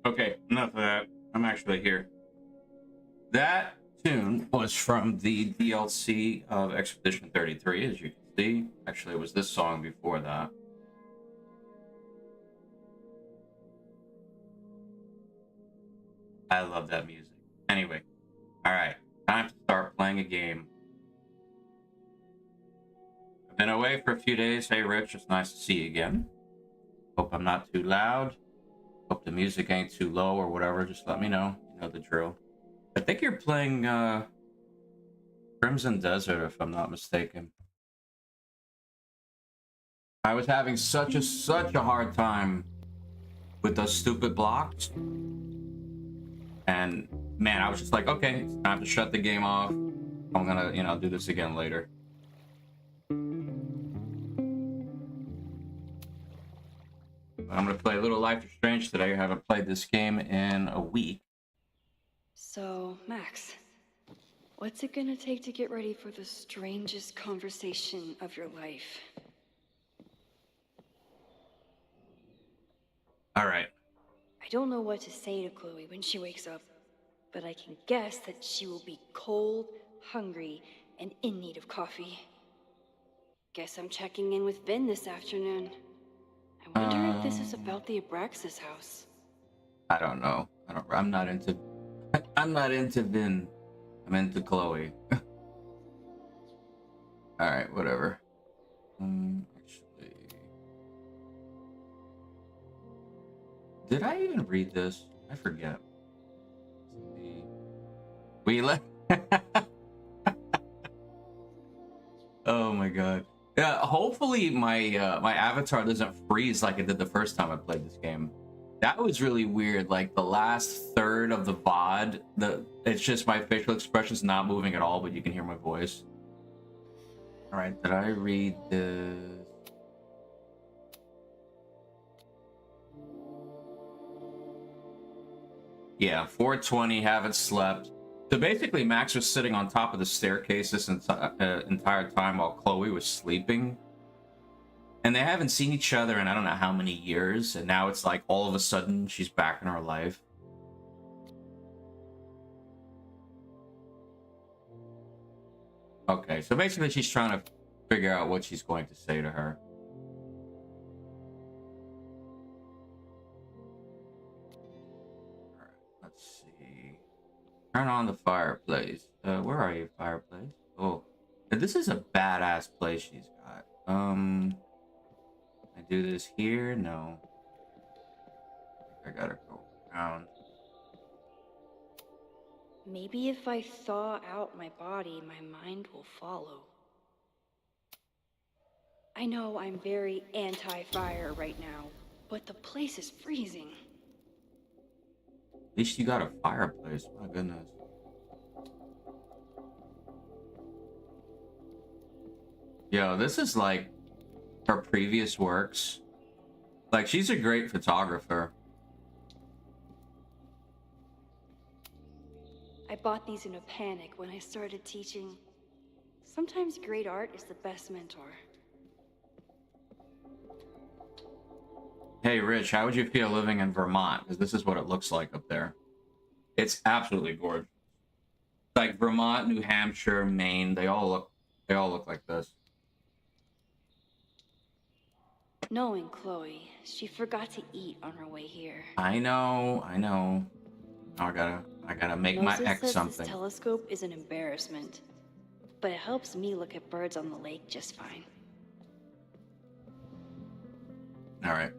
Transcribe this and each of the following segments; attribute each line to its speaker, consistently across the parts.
Speaker 1: Okay, enough of that. I'm actually here. That tune was from the DLC of Expedition 33, as you can see. Actually, it was this song before that. I love that music. Anyway, alright, time to start playing a game. I've been away for a few days. Hey, Rich, it's nice to see you again. Hope I'm not too loud. Hope the music ain't too low or whatever. Just let me know. You know the drill. I think you're playing Crimson Desert, if I'm not mistaken. I was having such a hard time with those stupid blocks. And man, I was just like, okay, it's time to shut the game off. I'm gonna, do this again later. I'm gonna play a little Life is Strange today. I haven't played this game in a week.
Speaker 2: So, Max, what's it gonna take to get ready for the strangest conversation of your life?
Speaker 1: All right.
Speaker 2: I don't know what to say to Chloe when she wakes up, but I can guess that she will be cold, hungry, and in need of coffee. Guess I'm checking in with Vin this afternoon. I wonder if this is about the Abraxas house.
Speaker 1: I don't know. I'm not into Vin. I'm into Chloe. All right, whatever. Actually, did I even read this? I forget. We let. Oh my god. Yeah, hopefully my my avatar doesn't freeze like it did the first time I played this game. That was really weird. Like the last third of the VOD, it's just my facial expressions not moving at all, but you can hear my voice. All right, did I read this? Yeah, 4:20. Haven't slept. So basically, Max was sitting on top of the staircase this entire time while Chloe was sleeping. And they haven't seen each other in I don't know how many years. And now it's like all of a sudden she's back in her life. Okay, so basically she's trying to figure out what she's going to say to her. All right, let's see. Turn on the fireplace. Where are you, fireplace? Oh, this is a badass place she's got. I do this here? No. I gotta go around.
Speaker 2: Maybe if I thaw out my body, my mind will follow. I know I'm very anti-fire right now, but the place is freezing.
Speaker 1: At least you got a fireplace. My goodness. Yo, this is like her previous works. Like, she's a great photographer.
Speaker 2: I bought these in a panic when I started teaching. Sometimes great art is the best mentor.
Speaker 1: Hey, Rich, how would you feel living in Vermont? Because this is what it looks like up there. It's absolutely gorgeous. Like Vermont, New Hampshire, Maine, they all look like this.
Speaker 2: Knowing Chloe, she forgot to eat on her way here.
Speaker 1: I know. Now I gotta make
Speaker 2: Moses
Speaker 1: my ex
Speaker 2: says
Speaker 1: something.
Speaker 2: this telescope is an embarrassment, but it helps me look at birds on the lake just fine.
Speaker 1: All right.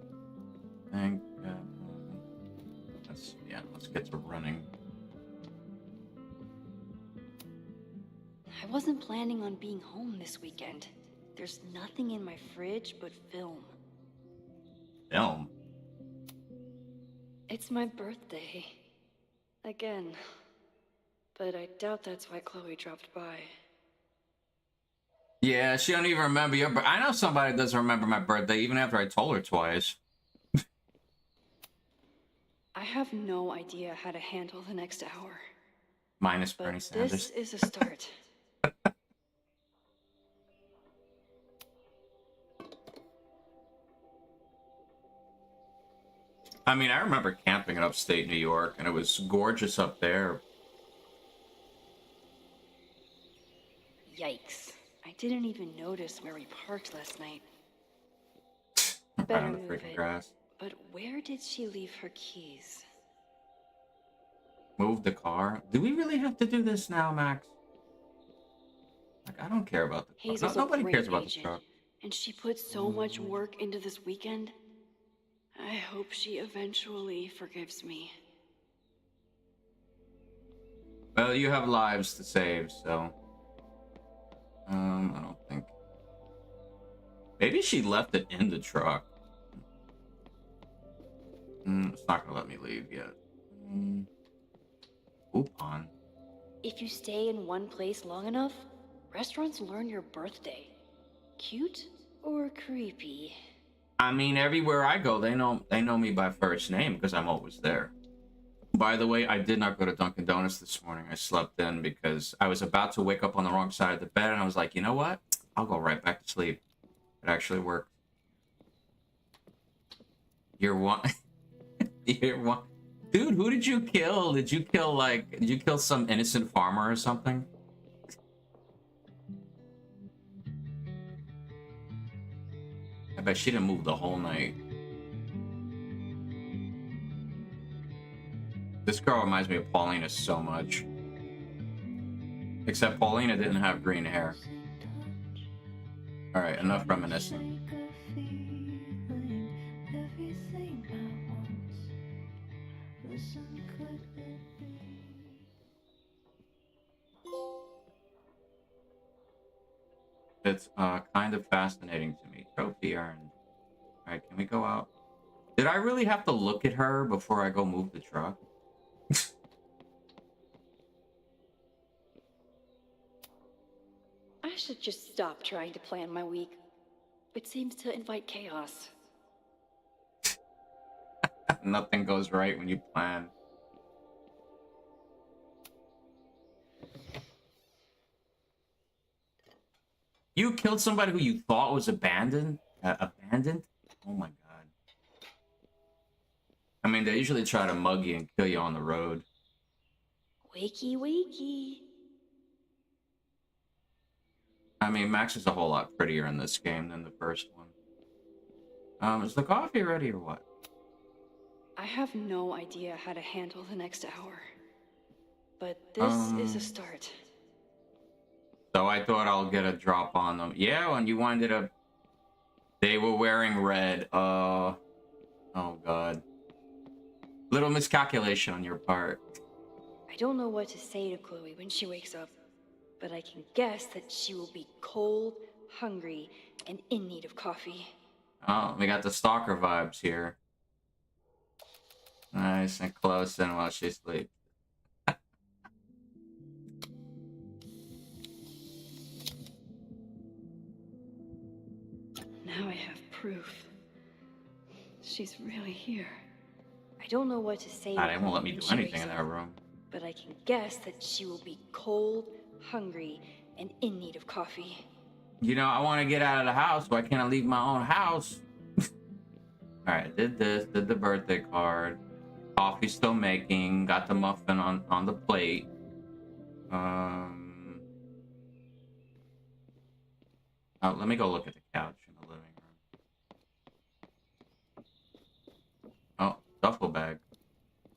Speaker 1: Let's get to running.
Speaker 2: I wasn't planning on being home this weekend. There's nothing in my fridge but film.
Speaker 1: Film?
Speaker 2: It's my birthday. Again. But I doubt that's why Chloe dropped by.
Speaker 1: Yeah, she don't even remember your birthday. I know somebody that doesn't remember my birthday even after I told her twice.
Speaker 2: I have no idea how to handle the next hour.
Speaker 1: Minus Bernie Sanders.
Speaker 2: This is a start.
Speaker 1: I mean, I remember camping in upstate New York, and it was gorgeous up there.
Speaker 2: Yikes. I didn't even notice where we parked last night.
Speaker 1: Right
Speaker 2: Better
Speaker 1: on the
Speaker 2: move
Speaker 1: freaking
Speaker 2: it.
Speaker 1: grass.
Speaker 2: But where did she leave her keys?
Speaker 1: Move the car. Do we really have to do this now, Max? Like, I don't care about the car.
Speaker 2: Hazel's a
Speaker 1: Nobody
Speaker 2: great
Speaker 1: cares about the
Speaker 2: agent,
Speaker 1: truck.
Speaker 2: and she put so much work into this weekend. I hope she eventually forgives me.
Speaker 1: Well, you have lives to save, so... I don't think... Maybe she left it in the truck. It's not gonna let me leave yet. Coupon.
Speaker 2: If you stay in one place long enough, restaurants learn your birthday. Cute or creepy?
Speaker 1: I mean, everywhere I go, they know me by first name because I'm always there. By the way, I did not go to Dunkin' Donuts this morning. I slept in because I was about to wake up on the wrong side of the bed, and I was like, you know what? I'll go right back to sleep. It actually worked. You're one. You're one. Dude, who did you kill? Did you kill some innocent farmer or something? I bet she didn't move the whole night. This girl reminds me of Paulina so much. Except Paulina didn't have green hair. Alright, enough reminiscing. It's kind of fascinating to me. Trophy earned. Alright, can we go out? Did I really have to look at her before I go move the truck?
Speaker 2: I should just stop trying to plan my week. It seems to invite chaos.
Speaker 1: Nothing goes right when you plan. You killed somebody who you thought was abandoned? Abandoned? Oh my god. I mean, they usually try to mug you and kill you on the road.
Speaker 2: Wakey, wakey.
Speaker 1: I mean, Max is a whole lot prettier in this game than the first one. Is the coffee ready or what?
Speaker 2: I have no idea how to handle the next hour. But this is a start.
Speaker 1: So I thought I'll get a drop on them. Yeah, when you wanted to... They were wearing red. Oh god. Little miscalculation on your part.
Speaker 2: I don't know what to say to Chloe when she wakes up, but I can guess that she will be cold, hungry, and in need of coffee.
Speaker 1: Oh, we got the stalker vibes here. Nice and close in while she sleeps.
Speaker 2: Now I have proof. She's really here. I don't know what to say to
Speaker 1: They won't let me
Speaker 2: Chloe
Speaker 1: do
Speaker 2: when she
Speaker 1: anything in
Speaker 2: wakes
Speaker 1: that
Speaker 2: up,
Speaker 1: room.
Speaker 2: but I can guess that she will be cold, hungry, and in need of coffee.
Speaker 1: You know, I want to get out of the house. Why can't I leave my own house? Alright, did this, did the birthday card. Coffee still making. Got the muffin on the plate. Oh, let me go look at the couch in the living room. Oh, duffel bag.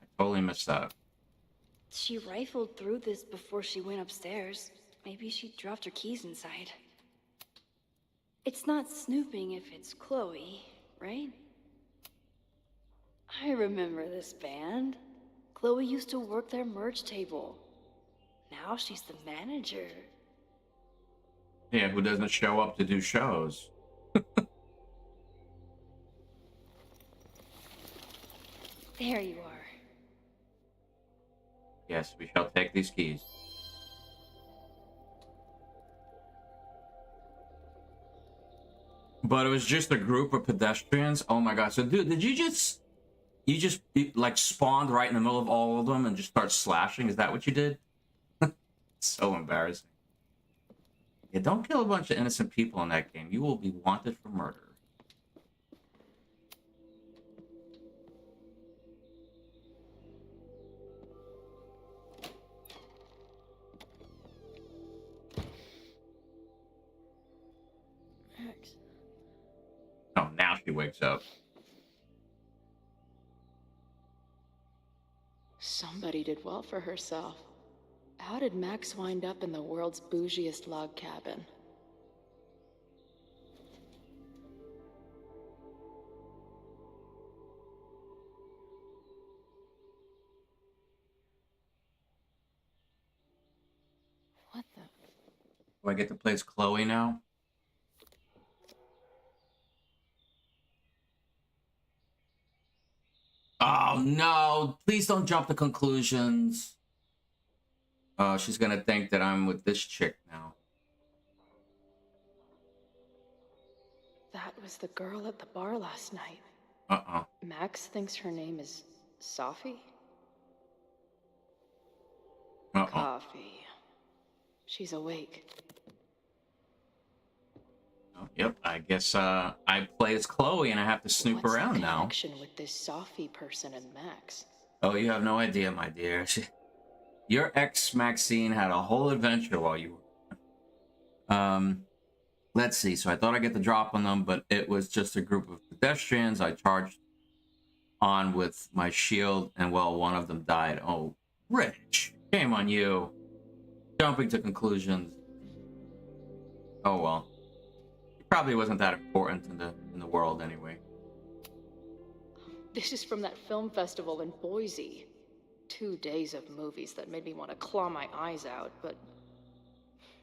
Speaker 1: I totally missed that.
Speaker 2: She rifled through this before she went upstairs. Maybe she dropped her keys inside. It's not snooping if it's Chloe, right? I remember this band. Chloe used to work their merch table. Now she's the manager.
Speaker 1: Yeah, who doesn't show up to do shows?
Speaker 2: There you are.
Speaker 1: Yes, we shall take these keys. But it was just a group of pedestrians. Oh my god. So dude, did you just like spawned right in the middle of all of them and just start slashing? Is that what you did? So embarrassing. Yeah, don't kill a bunch of innocent people in that game. You will be wanted for murder. wakes up.
Speaker 3: Somebody did well for herself. How did Max wind up in the world's bougiest log cabin? What the?
Speaker 1: Do I get to play as Chloe now? Oh no, please don't jump to conclusions. Oh, she's gonna think that I'm with this chick now.
Speaker 3: That was the girl at the bar last night.
Speaker 1: Uh-uh.
Speaker 3: Max thinks her name is Sophie? Coffee. She's awake.
Speaker 1: Oh, yep, I guess I play as Chloe and I have to snoop
Speaker 3: What's
Speaker 1: around
Speaker 3: the
Speaker 1: now.
Speaker 3: connection with this Sophie person and Max?
Speaker 1: Oh, you have no idea, my dear. Your ex Maxine had a whole adventure while you were. Let's see. So I thought I'd get the drop on them, but it was just a group of pedestrians. I charged on with my shield, and well, one of them died. Oh, Rich, shame on you. Jumping to conclusions. Oh well. It probably wasn't that important in the world anyway.
Speaker 3: This is from that film festival in Boise. 2 days of movies that made me want to claw my eyes out, but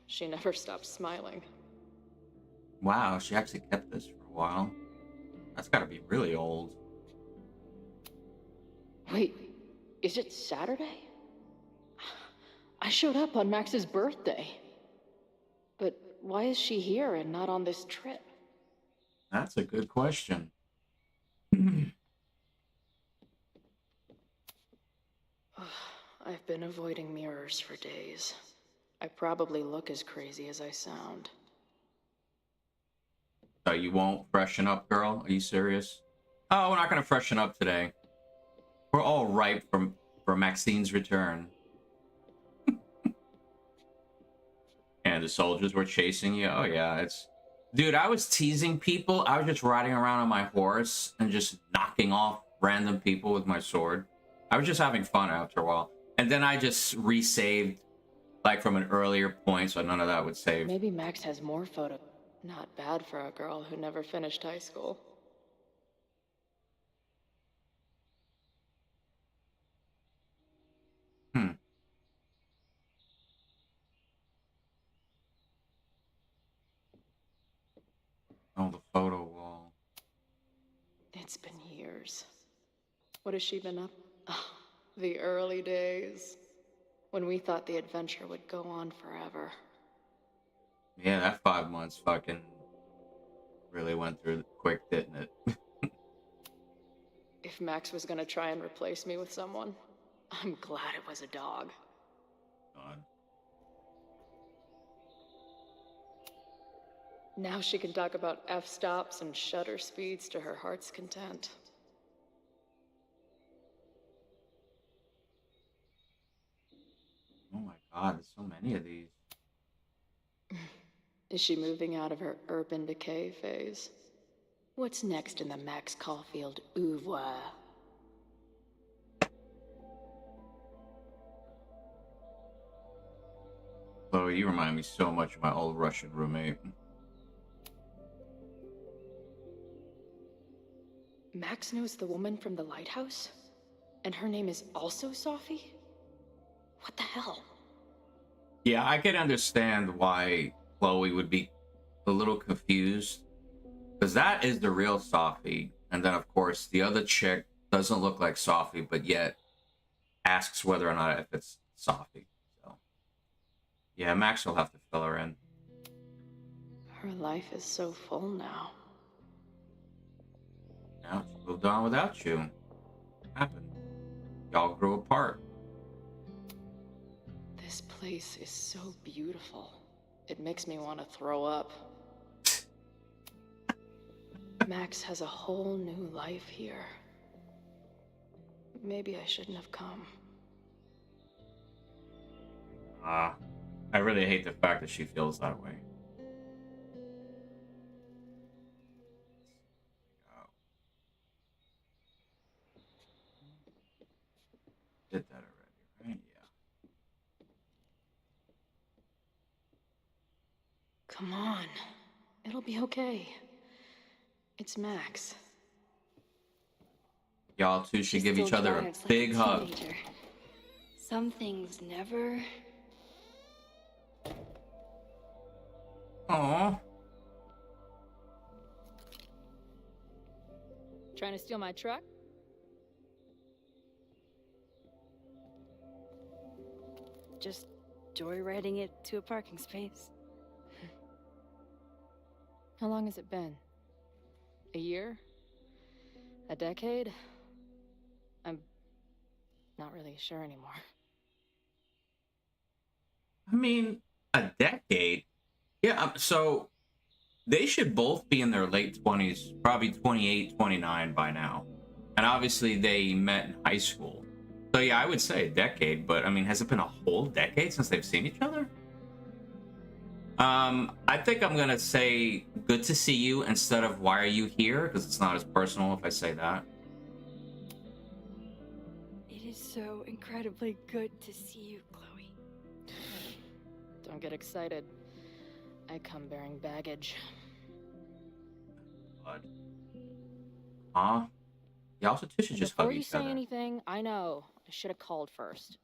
Speaker 3: she never stopped smiling.
Speaker 1: Wow, she actually kept this for a while. That's gotta be really old.
Speaker 3: Wait, is it Saturday? I showed up on Max's birthday. But why is she here and not on this trip?
Speaker 1: That's a good question.
Speaker 3: I've been avoiding mirrors for days. I probably look as crazy as I sound.
Speaker 1: So you won't freshen up, girl? Are you serious? Oh, we're not gonna freshen up today. We're all ripe for Maxine's return. And the soldiers were chasing you. Oh yeah, it's... Dude, I was teasing people. I was just riding around on my horse and just knocking off random people with my sword. I was just having fun after a while. And then I just resaved, like, from an earlier point, so none of that would save.
Speaker 3: Maybe Max has more photo. Not bad for a girl who never finished high school.
Speaker 1: Oh, the photo wall.
Speaker 3: It's been years. What has she been up? Oh, the early days. When we thought the adventure would go on forever.
Speaker 1: Yeah, that 5 months fucking really went through quick, didn't it?
Speaker 3: If Max was gonna try and replace me with someone, I'm glad it was a dog.
Speaker 1: God.
Speaker 3: Now she can talk about f-stops and shutter speeds to her heart's content.
Speaker 1: Oh my god, there's so many of these.
Speaker 3: Is she moving out of her urban decay phase? What's next in the Max Caulfield oeuvre?
Speaker 1: Chloe, you remind me so much of my old Russian roommate.
Speaker 3: Max knows the woman from the lighthouse? And her name is also Sophie? What the hell?
Speaker 1: Yeah, I can understand why Chloe would be a little confused. Because that is the real Sophie. And then, of course, the other chick doesn't look like Sophie, but yet asks whether or not if it's Sophie. So, yeah, Max will have to fill her in.
Speaker 3: Her life is so full now.
Speaker 1: Now she moved on without you. What happened? Y'all grew apart.
Speaker 3: This place is so beautiful. It makes me want to throw up. Max has a whole new life here. Maybe I shouldn't have come.
Speaker 1: I really hate the fact that she feels that way.
Speaker 3: Come on. It'll be okay. It's Max.
Speaker 1: Y'all two
Speaker 2: She
Speaker 1: should give each
Speaker 2: still
Speaker 1: other a
Speaker 2: drives like
Speaker 1: big hug.
Speaker 2: teenager. Some things never.
Speaker 1: Aww.
Speaker 3: Trying to steal my truck?
Speaker 2: Just joyriding it to a parking space.
Speaker 3: How long has it been? A year? A decade? I'm not really sure anymore.
Speaker 1: I mean, a decade? Yeah, so they should both be in their late 20s, probably 28, 29 by now. And obviously they met in high school. So yeah, I would say a decade, but I mean, has it been a whole decade since they've seen each other? I think I'm gonna say good to see you instead of why are you here, because it's not as personal if I say that.
Speaker 2: It is so incredibly good to see you, Chloe.
Speaker 3: Don't get excited. I come bearing baggage.
Speaker 1: But, huh? You also two should just
Speaker 3: Before
Speaker 1: hug
Speaker 3: you
Speaker 1: each
Speaker 3: say
Speaker 1: other.
Speaker 3: anything, I know. I should have called first.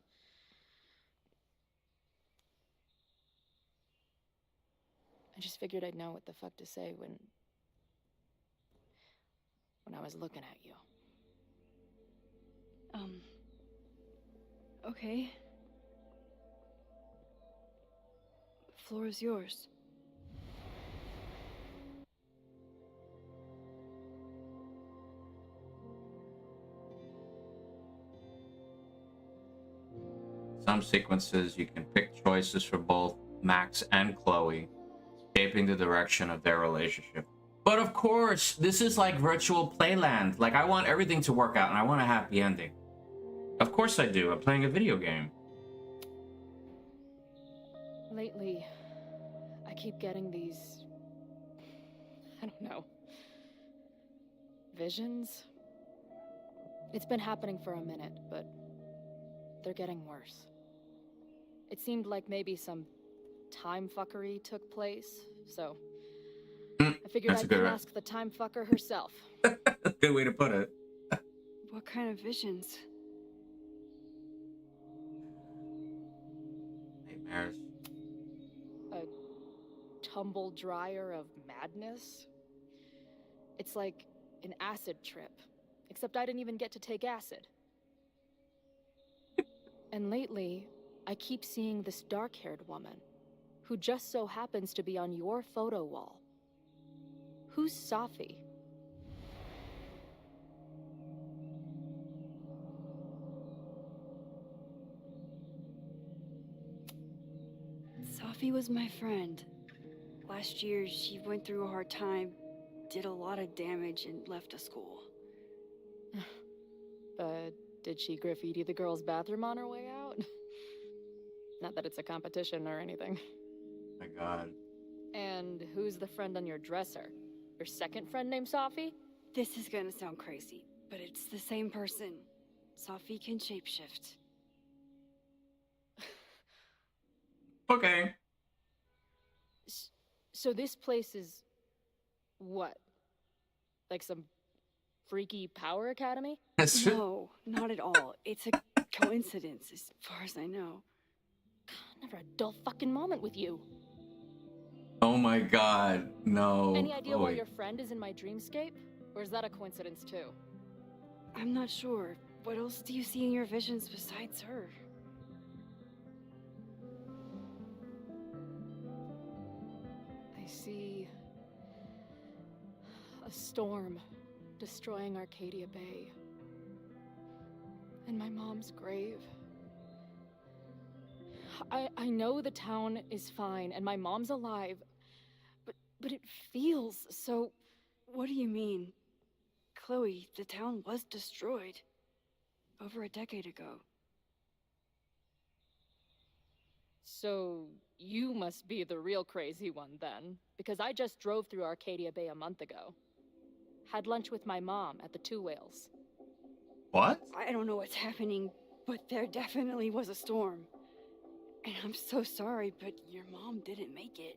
Speaker 3: I just figured I'd know what the fuck to say when I was looking at you.
Speaker 2: Okay. Floor is yours.
Speaker 1: Some sequences you can pick choices for both Max and Chloe, shaping the direction of their relationship. But of course, this is like virtual playland. Like, I want everything to work out and I want a happy ending. Of course I do. I'm playing a video game.
Speaker 3: Lately, I keep getting these... I don't know... visions? It's been happening for a minute, but they're getting worse. It seemed like maybe some time fuckery took place, so I figured
Speaker 1: That's a
Speaker 3: I'd
Speaker 1: good
Speaker 3: come
Speaker 1: re-
Speaker 3: ask the time fucker herself.
Speaker 1: Good way to put it.
Speaker 2: What kind of visions?
Speaker 1: Nightmares.
Speaker 3: A tumble dryer of madness? It's like an acid trip, except I didn't even get to take acid. And lately, I keep seeing this dark-haired woman, who just so happens to be on your photo wall. Who's Safi?
Speaker 2: Safi was my friend. Last year, she went through a hard time, did a lot of damage, and left a school.
Speaker 3: But did she graffiti the girls' bathroom on her way out? Not that it's a competition or anything.
Speaker 1: My God.
Speaker 3: And who's the friend on your dresser? Your second friend named Safi?
Speaker 2: This is gonna sound crazy, but it's the same person. Safi can shapeshift.
Speaker 1: Okay.
Speaker 3: So this place is... what? Like some freaky power academy?
Speaker 1: That's true.
Speaker 2: No, not at all. It's a coincidence, as far as I know.
Speaker 3: Never a dull fucking moment with you.
Speaker 1: Oh my God. No.
Speaker 3: Any idea why
Speaker 1: Chloe.
Speaker 3: your friend is in my dreamscape? Or is that a coincidence too?
Speaker 2: I'm not sure. What else do you see in your visions besides her?
Speaker 3: I see... a storm destroying Arcadia Bay. And my mom's grave. I know the town is fine and my mom's alive, but it feels so...
Speaker 2: What do you mean? Chloe, the town was destroyed. Over a decade ago.
Speaker 3: So you must be the real crazy one then, because I just drove through Arcadia Bay a month ago. Had lunch with my mom at the Two Whales.
Speaker 1: What?
Speaker 2: I don't know what's happening, but there definitely was a storm. And I'm so sorry, but your mom didn't make it.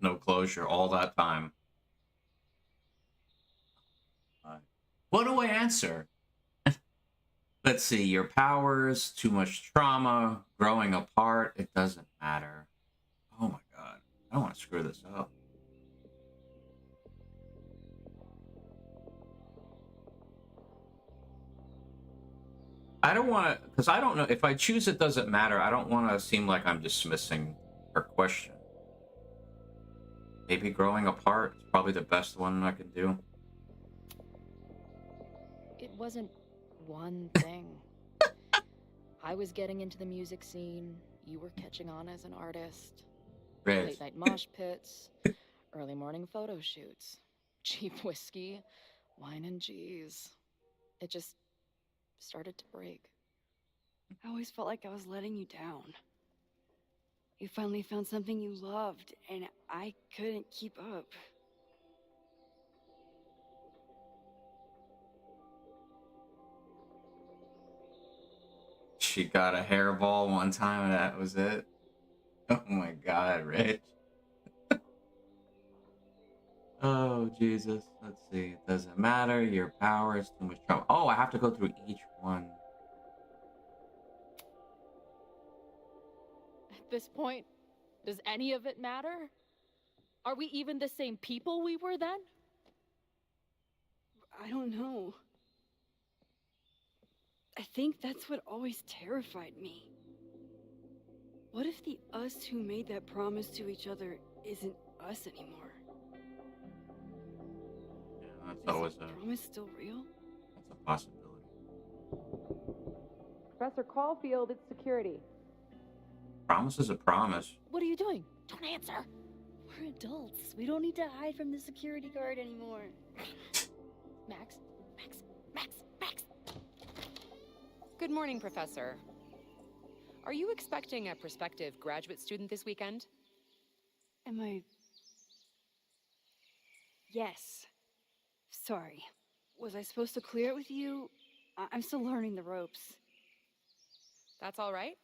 Speaker 1: no closure all that time. What do I answer? Let's see, your powers, too much trauma, growing apart, it doesn't matter. Oh my god, I don't want to screw this up. I don't want to, because I don't know, if I choose it doesn't matter, I don't want to seem like I'm dismissing her question. Maybe growing apart is probably the best one I can do.
Speaker 3: It wasn't one thing. I was getting into the music scene, you were catching on as an artist.
Speaker 1: Reg.
Speaker 3: Late night mosh pits, early morning photo shoots, cheap whiskey, wine and cheese. It just started to break.
Speaker 2: I always felt like I was letting you down. You finally found something you loved, and I couldn't keep up.
Speaker 1: She got a hairball one time and that was it. Oh my god, Rich. Oh, Jesus. Let's see. It doesn't matter. Your power is too much trouble. Oh, I have to go through each one.
Speaker 3: At this point, does any of it matter? Are we even the same people we were then?
Speaker 2: I don't know. I think that's what always terrified me. What if the us who made that promise to each other isn't us anymore?
Speaker 1: Yeah, that's
Speaker 2: Is
Speaker 1: always
Speaker 2: the
Speaker 1: a,
Speaker 2: promise still real?
Speaker 1: that's a possibility.
Speaker 3: Professor Caulfield, it's security.
Speaker 1: Promise is a promise.
Speaker 3: What are you doing? Don't answer.
Speaker 2: We're adults. We don't need to hide from the security guard anymore.
Speaker 3: Max, Max, Max, Max.
Speaker 4: Good morning, Professor. Are you expecting a prospective graduate student this weekend?
Speaker 2: Am I... Yes. Sorry. Was I supposed to clear it with you? I'm still learning the ropes.
Speaker 4: That's all right.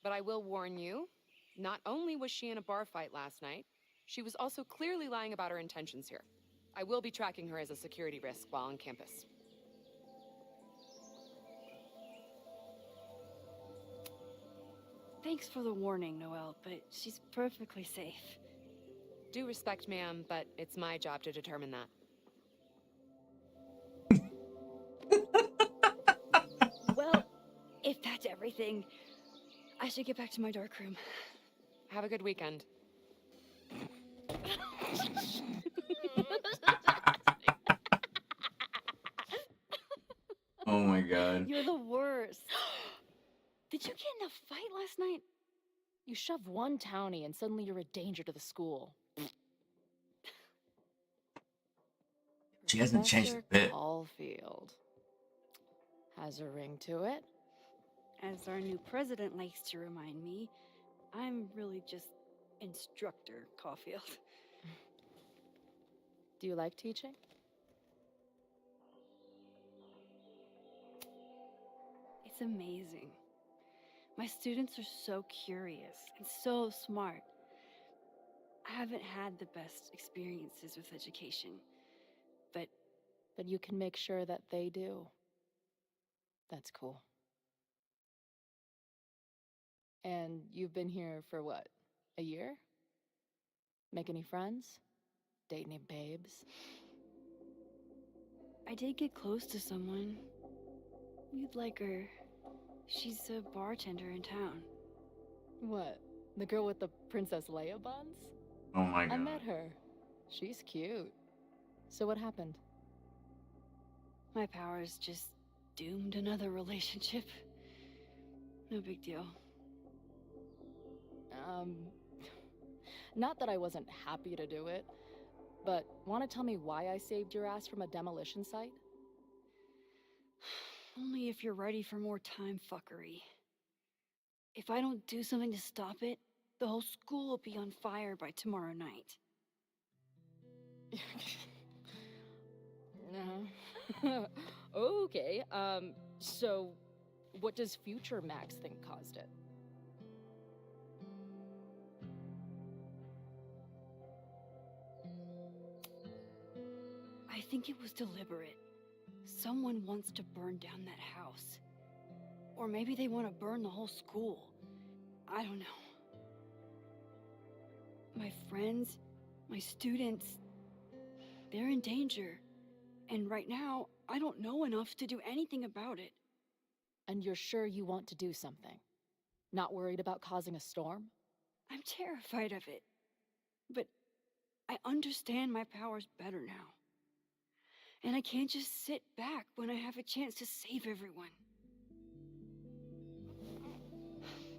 Speaker 4: But I will warn you, not only was she in a bar fight last night, she was also clearly lying about her intentions here. I will be tracking her as a security risk while on campus.
Speaker 2: Thanks for the warning, Noelle, but she's perfectly safe.
Speaker 4: Due respect, ma'am, but it's my job to determine that.
Speaker 2: Well, if that's everything, I should get back to my dark room.
Speaker 4: Have a good weekend.
Speaker 1: Oh my god.
Speaker 2: You're the worst. Did you get in a fight last night?
Speaker 3: You shove one townie and suddenly you're a danger to the school.
Speaker 1: She hasn't changed a
Speaker 3: Professor
Speaker 1: bit.
Speaker 3: Caulfield. Has a ring to it.
Speaker 2: As our new president likes to remind me, I'm really just Instructor Caulfield.
Speaker 3: Do you like teaching?
Speaker 2: It's amazing. My students are so curious and so smart. I haven't had the best experiences with education, but
Speaker 3: But you can make sure that they do. That's cool. And you've been here for what? A year? Make any friends? Date any babes?
Speaker 2: I did get close to someone. You'd like her. She's a bartender in town.
Speaker 3: What? The girl with the Princess Leia buns?
Speaker 1: Oh my
Speaker 3: I
Speaker 1: god.
Speaker 3: met her. She's cute. So what happened?
Speaker 2: My powers just doomed another relationship. No big deal.
Speaker 3: Not that I wasn't happy to do it, but want to tell me why I saved your ass from a demolition site?
Speaker 2: Only if you're ready for more time fuckery. If I don't do something to stop it, the whole school will be on fire by tomorrow night.
Speaker 3: Okay, so what does future Max think caused it?
Speaker 2: think it was deliberate. Someone wants to burn down that house. Or maybe they want to burn the whole school. I don't know. My friends, my students, they're in danger. And right now, I don't know enough to do anything about it.
Speaker 3: And you're sure you want to do something? Not worried about causing a storm?
Speaker 2: I'm terrified of it. But I understand my powers better now. And I can't just sit back when I have a chance to save everyone.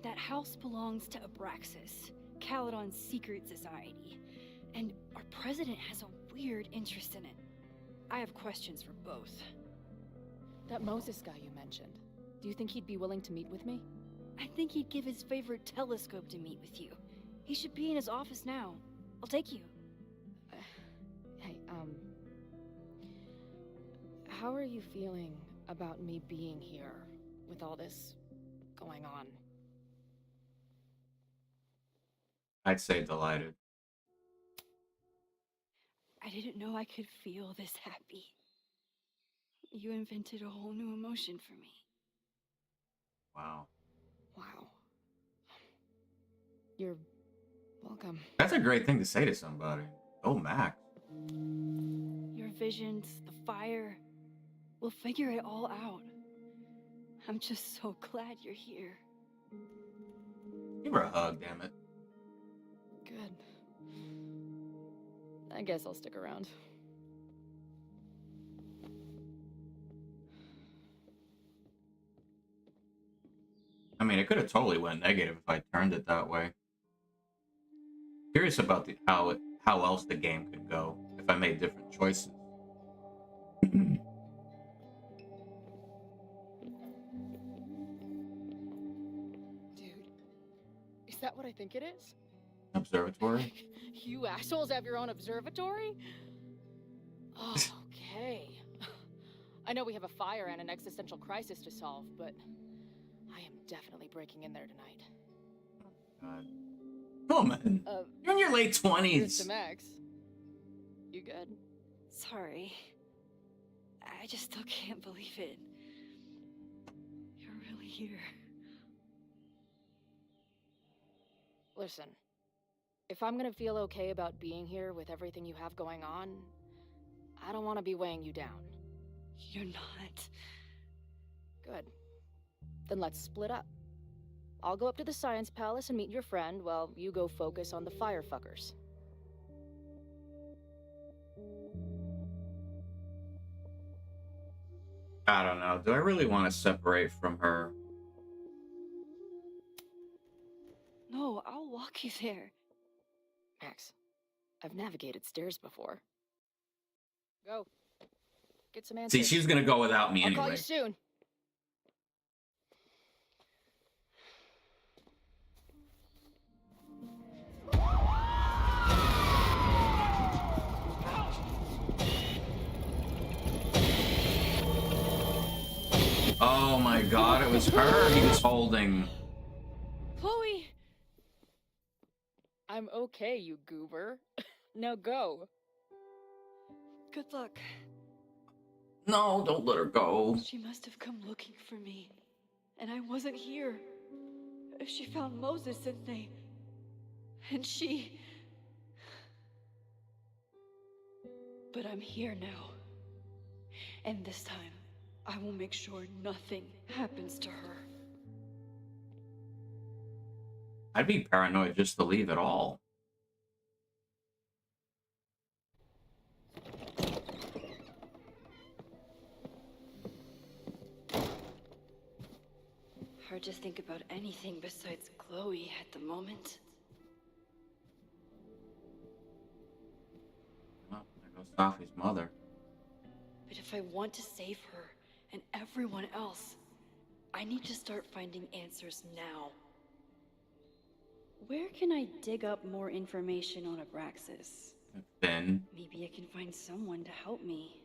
Speaker 2: That house belongs to Abraxas, Caledon's secret society. And our president has a weird interest in it. I have questions for both.
Speaker 3: That Moses guy you mentioned, do you think he'd be willing to meet with me?
Speaker 2: I think he'd give his favorite telescope to meet with you. He should be in his office now. I'll take you.
Speaker 3: Hey, how are you feeling about me being here with all this going on?
Speaker 1: I'd say delighted.
Speaker 2: I didn't know I could feel this happy. You invented a whole new emotion for me.
Speaker 1: Wow.
Speaker 3: Wow. You're welcome.
Speaker 1: That's a great thing to say to somebody. Oh, Max.
Speaker 2: Your visions, the fire. We'll figure it all out. I'm just so glad you're here.
Speaker 1: Give her a hug, damn it.
Speaker 3: Good. I guess I'll stick around.
Speaker 1: I mean, it could have totally went negative if I turned it that way. Curious about how else the game could go if I made different choices.
Speaker 3: Dude, is that what I think it is?
Speaker 1: Observatory?
Speaker 3: You assholes have your own observatory? Oh, okay. I know we have a fire and an existential crisis to solve, but I am definitely breaking in there tonight.
Speaker 1: God. Woman, you're in your late 20s.
Speaker 3: Mr. Max, you good?
Speaker 2: Sorry. I just still can't believe it. You're really here.
Speaker 3: Listen, if I'm gonna feel okay about being here with everything you have going on, I don't want to be weighing you down.
Speaker 2: You're not.
Speaker 3: Good. Then let's split up. I'll go up to the Science Palace and meet your friend while you go focus on the firefuckers.
Speaker 1: I don't know. Do I really want to separate from her?
Speaker 2: No, I'll walk you there.
Speaker 3: Max, I've navigated stairs before. Go. Get some answers.
Speaker 1: See, she's gonna go without me
Speaker 3: I'll call
Speaker 1: anyway.
Speaker 3: you soon.
Speaker 1: Oh my god, it was her he was holding.
Speaker 2: Chloe!
Speaker 3: I'm okay, you goober. Now go.
Speaker 2: Good luck.
Speaker 1: No, don't let her go.
Speaker 2: She must have come looking for me. And I wasn't here. She found Moses, didn't they? And she... But I'm here now. And this time, I will make sure nothing happens to her.
Speaker 1: I'd be paranoid just to leave at all.
Speaker 2: Hard to think about anything besides Chloe at the moment.
Speaker 1: Oh, there goes Safi's mother.
Speaker 2: But if I want to save her and everyone else, I need to start finding answers now. Where can I dig up more information on Abraxas?
Speaker 1: Finn.
Speaker 2: Maybe I can find someone to help me.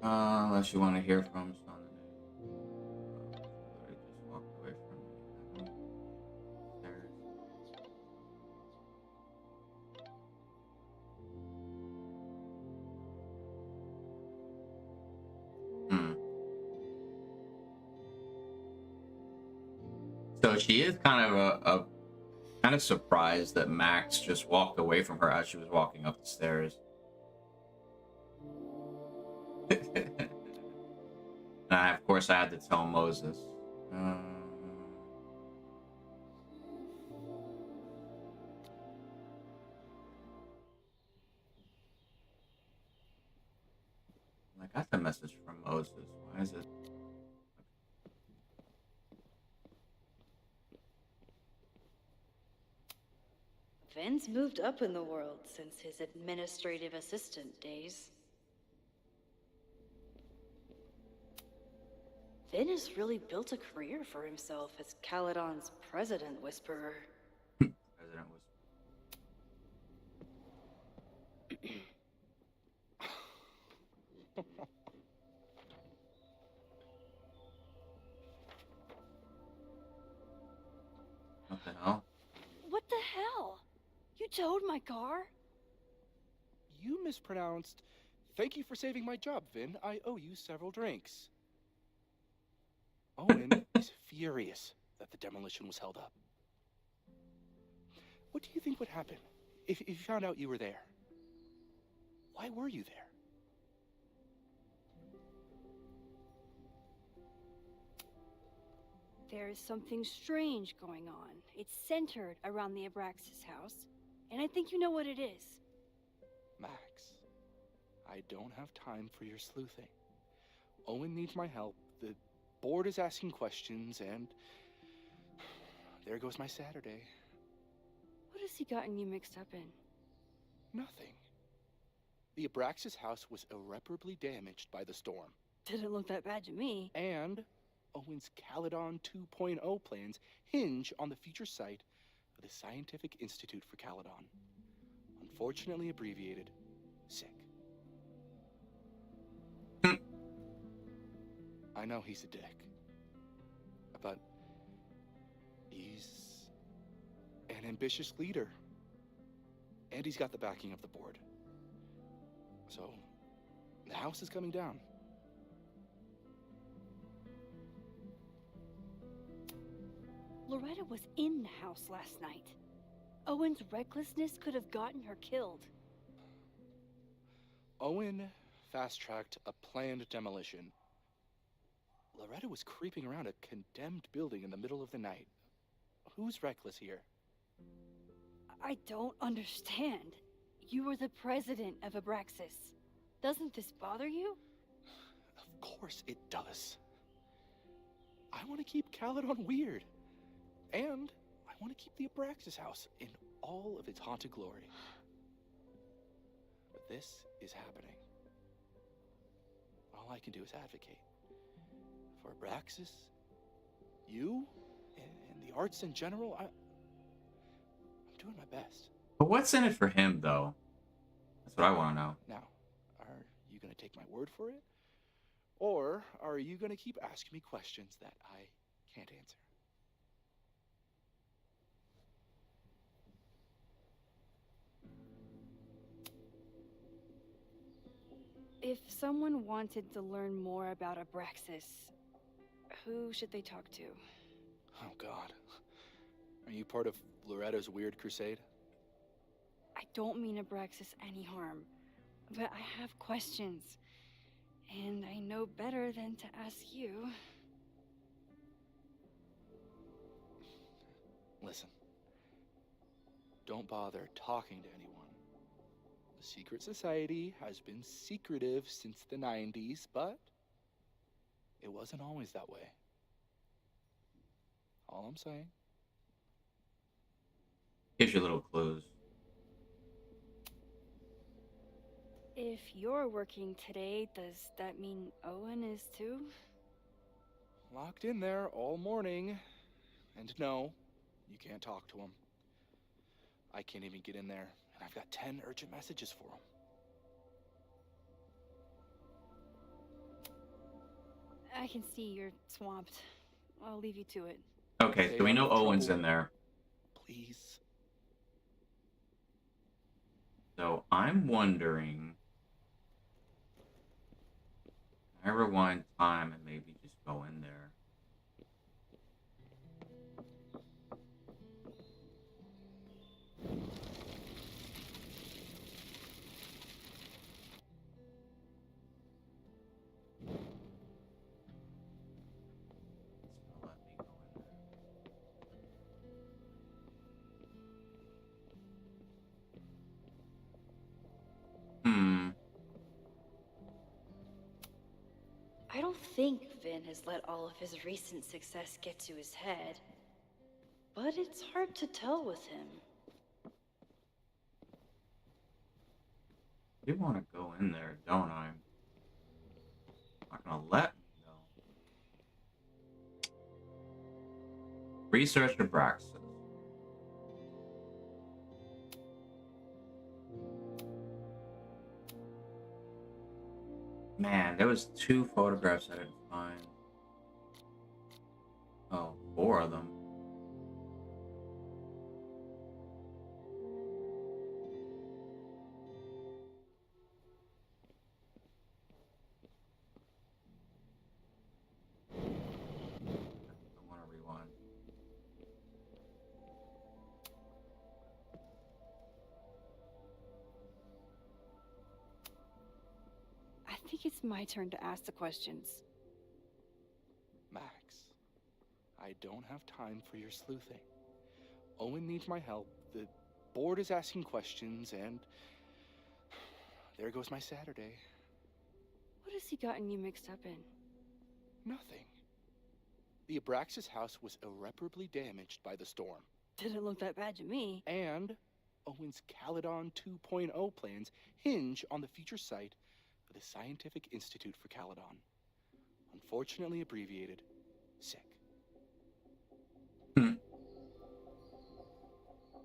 Speaker 1: Unless you want to hear from someone. Just walk away from me. There's... So she is kind of a kind of surprised that Max just walked away from her as she was walking up the stairs. And of course, I had to tell Moses. I got the message from Moses. Why is it?
Speaker 2: Vin's moved up in the world since his administrative assistant days. Vin has really built a career for himself as Caledon's president whisperer.
Speaker 1: President was. What the hell?
Speaker 2: What the hell? You towed my car?
Speaker 5: You mispronounced. Thank you for saving my job, Vin. I owe you several drinks. Owen is furious that the demolition was held up. What do you think would happen if you found out you were there? Why were you there?
Speaker 2: There is something strange going on. It's centered around the Abraxas house, and I think you know what it is.
Speaker 5: Max, I don't have time for your sleuthing. Owen needs my help. The board is asking questions, and there goes my Saturday.
Speaker 2: What has he gotten you mixed up in?
Speaker 5: Nothing. The Abraxas house was irreparably damaged by the storm.
Speaker 2: Didn't look that bad to me.
Speaker 5: And Owen's Caledon 2.0 plans hinge on the future site of the Scientific Institute for Caledon. Unfortunately abbreviated, SICK. I know he's a dick, but he's an ambitious leader. And he's got the backing of the board. So, the house is coming down.
Speaker 2: Loretta was in the house last night. Owen's recklessness could have gotten her killed.
Speaker 5: Owen fast-tracked a planned demolition. Loretta was creeping around a condemned building in the middle of the night. Who's reckless here?
Speaker 2: I don't understand. You were the president of Abraxas. Doesn't this bother you?
Speaker 5: Of course it does. I want to keep Caledon weird. And I want to keep the Abraxas house in all of its haunted glory. But this is happening. All I can do is advocate. For Abraxas, you, and the arts in general, I'm doing my best.
Speaker 1: But what's in it for him, though? That's what I want to know.
Speaker 5: Now, are you going to take my word for it? Or are you going to keep asking me questions that I can't answer?
Speaker 2: If someone wanted to learn more about Abraxas, who should they talk to?
Speaker 5: Oh, God. Are you part of Loretta's weird crusade?
Speaker 2: I don't mean Abraxas any harm, but I have questions. And I know better than to ask you.
Speaker 5: Listen. Don't bother talking to anyone. The secret society has been secretive since the 90s, but it wasn't always that way. All I'm saying.
Speaker 1: Gives you little clues.
Speaker 2: If you're working today, does that mean Owen is too?
Speaker 5: Locked in there all morning. And no, you can't talk to him. I can't even get in there, and I've got 10 urgent messages for him.
Speaker 2: I can see you're swamped. I'll leave you to it.
Speaker 1: Okay, so we know Owen's in there.
Speaker 5: Please.
Speaker 1: So I'm wondering. Can I rewind time and maybe just go in there?
Speaker 2: I don't think Vin has let all of his recent success get to his head. But it's hard to tell with him.
Speaker 1: I do want to go in there, don't I? Not gonna let me though. Research Abraxas. Man, there was 2 photographs I didn't find. Oh, 4 of them. I want to rewind.
Speaker 2: I think it's my turn to ask the questions.
Speaker 5: Max, I don't have time for your sleuthing. Owen needs my help. The board is asking questions, and there goes my Saturday.
Speaker 2: What has he gotten you mixed up in?
Speaker 5: Nothing. The Abraxas house was irreparably damaged by the storm.
Speaker 2: Didn't look that bad to me.
Speaker 5: And Owen's Caledon 2.0 plans hinge on the future site of the Scientific Institute for Caledon. Unfortunately abbreviated, SICK.
Speaker 1: Hmm.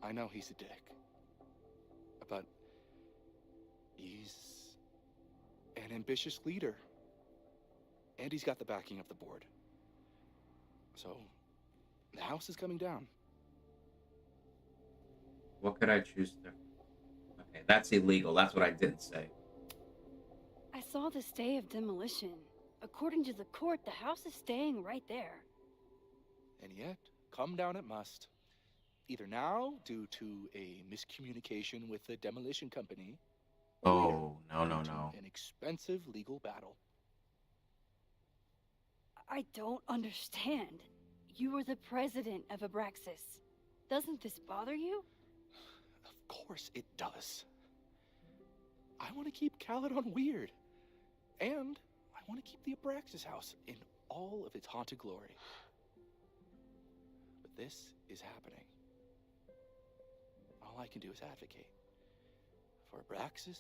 Speaker 5: I know he's a dick, but he's an ambitious leader. And he's got the backing of the board. So, the house is coming down.
Speaker 1: What could I choose to? Okay, that's illegal. That's what I didn't say.
Speaker 2: I saw the stay of demolition. According to the court, the house is staying right there.
Speaker 5: And yet, come down it must. Either now, due to a miscommunication with the demolition company,
Speaker 1: Oh, no,
Speaker 5: due to
Speaker 1: no.
Speaker 5: an expensive legal battle.
Speaker 2: I don't understand. You were the president of Abraxas. Doesn't this bother you?
Speaker 5: Of course it does. I want to keep Caledon weird. And I want to keep the Abraxas house in all of its haunted glory. But this is happening. All I can do is advocate. For Abraxas,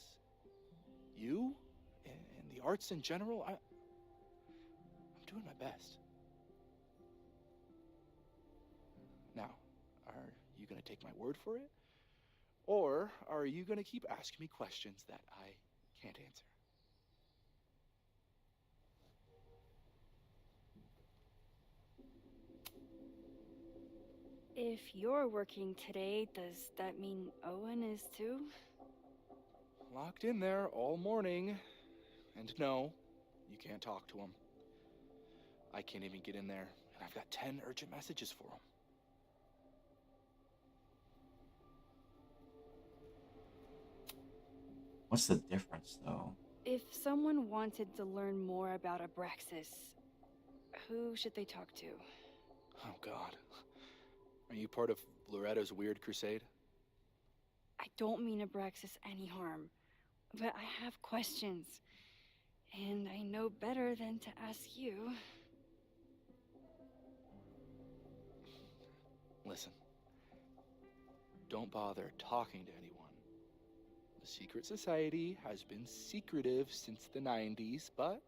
Speaker 5: you, and the arts in general, I'm doing my best. Now, are you going to take my word for it? Or are you going to keep asking me questions that I can't answer?
Speaker 2: If you're working today, does that mean Owen is too?
Speaker 5: Locked in there all morning. And no, you can't talk to him. I can't even get in there, and I've got 10 urgent messages for him.
Speaker 1: What's the difference, though?
Speaker 2: If someone wanted to learn more about Abraxas, who should they talk to?
Speaker 5: Oh, God. Are you part of Loretta's weird crusade?
Speaker 2: I don't mean Abraxas any harm, but I have questions. And I know better than to ask you.
Speaker 5: Listen. Don't bother talking to anyone. The secret society has been secretive since the 90s, but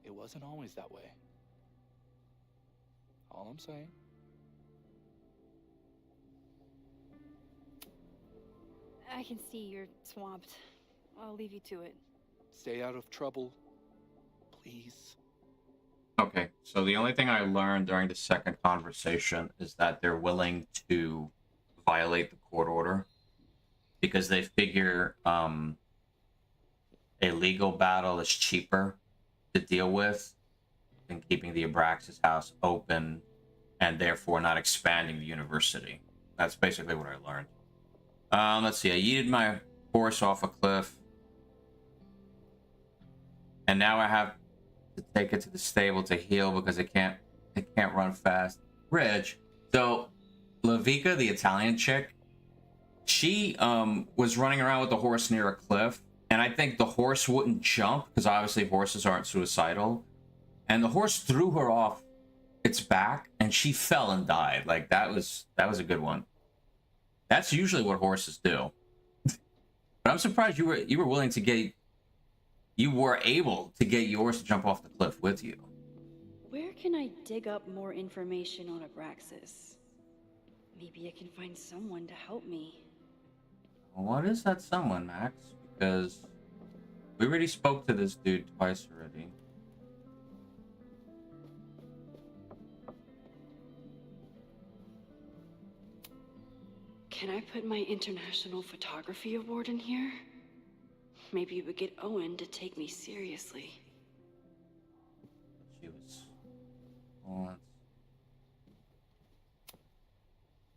Speaker 5: it wasn't always that way. All I'm saying.
Speaker 2: I can see you're swamped. I'll leave you to it.
Speaker 5: Stay out of trouble, please.
Speaker 1: Okay, so the only thing I learned during the second conversation is that they're willing to violate the court order because they figure a legal battle is cheaper to deal with than keeping the Abraxas house open and therefore not expanding the university. That's basically what I learned. Let's see, I yeeted my horse off a cliff. And now I have to take it to the stable to heal because it can't run fast. Ridge. So Lavica, the Italian chick, she was running around with the horse near a cliff, and I think the horse wouldn't jump because obviously horses aren't suicidal, and the horse threw her off its back and she fell and died. Like that was a good one. That's usually what horses do. But I'm surprised you were willing to get, you were able to get yours to jump off the cliff with you.
Speaker 2: Where can I dig up more information on Abraxas? Maybe I can find someone to help me.
Speaker 1: Well, what is that someone, Max? Because we already spoke to this dude twice already.
Speaker 2: Can I put my International Photography Award in here? Maybe it would get Owen to take me seriously.
Speaker 1: She was... Well,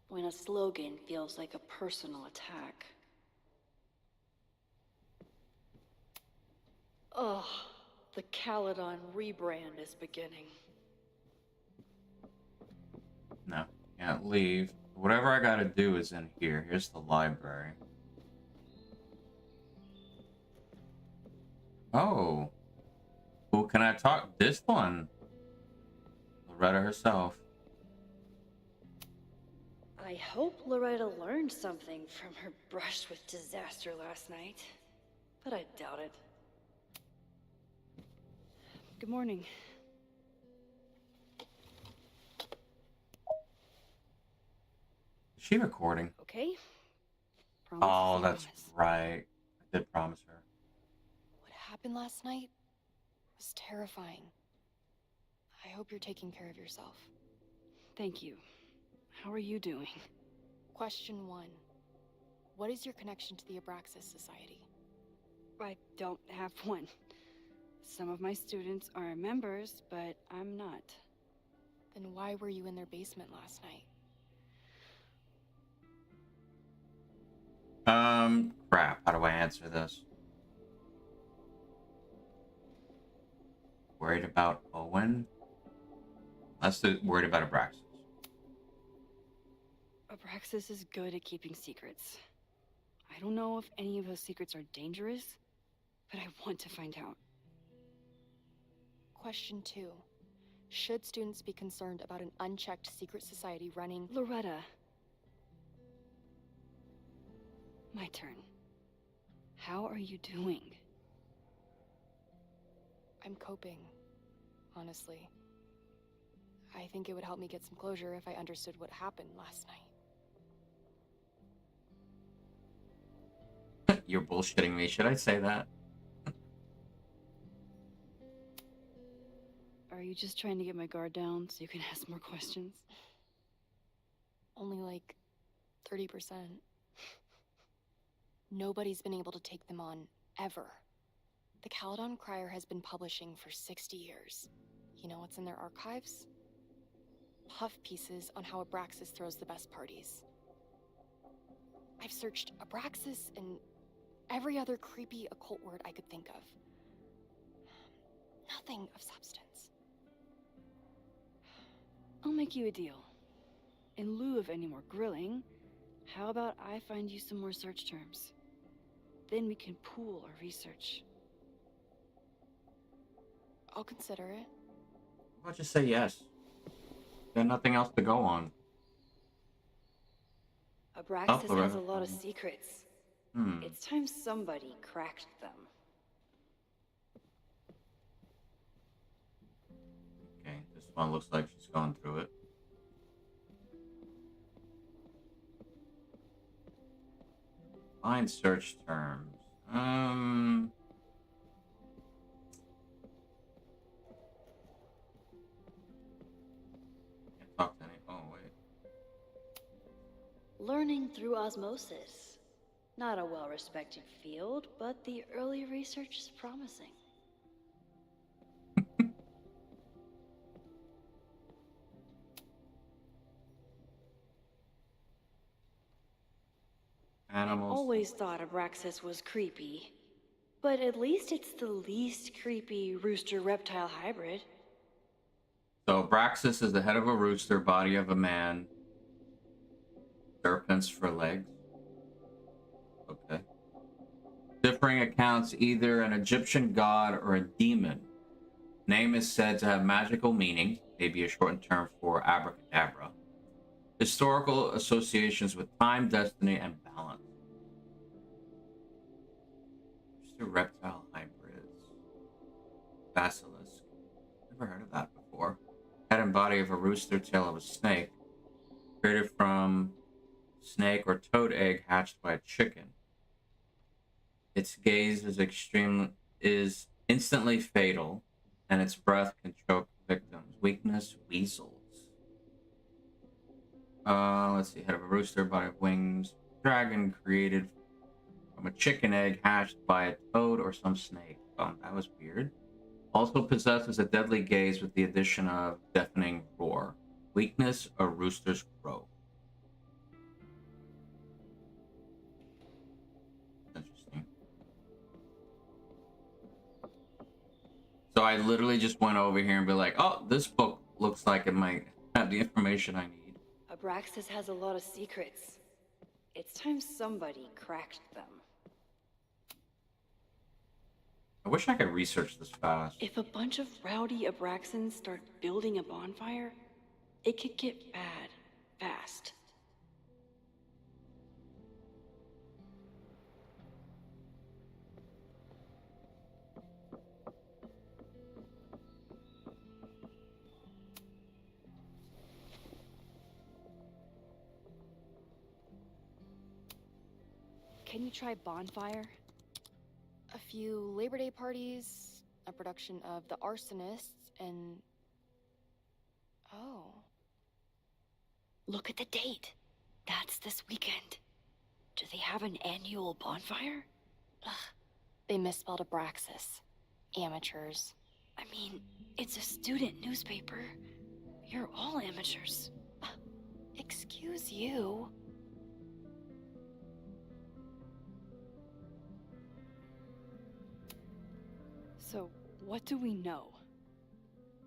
Speaker 2: When a slogan feels like a personal attack. Ugh, the Caledon rebrand is beginning.
Speaker 1: no, can't leave. Whatever I gotta do is in here. Here's the library. Oh. Who can I talk? This one. Loretta herself.
Speaker 2: I hope Loretta learned something from her brush with disaster last night, but I doubt it. Good morning.
Speaker 1: Is she recording?
Speaker 2: Okay? Promise
Speaker 1: Oh,
Speaker 2: is a
Speaker 1: that's
Speaker 2: promise.
Speaker 1: right. I did promise her.
Speaker 3: What happened last night was terrifying. I hope you're taking care of yourself.
Speaker 2: Thank you. How are you doing?
Speaker 3: Question 1. What is your connection to the Abraxas Society?
Speaker 2: I don't have one. Some of my students are members, but I'm not.
Speaker 3: Then why were you in their basement last night?
Speaker 1: Crap. How do I answer this? Worried about Owen? Let's do worried about Abraxas.
Speaker 2: Abraxas is good at keeping secrets. I don't know if any of those secrets are dangerous, but I want to find out.
Speaker 3: Question 2. Should students be concerned about an unchecked secret society running...
Speaker 2: Loretta. My turn. How are you doing?
Speaker 3: I'm coping, honestly. I think it would help me get some closure if I understood what happened last night.
Speaker 1: You're bullshitting me. Should I say that?
Speaker 2: Are you just trying to get my guard down so you can ask more questions?
Speaker 3: Only like 30%. Nobody's been able to take them on, ever. The Caledon Crier has been publishing for 60 years. You know what's in their archives? Puff pieces on how Abraxas throws the best parties. I've searched Abraxas and every other creepy occult word I could think of. Nothing of substance.
Speaker 2: I'll make you a deal. In lieu of any more grilling, how about I find you some more search terms? Then we can pool our research.
Speaker 3: I'll consider it.
Speaker 1: Why don't you say yes? Got nothing else to go on.
Speaker 2: Abraxas
Speaker 1: Loretta.
Speaker 2: has a lot of secrets. It's time somebody cracked them.
Speaker 1: Okay, this one looks like she's gone through it. Find search terms. Can't talk to any. Oh wait.
Speaker 2: Learning through osmosis. Not a well-respected field, but the early research is promising.
Speaker 1: Animals.
Speaker 2: Always thought Abraxas was creepy. But at least it's the least creepy rooster-reptile hybrid.
Speaker 1: So Abraxas is the head of a rooster, body of a man. Serpents for legs. Okay. Differing accounts, either an Egyptian god or a demon. Name is said to have magical meaning, maybe a shortened term for abracadabra. Historical associations with time, destiny, and balance. Just the reptile hybrids. Basilisk. Never heard of that before. Head and body of a rooster, tail of a snake. Created from snake or toad egg hatched by a chicken. Its gaze is instantly fatal, and its breath can choke victims. Weakness, weasels. Let's see. Head of a rooster, body of wings. Dragon created from a chicken egg hatched by a toad or some snake. That was weird. Also possesses a deadly gaze with the addition of deafening roar. Weakness, a rooster's crow. Interesting. So I literally just went over here and be like, oh, this book looks like it might have the information I need.
Speaker 2: Abraxas has a lot of secrets. It's time somebody cracked them.
Speaker 1: I wish I could research this fast.
Speaker 2: If a bunch of rowdy Abraxans start building a bonfire, it could get bad fast.
Speaker 3: Can you try Bonfire? A few Labor Day parties, a production of The Arsonists, and... Oh.
Speaker 2: Look at the date. That's this weekend. Do they have an annual bonfire?
Speaker 3: Ugh. They misspelled Abraxas. Amateurs.
Speaker 2: I mean, it's a student newspaper. You're all amateurs.
Speaker 3: Excuse you.
Speaker 2: So, what do we know?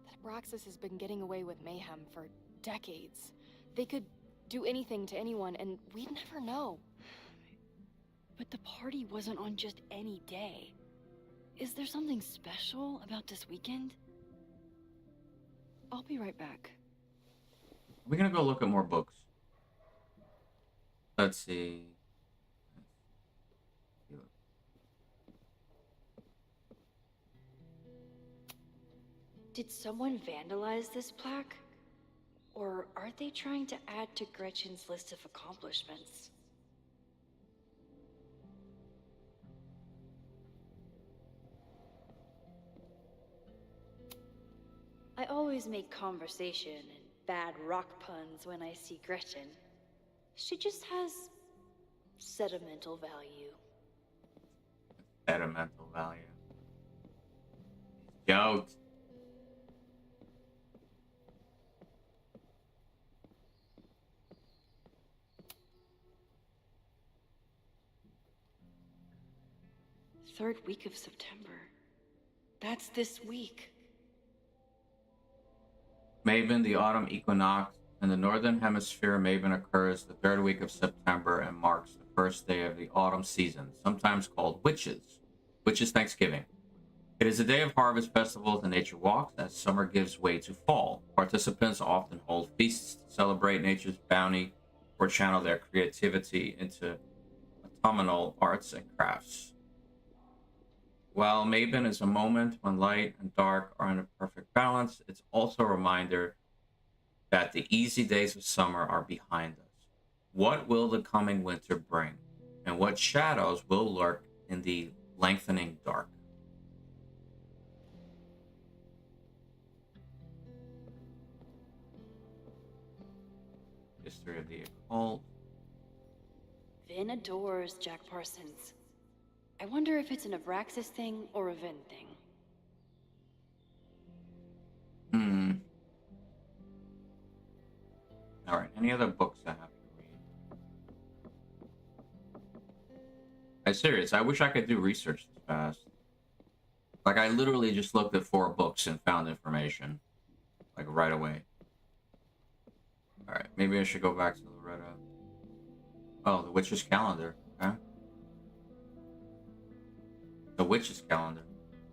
Speaker 3: That Abraxas has been getting away with mayhem for decades. They could do anything to anyone, and we'd never know.
Speaker 2: But the party wasn't on just any day. Is there something special about this weekend? I'll be right back.
Speaker 1: We're gonna go look at more books. Let's see.
Speaker 2: Did someone vandalize this plaque? Or are they trying to add to Gretchen's list of accomplishments? I always make conversation and bad rock puns when I see Gretchen. She just has sentimental value.
Speaker 1: Sentimental value. Jokes.
Speaker 2: Third week of September. That's this week.
Speaker 1: Mabon, the autumn equinox. In the northern hemisphere, Mabon occurs the third week of September and marks the first day of the autumn season, sometimes called Witches' Thanksgiving. It is a day of harvest festivals and nature walks as summer gives way to fall. Participants often hold feasts to celebrate nature's bounty or channel their creativity into autumnal arts and crafts. While Mabon is a moment when light and dark are in a perfect balance, it's also a reminder that the easy days of summer are behind us. What will the coming winter bring? And what shadows will lurk in the lengthening dark? History of the occult.
Speaker 2: Vin adores Jack Parsons. I wonder if it's an Abraxas thing or a Vin thing.
Speaker 1: Alright, any other books I have to read? I'm serious, I wish I could do research this fast. Like, I literally just looked at 4 books and found information. Like, right away. Alright, maybe I should go back to Loretta. Oh, the Witch's Calendar. Okay. The witch's calendar.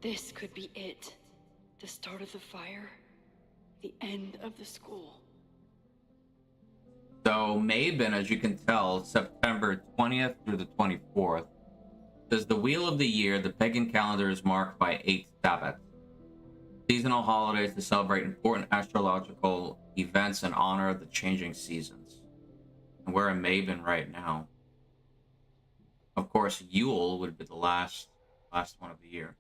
Speaker 2: This could be it. The start of the fire. The end of the school.
Speaker 1: So Mabon, as you can tell, September 20th through the 24th. Says the wheel of the year, the pagan calendar is marked by 8 Sabbats. Seasonal holidays to celebrate important astrological events in honor of the changing seasons. And we're in Mabon right now. Of course, Yule would be the last one of the year.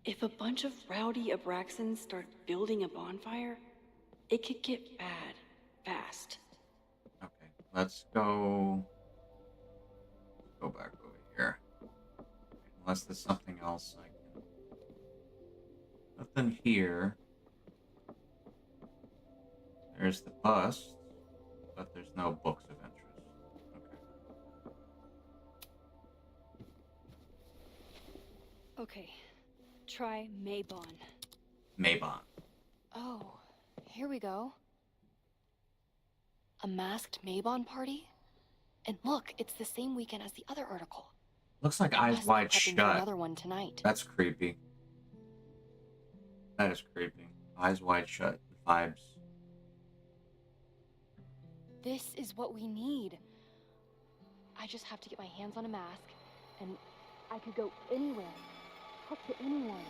Speaker 2: If a bunch of rowdy Abraxans start building a bonfire, it could get bad fast.
Speaker 1: Okay, let's go back over here. Unless there's something else I can. Nothing here. There's the bust, but there's no books of interest. Okay.
Speaker 2: Okay, try Mabon.
Speaker 1: Mabon.
Speaker 3: Oh, here we go. A masked Mabon party? And look, it's the same weekend as the other article.
Speaker 1: Looks like
Speaker 3: They
Speaker 1: Eyes
Speaker 3: must be
Speaker 1: Wide
Speaker 3: prepping for
Speaker 1: Shut.
Speaker 3: another one tonight.
Speaker 1: That's creepy. That is creepy. Eyes Wide Shut. Vibes.
Speaker 3: This is what we need. I just have to get my hands on a mask, and I could go anywhere, talk to anyone.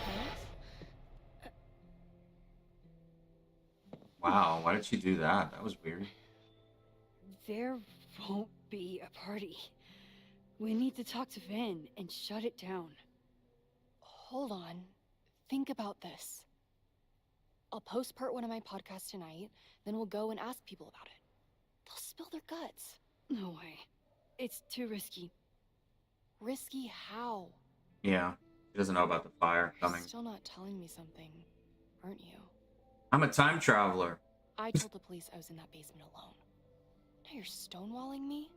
Speaker 3: Huh?
Speaker 1: Wow, why did she do that? That was weird.
Speaker 2: There won't be a party. We need to talk to Vin and shut it down.
Speaker 3: Hold on. Think about this. I'll post part 1 of my podcast tonight, then we'll go and ask people about it. They'll spill their guts.
Speaker 2: No way. It's too risky.
Speaker 3: Risky how?
Speaker 1: Yeah, she doesn't know about the fire
Speaker 3: You're
Speaker 1: coming.
Speaker 3: still not telling me something, aren't you?
Speaker 1: I'm a time traveler.
Speaker 3: I told the police I was in that basement alone. Now you're stonewalling me?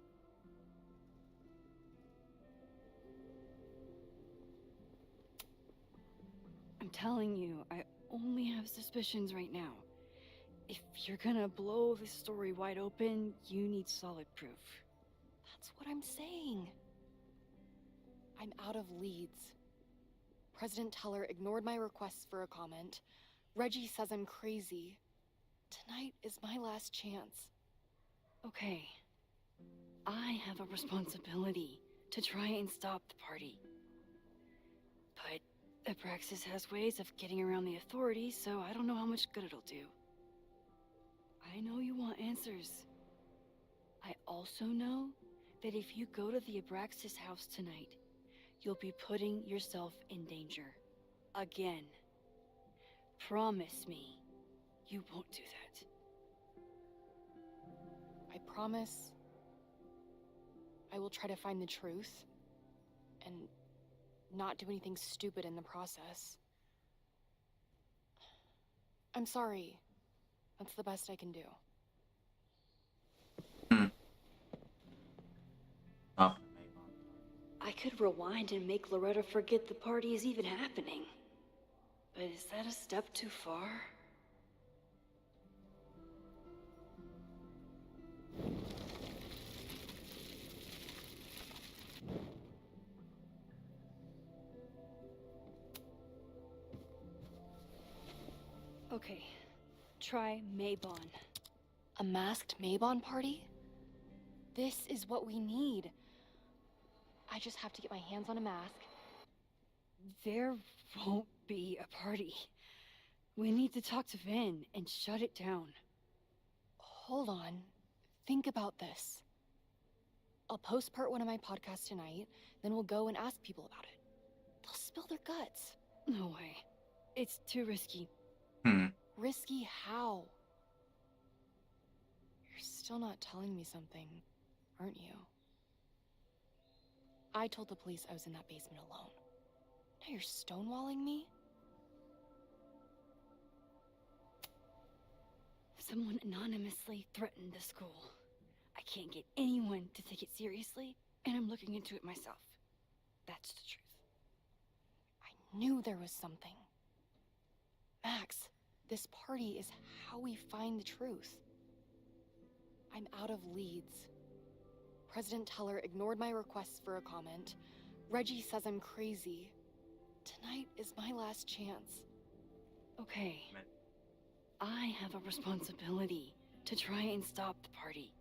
Speaker 2: I'm telling you, I only have suspicions right now. If you're gonna blow this story wide open, you need solid proof.
Speaker 3: That's what I'm saying. I'm out of leads. President Teller ignored my requests for a comment. Reggie says I'm crazy. Tonight is my last chance.
Speaker 2: Okay. I have a responsibility to try and stop the party. But Abraxas has ways of getting around the authorities, so I don't know how much good it'll do. I know you want answers. I also know that if you go to the Abraxas house tonight, you'll be putting yourself in danger. Again. Promise me you won't do that.
Speaker 3: I promise I will try to find the truth and not do anything stupid in the process. I'm sorry. That's the best I can do.
Speaker 1: Stop it, Mabon.
Speaker 2: I could rewind and make Loretta forget the party is even happening. But is that a step too far? Okay, try Mabon.
Speaker 3: A masked Mabon party? This is what we need. I just have to get my hands on a mask.
Speaker 2: There won't be a party. We need to talk to Vin and shut it down.
Speaker 3: Hold on. Think about this. I'll post part 1 of my podcast tonight, then we'll go and ask people about it. They'll spill their guts.
Speaker 2: No way. It's too risky.
Speaker 3: Risky how? You're still not telling me something, aren't you? I told the police I was in that basement alone. Now you're stonewalling me?
Speaker 2: Someone anonymously threatened the school. I can't get anyone to take it seriously, and I'm looking into it myself. That's the truth.
Speaker 3: I knew there was something. Max, this party is how we find the truth. I'm out of leads. President Teller ignored my requests for a comment. Reggie says I'm crazy. Tonight is my last chance.
Speaker 2: Okay. I have a responsibility to try and stop the party.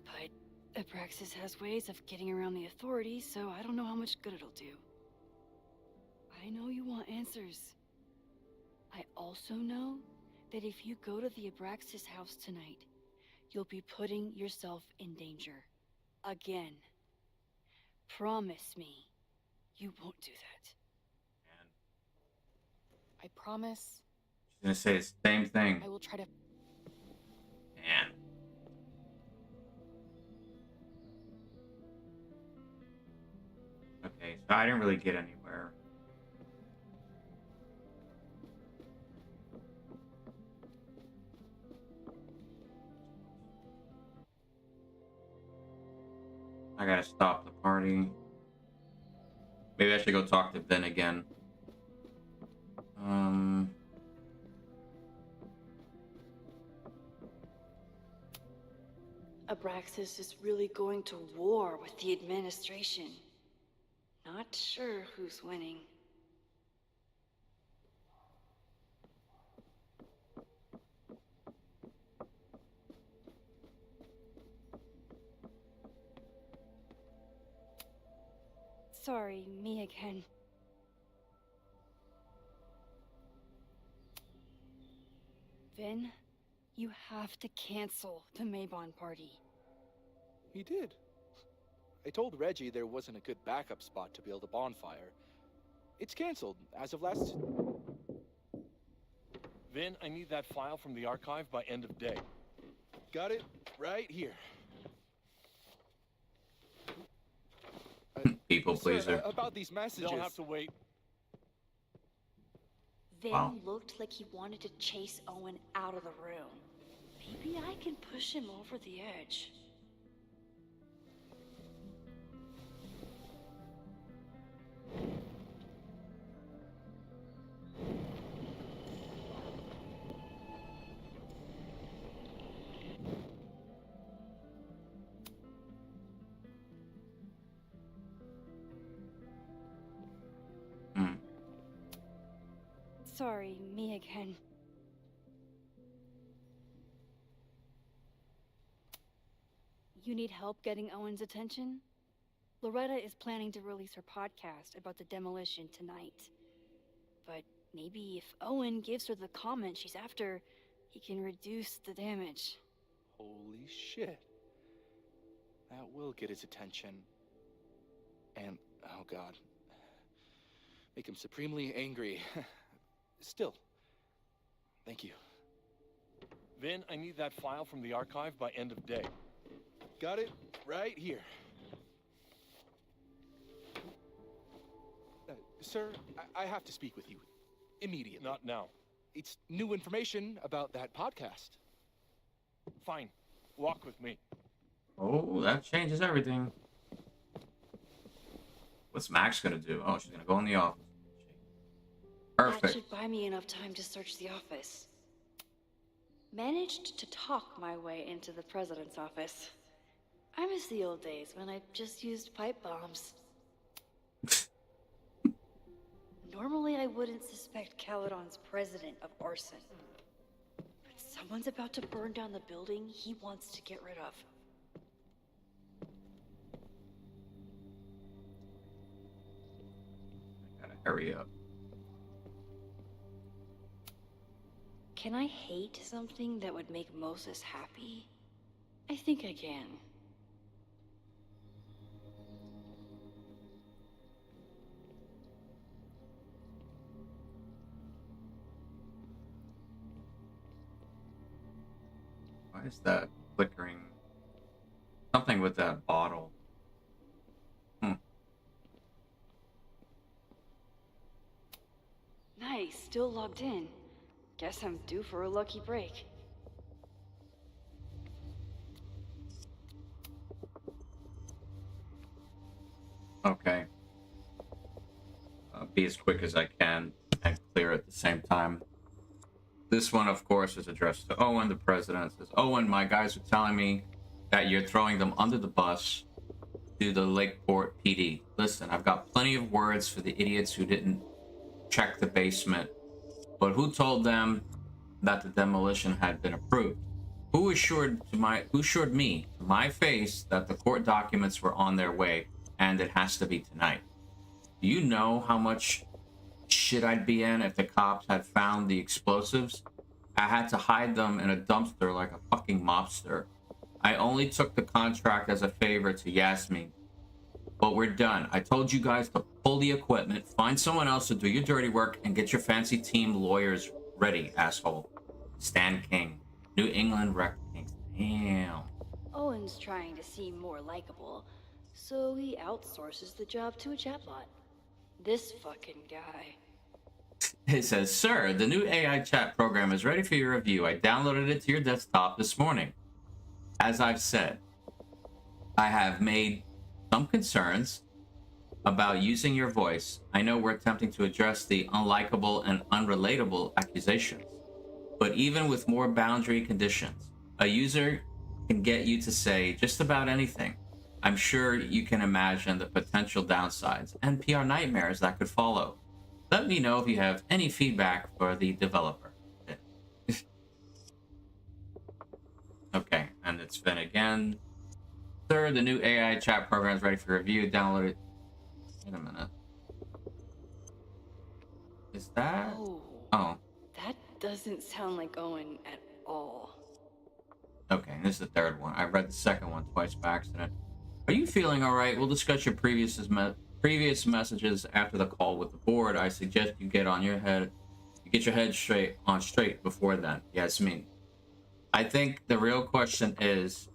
Speaker 2: But Abraxas has ways of getting around the authorities, so I don't know how much good it'll do. I know you want answers. I also know that if you go to the Abraxas house tonight, you'll be putting yourself in danger. Again. Promise me you won't do that.
Speaker 1: And
Speaker 3: I promise
Speaker 1: she's gonna say the same thing.
Speaker 3: I will try to.
Speaker 1: Man. Okay, so I didn't really get anywhere. I gotta stop the party. Maybe I should go talk to Ben again.
Speaker 2: Abraxas is really going to war with the administration. Not sure who's winning. Sorry, me again. Vin, you have to cancel the Maybon party.
Speaker 5: He did. I told Reggie there wasn't a good backup spot to build a bonfire. It's canceled as of last...
Speaker 6: Vin, I need that file from the archive by end of day.
Speaker 5: Got it right here.
Speaker 1: People
Speaker 5: Sir,
Speaker 1: pleaser.
Speaker 5: about these messages...
Speaker 6: They'll have to wait.
Speaker 2: Vin
Speaker 1: Wow.
Speaker 2: looked like he wanted to chase Owen out of the room. Maybe I can push him over the edge.
Speaker 1: Hmm.
Speaker 2: Sorry, me again. You need help getting Owen's attention? Loretta is planning to release her podcast about the demolition tonight. But maybe if Owen gives her the comment she's after, he can reduce the damage.
Speaker 5: Holy shit. That will get his attention. And, oh god. Make him supremely angry. Still. Thank you.
Speaker 6: Vin, I need that file from the archive by end of day.
Speaker 5: Got it right here. Sir, I have to speak with you. Immediately.
Speaker 6: Not now.
Speaker 5: It's new information about that podcast.
Speaker 6: Fine. Walk with me.
Speaker 1: Oh, that changes everything. What's Max gonna do? Oh, she's gonna go in the office.
Speaker 2: That
Speaker 1: Perfect.
Speaker 2: should buy me enough time to search the office. Managed to talk my way into the president's office. I miss the old days when I just used pipe bombs. Normally I wouldn't suspect Caledon's president of arson. But someone's about to burn down the building he wants to get rid of.
Speaker 1: Gotta hurry up.
Speaker 2: Can I hate something that would make Moses happy? I think I can.
Speaker 1: Why is that flickering? Something with that bottle.
Speaker 2: Nice, still logged in. Guess I'm due for a lucky break.
Speaker 1: Okay. Be as quick as I can. and clear at the same time. This one, of course, is addressed to Owen. The president says, Owen, my guys are telling me that you're throwing them under the bus to the Lakeport PD. Listen, I've got plenty of words for the idiots who didn't check the basement, but who told them that the demolition had been approved? Who assured me to my face that the court documents were on their way and it has to be tonight? Do you know how much shit I'd be in if the cops had found the explosives? I had to hide them in a dumpster like a fucking mobster. I only took the contract as a favor to Yasmin. But we're done. I told you guys to pull the equipment, find someone else to do your dirty work, and get your fancy team lawyers ready, asshole. Stan King. New England Rec Kings. Damn.
Speaker 2: Owen's trying to seem more likable, so he outsources the job to a chatbot. This fucking guy.
Speaker 1: It says, Sir, the new AI chat program is ready for your review. I downloaded it to your desktop this morning. As I've said, I have made some concerns about using your voice. I know we're attempting to address the unlikable and unrelatable accusations, but even with more boundary conditions, a user can get you to say just about anything. I'm sure you can imagine the potential downsides and PR nightmares that could follow. Let me know if you have any feedback for the developer. Okay, and it's been again. Sir, the new AI chat program is ready for review. Download it. Wait a minute. Is that? Oh.
Speaker 2: That doesn't sound like Owen at all.
Speaker 1: Okay, this is the third one. I read the second one twice by accident. Are you feeling all right? We'll discuss your previous messages after the call with the board. I suggest you get your head straight before then. Yasmin. I think the real question is,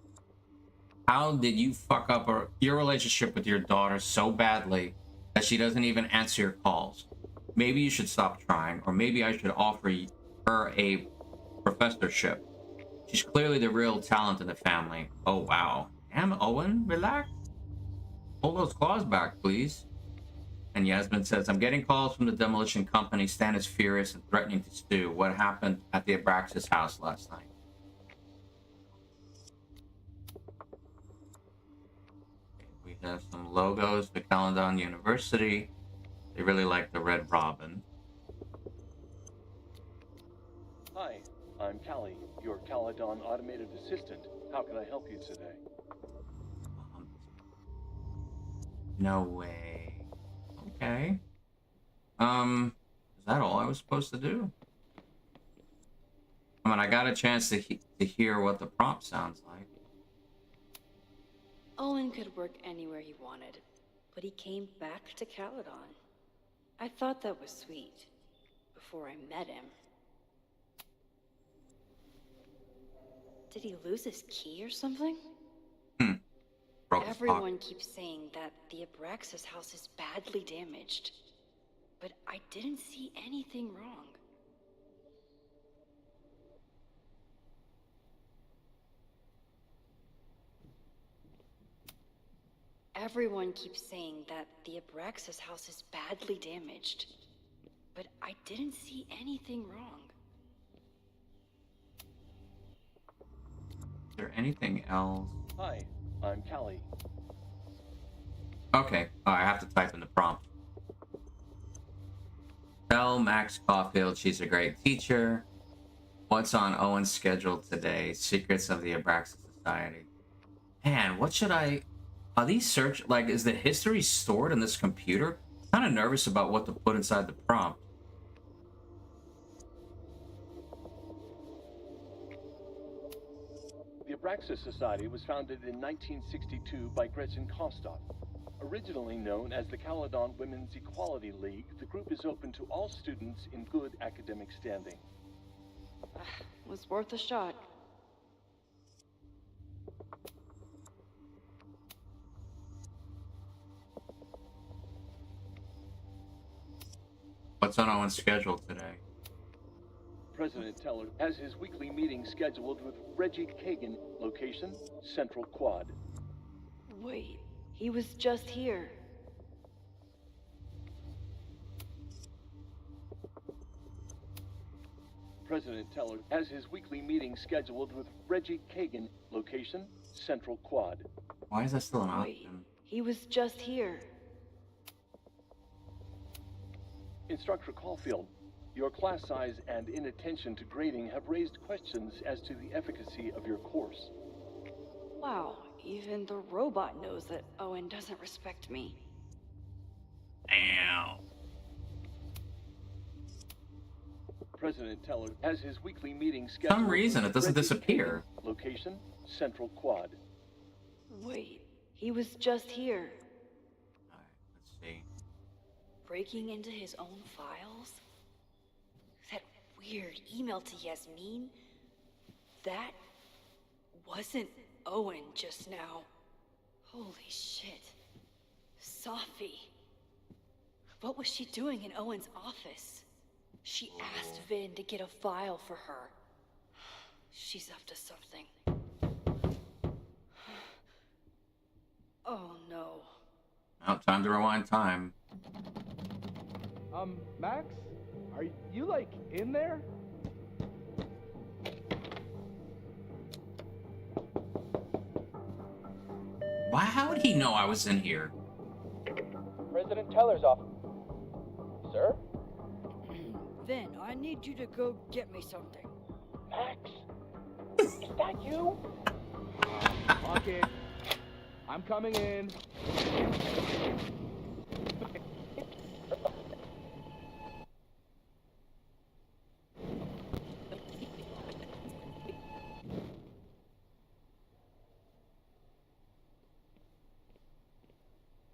Speaker 1: how did you fuck up your relationship with your daughter so badly that she doesn't even answer your calls? Maybe you should stop trying, or maybe I should offer her a professorship. She's clearly the real talent in the family. Oh, wow. Damn, Owen, relax. Pull those claws back, please. And Yasmin says, I'm getting calls from the demolition company. Stan is furious and threatening to sue. What happened at the Abraxas house last night? We have some logos for Caledon University. They really like the Red Robin.
Speaker 6: Hi, I'm Callie, your Caledon automated assistant. How can I help you today?
Speaker 1: No way. Okay. Is that all I was supposed to do? I mean, I got a chance to hear what the prompt sounds like.
Speaker 2: Owen could work anywhere he wanted, but he came back to Caledon. I thought that was sweet, before I met him. Did he lose his key or something? Everyone keeps saying that the Abraxas house is badly damaged, but I didn't see anything wrong. Everyone keeps saying that the Abraxas house is badly damaged, but I didn't see anything wrong.
Speaker 1: Is there anything else?
Speaker 6: Hi, I'm Callie.
Speaker 1: Okay, I have to type in the prompt. Tell Max Caulfield she's a great teacher. What's on Owen's schedule today? Secrets of the Abraxas Society. Man, what should I... Are these is the history stored in this computer? I'm kind of nervous about what to put inside the prompt.
Speaker 6: The Abraxas Society was founded in 1962 by Gretchen Kostok. Originally known as the Caledon Women's Equality League, the group is open to all students in good academic standing.
Speaker 2: Was worth a shot.
Speaker 1: What's on Owen's schedule today?
Speaker 6: President Teller has his weekly meeting scheduled with Reggie Kagan. Location, Central Quad.
Speaker 2: Wait, he was just here.
Speaker 6: President Teller has his weekly meeting scheduled with Reggie Kagan. Location, Central Quad.
Speaker 1: Why is that still an
Speaker 2: Wait,
Speaker 1: option?
Speaker 2: he was just here.
Speaker 6: Instructor Caulfield, your class size and inattention to grading have raised questions as to the efficacy of your course.
Speaker 2: Wow, even the robot knows that Owen doesn't respect me.
Speaker 1: Damn.
Speaker 6: President Teller has his weekly meeting
Speaker 1: For
Speaker 6: scheduled.
Speaker 1: some reason,
Speaker 6: with
Speaker 1: it doesn't
Speaker 6: Reggie
Speaker 1: disappear.
Speaker 6: Kagan. Location, Central Quad.
Speaker 2: Wait, he was just here.
Speaker 1: Alright, let's see.
Speaker 2: Breaking into his own files? That weird email to Yasmin? That wasn't Owen just now. Holy shit. Sophie. What was she doing in Owen's office? She asked Vin to get a file for her. She's up to something. Oh no.
Speaker 1: Now, time to rewind time.
Speaker 5: Max? Are you, like, in there?
Speaker 1: Why? How would he know I was in here?
Speaker 5: President Teller's office. Sir?
Speaker 2: Vin, I need you to go get me something.
Speaker 5: Max? Is that you? Okay. I'm coming in.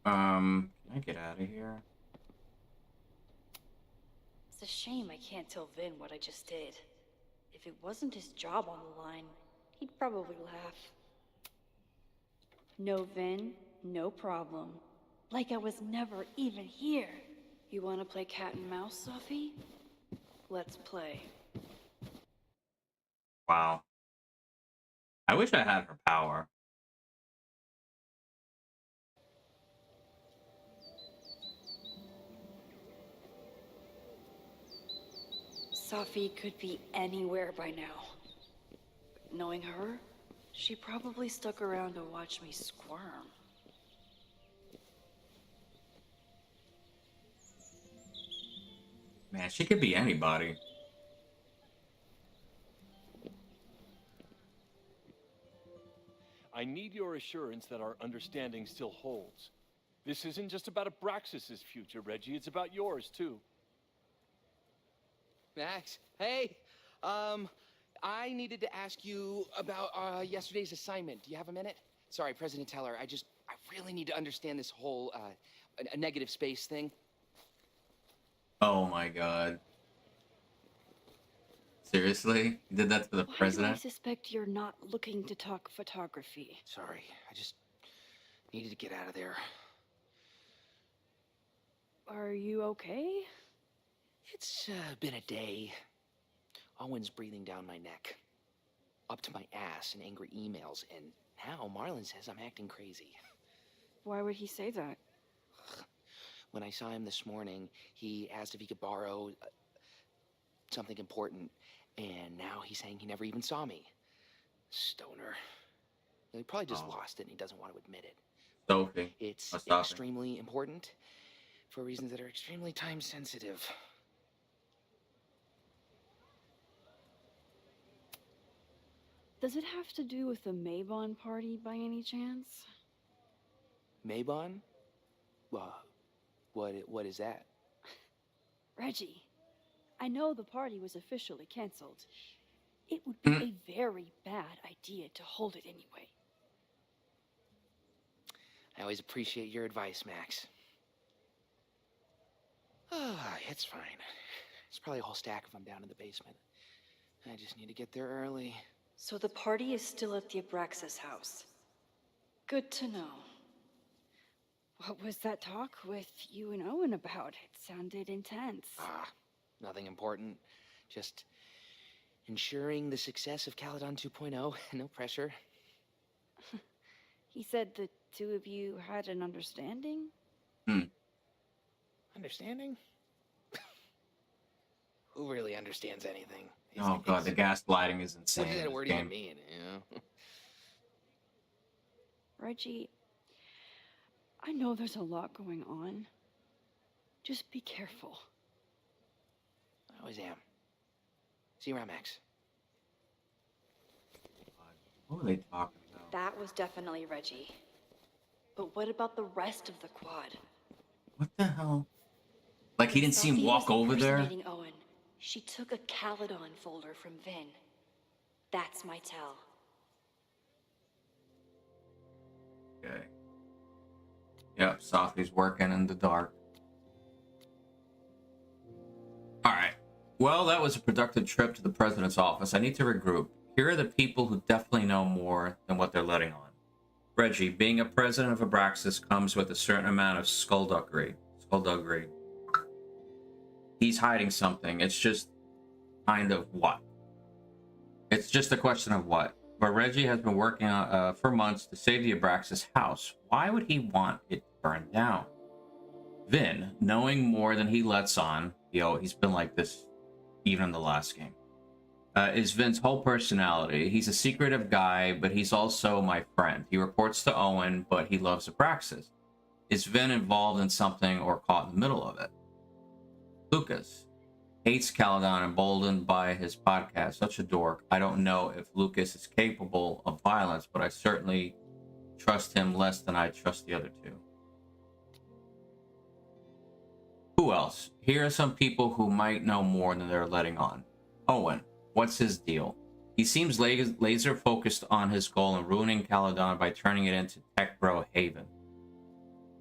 Speaker 1: Can I get out of here?
Speaker 2: It's a shame I can't tell Vin what I just did. If it wasn't his job on the line, he'd probably laugh. No, Vin, no problem. Like I was never even here. You want to play cat and mouse, Sophie? Let's play.
Speaker 1: Wow. I wish I had her power.
Speaker 2: Sophie could be anywhere by now. But knowing her, she probably stuck around to watch me squirm.
Speaker 1: Man, she could be anybody.
Speaker 6: I need your assurance that our understanding still holds. This isn't just about Abraxas's future, Reggie. It's about yours, too.
Speaker 7: Max, hey, I needed to ask you about yesterday's assignment. Do you have a minute? Sorry, President Teller, I really need to understand this whole a negative space thing.
Speaker 1: Oh my god. Seriously? You did that to the
Speaker 2: Why do I
Speaker 1: president?
Speaker 2: suspect you're not looking to talk photography?
Speaker 7: Sorry, I just needed to get out of there.
Speaker 2: Are you okay?
Speaker 7: It's been a day. Owen's breathing down my neck, up to my ass in angry emails, and now Marlon says I'm acting crazy.
Speaker 2: Why would he say that?
Speaker 7: When I saw him this morning, he asked if he could borrow something important, and now he's saying he never even saw me. Stoner. He probably just lost it and he doesn't want to admit it.
Speaker 1: Sophie.
Speaker 7: It's
Speaker 1: Oh, stop it.
Speaker 7: extremely important for reasons that are extremely time sensitive.
Speaker 2: Does it have to do with the Maybon party by any chance?
Speaker 7: Maybon? What is that?
Speaker 2: Reggie, I know the party was officially canceled. It would be a very bad idea to hold it anyway.
Speaker 7: I always appreciate your advice, Max. It's fine. It's probably a whole stack if I'm down in the basement. I just need to get there early.
Speaker 2: So the party is still at the Abraxas house. Good to know. What was that talk with you and Owen about? It sounded intense.
Speaker 7: Nothing important. Just ensuring the success of Caledon 2.0. No pressure.
Speaker 2: He said the two of you had an understanding?
Speaker 7: Understanding? Who really understands anything?
Speaker 1: Oh god, the gaslighting is insane.
Speaker 7: What does
Speaker 1: in
Speaker 7: that
Speaker 1: this
Speaker 7: word
Speaker 1: game.
Speaker 7: even mean? You know?
Speaker 2: Reggie, I know there's a lot going on. Just be careful.
Speaker 7: I always am. See you around, Max.
Speaker 1: What are they talking about?
Speaker 2: That was definitely Reggie. But what about the rest of the quad?
Speaker 1: What the hell? Like he didn't see him
Speaker 2: Sophie
Speaker 1: walk
Speaker 2: was
Speaker 1: over there?
Speaker 2: impersonating Owen. She took a Caledon folder from Vin. That's my tell.
Speaker 1: Okay. Yep, Sophie's working in the dark. Alright. Well, that was a productive trip to the president's office. I need to regroup. Here are the people who definitely know more than what they're letting on. Reggie, being a president of Abraxas comes with a certain amount of skullduggery. He's hiding something. It's just kind of what? It's just a question of what. But Reggie has been working on, for months to save the Abraxas house. Why would he want it burned down? Vin, knowing more than he lets on, he's been like this even in the last game, is Vin's whole personality. He's a secretive guy, but he's also my friend. He reports to Owen, but he loves Abraxas. Is Vin involved in something or caught in the middle of it? Lucas hates Caledon, emboldened by his podcast. Such a dork. I don't know if Lucas is capable of violence, but I certainly trust him less than I trust the other two. Who else? Here are some people who might know more than they're letting on. Owen. What's his deal? He seems laser focused on his goal and ruining Caledon by turning it into Techbro Haven.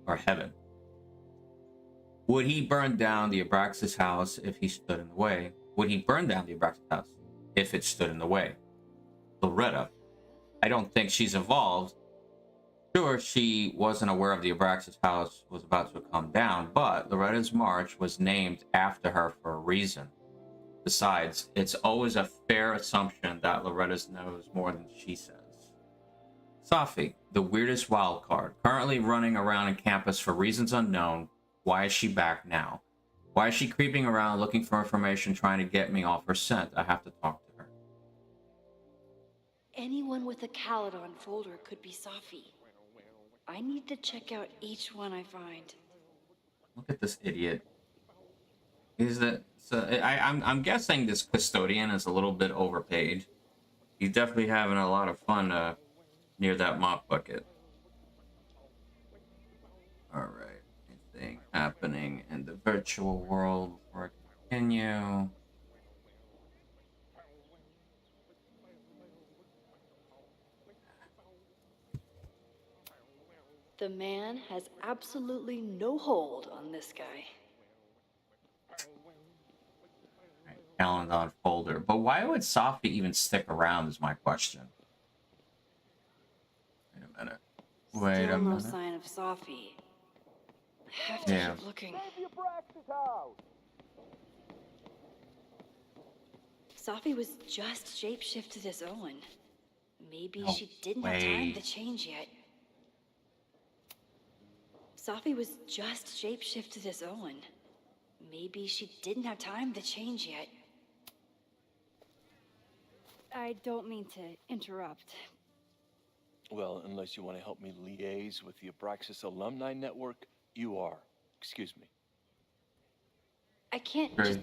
Speaker 1: Or Heaven. Would he burn down the Abraxas house if he stood in the way? Would he burn down the Abraxas house if it stood in the way? Loretta. I don't think she's involved. Sure, she wasn't aware of the Abraxas house was about to come down, but Loretta's march was named after her for a reason. Besides, it's always a fair assumption that Loretta knows more than she says. Sophie, the weirdest wild card, currently running around in campus for reasons unknown. Why is she back now? Why is she creeping around looking for information, trying to get me off her scent? I have to talk to her.
Speaker 2: Anyone with a Caledon folder could be Sophie. I need to check out each one I find.
Speaker 1: Look at this idiot. I'm guessing this custodian is a little bit overpaid. He's definitely having a lot of fun near that mop bucket. Alright. Anything happening in the virtual world before I continue?
Speaker 2: The man has absolutely no hold on this guy.
Speaker 1: Caledon folder. But why would Sophie even stick around is my question. Wait a minute. Wait
Speaker 2: Still
Speaker 1: a
Speaker 2: no
Speaker 1: minute.
Speaker 2: sign of Sophie. I have to
Speaker 1: Yeah.
Speaker 2: keep looking. Sophie was just shapeshifted as Owen. Maybe
Speaker 1: No
Speaker 2: she didn't have time
Speaker 1: way.
Speaker 2: to change yet. Sophie was just shapeshifted as Owen. Maybe she didn't have time to change yet. I don't mean to interrupt.
Speaker 6: Well, unless you want to help me liaise with the Abraxas Alumni Network, you are. Excuse me.
Speaker 2: I can't
Speaker 1: Great.
Speaker 2: just...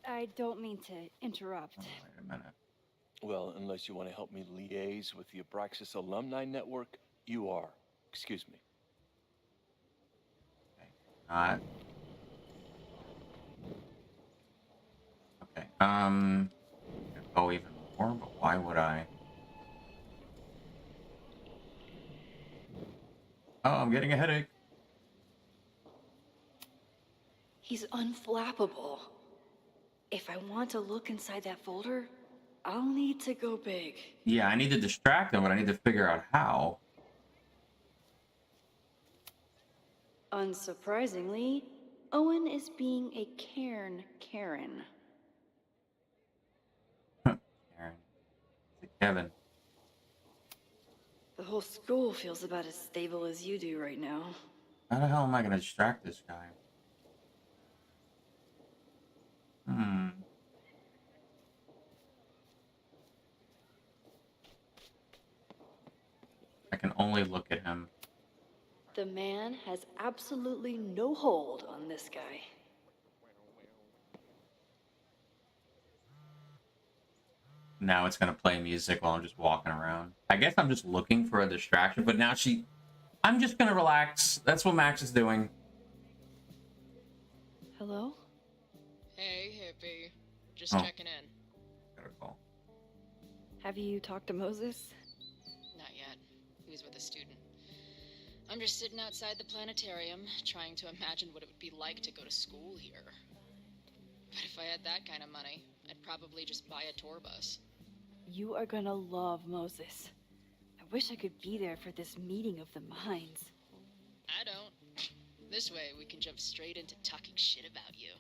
Speaker 2: I don't mean to interrupt.
Speaker 1: Oh, wait a minute.
Speaker 6: Well, unless you want to help me liaise with the Abraxas Alumni Network, you are. Excuse me.
Speaker 1: Okay. Not. Okay. Go even more, but why would I? Oh, I'm getting a headache.
Speaker 2: He's unflappable. If I want to look inside that folder, I'll need to go big.
Speaker 1: Yeah, I need to distract him, but I need to figure out how.
Speaker 2: Unsurprisingly, Owen is being a Karen.
Speaker 1: Karen. It's Kevin.
Speaker 2: The whole school feels about as stable as you do right now.
Speaker 1: How the hell am I gonna distract this guy? I can only look at him.
Speaker 2: The man has absolutely no hold on this guy.
Speaker 1: Now it's gonna play music while I'm just walking around. I guess I'm just looking for a distraction, but now I'm just gonna relax. That's what Max is doing.
Speaker 2: Hello?
Speaker 3: Hey, hippie. Just
Speaker 1: Oh.
Speaker 3: checking in.
Speaker 1: Got a call.
Speaker 2: Have you talked to Moses?
Speaker 3: Not yet. He was with a student. I'm just sitting outside the planetarium, trying to imagine what it would be like to go to school here. But if I had that kind of money, I'd probably just buy a tour bus.
Speaker 2: You are gonna love Moses. I wish I could be there for this meeting of the minds.
Speaker 3: I don't. This way, we can jump straight into talking shit about you.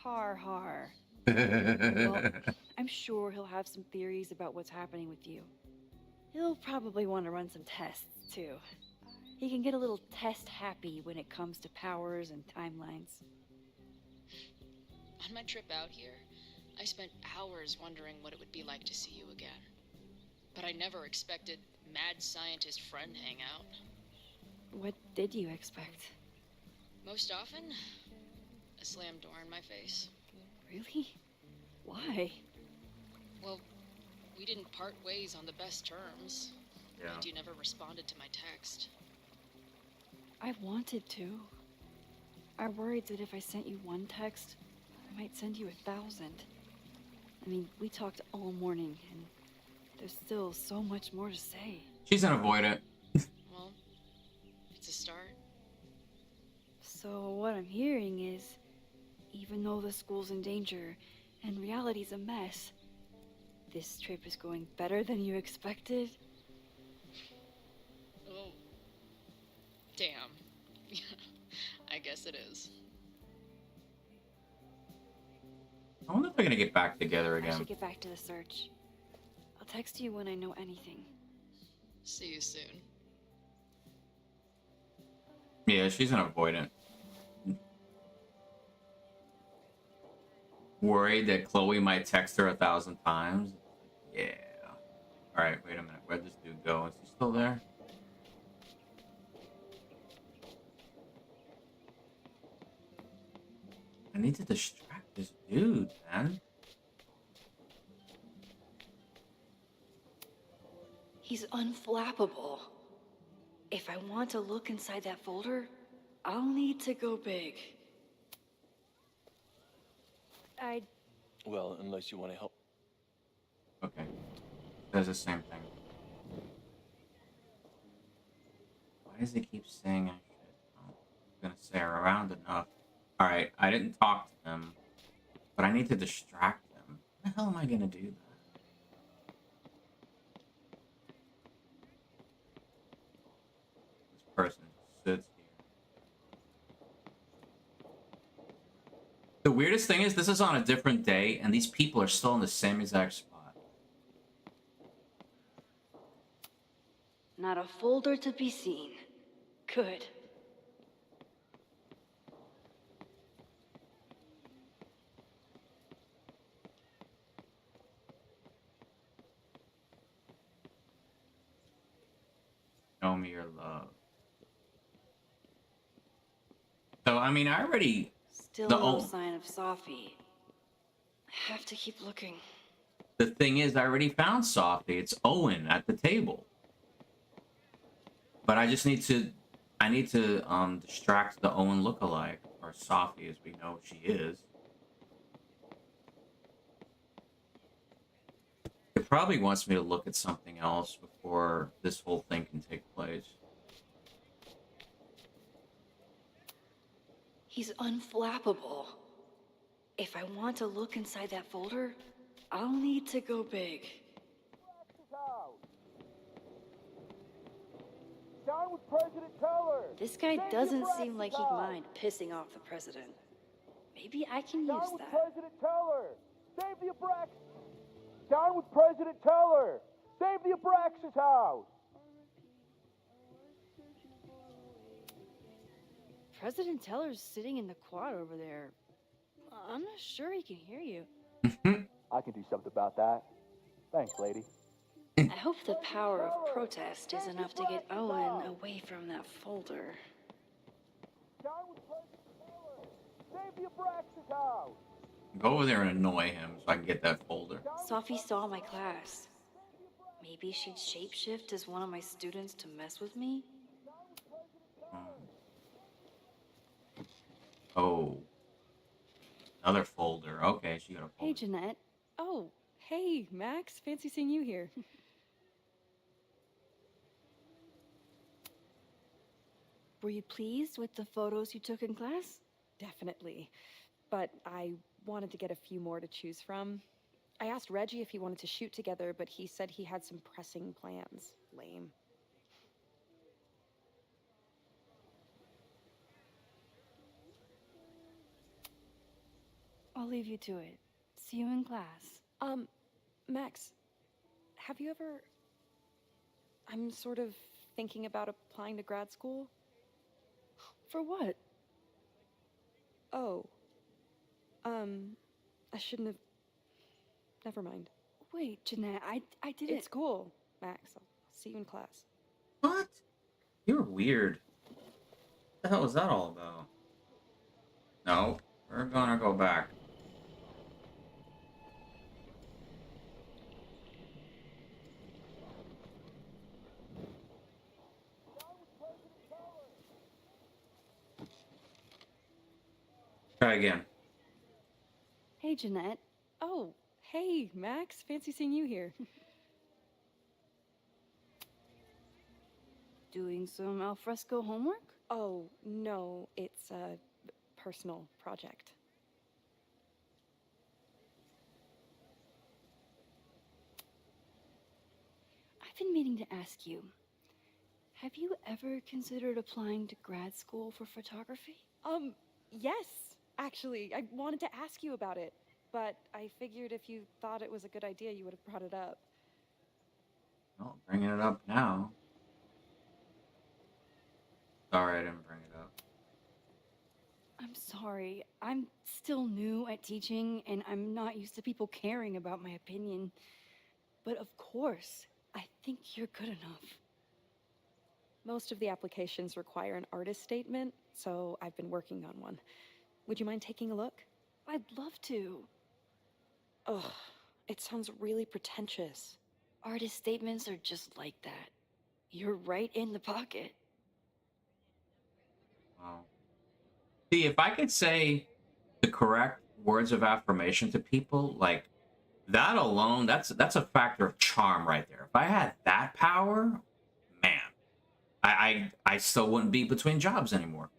Speaker 2: Har. Well, I'm sure he'll have some theories about what's happening with you. He'll probably want to run some tests, too. He can get a little test happy when it comes to powers and timelines.
Speaker 3: On my trip out here, I spent hours wondering what it would be like to see you again. But I never expected mad scientist friend hangout.
Speaker 2: What did you expect?
Speaker 3: Most often, a slam door in my face.
Speaker 2: Really? Why?
Speaker 3: Well, we didn't part ways on the best terms.
Speaker 1: Yeah.
Speaker 3: And you never responded to my text.
Speaker 2: I wanted to. I worried that if I sent you one text, I might send you 1,000. I mean, we talked all morning, and there's still so much more to say.
Speaker 1: She's gonna avoid it.
Speaker 3: Well, it's a start.
Speaker 2: So what I'm hearing is, even though the school's in danger and reality's a mess, this trip is going better than you expected?
Speaker 3: Oh. Damn. I guess it is.
Speaker 1: I wonder if they're gonna get back together
Speaker 2: I
Speaker 1: again.
Speaker 2: should get back to the search. I'll text you when I know anything.
Speaker 3: See you soon.
Speaker 1: Yeah, she's gonna avoid it. Worried that Chloe might text her 1,000 times. Yeah. All right, wait a minute. Where'd this dude go? Is he still there? I need to distract this dude, man.
Speaker 2: He's unflappable. If I want to look inside that folder, I'll need to go big.
Speaker 6: Well, unless you want to help.
Speaker 1: Okay. Does the same thing. Why does he keep saying I should? I'm gonna say around enough. Alright, I didn't talk to him, but I need to distract him. How the hell am I gonna do that? This person sits here. The weirdest thing is this is on a different day, and these people are still in the same exact spot.
Speaker 2: Not a folder to be seen. Good.
Speaker 1: Show me your love. So, I mean, I already...
Speaker 2: Still
Speaker 1: The
Speaker 2: no
Speaker 1: ol-
Speaker 2: sign of Sophie. I have to keep looking.
Speaker 1: The thing is, I already found Sophie. It's Owen at the table. But I just need to... I need to distract the Owen lookalike. Or Sophie, as we know she is. It probably wants me to look at something else before this whole thing can take place.
Speaker 2: He's unflappable. If I want to look inside that folder, I'll need to go big.
Speaker 8: Down with President Teller!
Speaker 2: This guy doesn't seem like he'd mind pissing off the president. Maybe I can
Speaker 8: Down
Speaker 2: use
Speaker 8: with
Speaker 2: that.
Speaker 8: President Teller! Save the Abraxas! Down with President Teller! Save the Abraxas house!
Speaker 2: President Teller's sitting in the quad over there. I'm not sure he can hear you.
Speaker 8: I can do something about that. Thanks, lady.
Speaker 2: I hope the power of protest is enough to get Owen away from that folder.
Speaker 8: Down with President Taylor! Save the Abraxas house!
Speaker 1: Go over there and annoy him so I can get that folder.
Speaker 2: Sophie saw my class. Maybe she'd shapeshift as one of my students to mess with me?
Speaker 1: Oh. Another folder. Okay, she got a
Speaker 2: Hey,
Speaker 1: folder.
Speaker 2: Jeanette.
Speaker 4: Oh, hey, Max. Fancy seeing you here.
Speaker 2: Were you pleased with the photos you took in class?
Speaker 4: Definitely. But I wanted to get a few more to choose from. I asked Reggie if he wanted to shoot together, but he said he had some pressing plans. Lame.
Speaker 2: I'll leave you to it. See you in class.
Speaker 4: Max, have you ever... I'm sort of thinking about applying to grad school.
Speaker 2: For what?
Speaker 4: Oh. I shouldn't have... Never mind.
Speaker 2: Wait, Jeanette, I didn't...
Speaker 4: It's cool, Max. I'll see you in class.
Speaker 1: What? You're weird. What the hell is that all about? No, we're gonna go back. Try again.
Speaker 2: Hey, Jeanette.
Speaker 4: Oh, hey, Max. Fancy seeing you here.
Speaker 2: Doing some alfresco homework?
Speaker 4: Oh, no, it's a personal project.
Speaker 2: I've been meaning to ask you. Have you ever considered applying to grad school for photography?
Speaker 4: Yes, actually. I wanted to ask you about it, but I figured if you thought it was a good idea, you would have brought it up.
Speaker 1: Well, bringing it up now. Sorry, I didn't bring it up.
Speaker 2: I'm sorry. I'm still new at teaching, and I'm not used to people caring about my opinion. But of course, I think you're good enough.
Speaker 4: Most of the applications require an artist statement, so I've been working on one. Would you mind taking a look?
Speaker 2: I'd love to.
Speaker 4: Ugh, it sounds really pretentious.
Speaker 2: Artist statements are just like that. You're right in the pocket.
Speaker 1: Wow. See, if I could say the correct words of affirmation to people, like that alone, that's a factor of charm right there. If I had that power, man, I still wouldn't be between jobs anymore.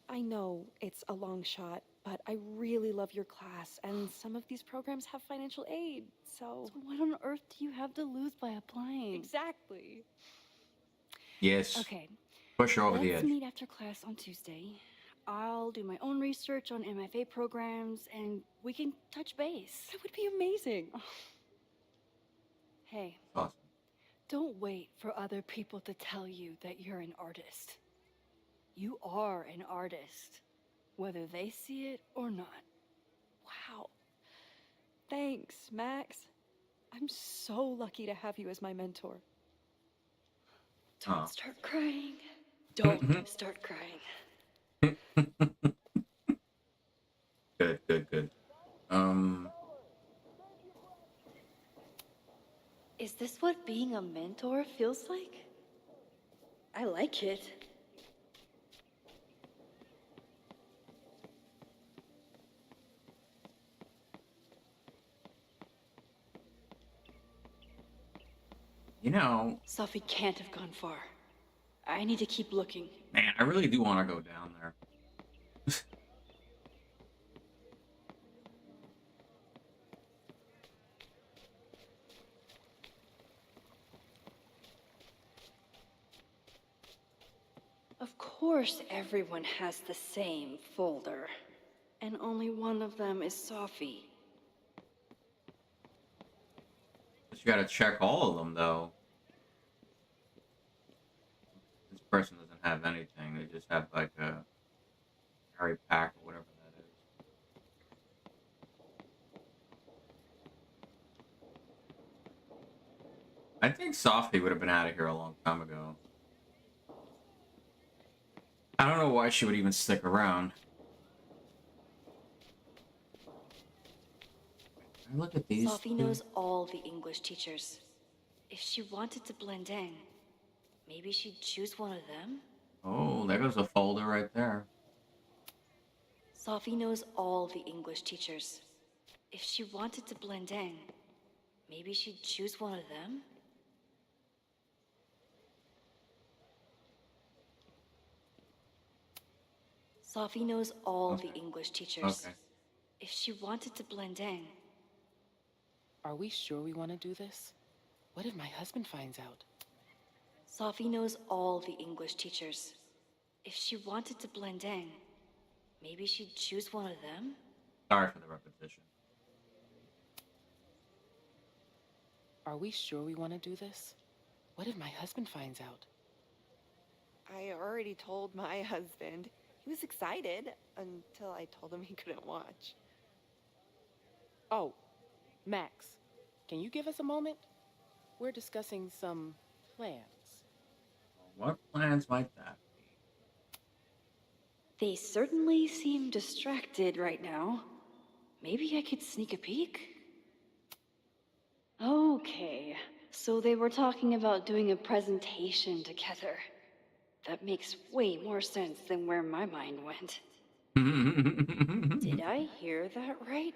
Speaker 4: I know it's a long shot, but I really love your class, and some of these programs have financial aid, so...
Speaker 2: So what on earth do you have to lose by applying?
Speaker 4: Exactly.
Speaker 1: Yes.
Speaker 2: Okay,
Speaker 1: Push her over the
Speaker 2: let's
Speaker 1: edge.
Speaker 2: meet after class on Tuesday. I'll do my own research on MFA programs, and we can touch base.
Speaker 4: That would be amazing.
Speaker 2: Hey,
Speaker 1: Awesome.
Speaker 2: don't wait for other people to tell you that you're an artist. You are an artist, whether they see it or not.
Speaker 4: Wow. Thanks, Max. I'm so lucky to have you as my mentor.
Speaker 2: Don't
Speaker 1: Aw.
Speaker 2: start crying. Don't start crying.
Speaker 1: Good, good, good.
Speaker 2: Is this what being a mentor feels like? I like it.
Speaker 1: You know,
Speaker 2: Sophie can't have gone far. I need to keep looking.
Speaker 1: man, I really do want to go down there.
Speaker 2: Of course, everyone has the same folder. And only one of them is Sophie.
Speaker 1: But you gotta check all of them, though. This person doesn't have anything. They just have like a Harry pack or whatever that is. I think Sophie would have been out of here a long time ago. I don't know why she would even stick around. Look at these.
Speaker 2: Sophie knows all the English teachers. If she wanted to blend in, maybe she'd choose one of them?
Speaker 1: Oh, there goes a folder right there.
Speaker 2: Sophie knows all the English teachers. If she wanted to blend in, maybe she'd choose one of them? Sophie knows all the English teachers.
Speaker 1: Okay.
Speaker 2: If she wanted to blend in,
Speaker 9: Are we sure we want to do this? What if my husband finds out?
Speaker 2: Sophie knows all the English teachers. If she wanted to blend in, maybe she'd choose one of them?
Speaker 1: Sorry for the repetition.
Speaker 9: Are we sure we want to do this? What if my husband finds out?
Speaker 10: I already told my husband. He was excited until I told him he couldn't watch.
Speaker 9: Oh, Max, can you give us a moment? We're discussing some plans.
Speaker 1: What plans might that be?
Speaker 2: They certainly seem distracted right now. Maybe I could sneak a peek? Okay, so they were talking about doing a presentation together. That makes way more sense than where my mind went. Did I hear that right?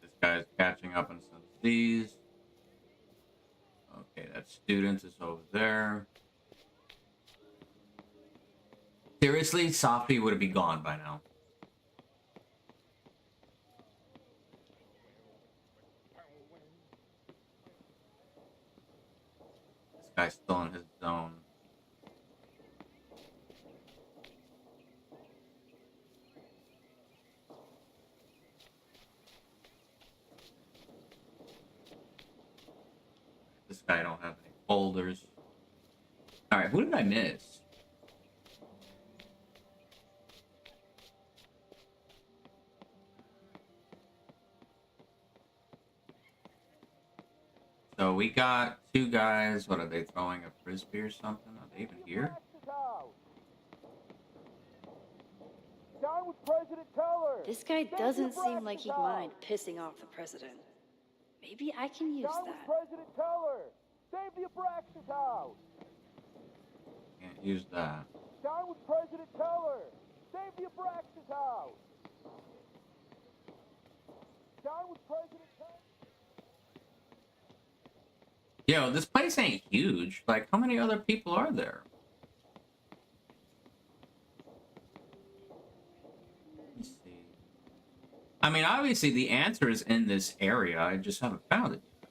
Speaker 1: This guy's catching up on some of these. Okay, that student is over there. Seriously, Sophie would be gone by now. This guy's still in his zone. This guy don't have any folders. Alright, who did I miss? So we got two guys. What are they throwing, a frisbee or something? Are they even here?
Speaker 8: Down with President Teller!
Speaker 2: This guy doesn't seem like he'd mind pissing off the president. Maybe I can use
Speaker 8: Down with
Speaker 2: that.
Speaker 8: President Teller! Save the Abraxas house!
Speaker 1: Can't use that.
Speaker 8: Down with President Teller! Save the Abraxas house! Down with President Teller!
Speaker 1: Yo, this place ain't huge. Like, how many other people are there? Let's see. I mean, obviously the answer is in this area. I just haven't found it yet.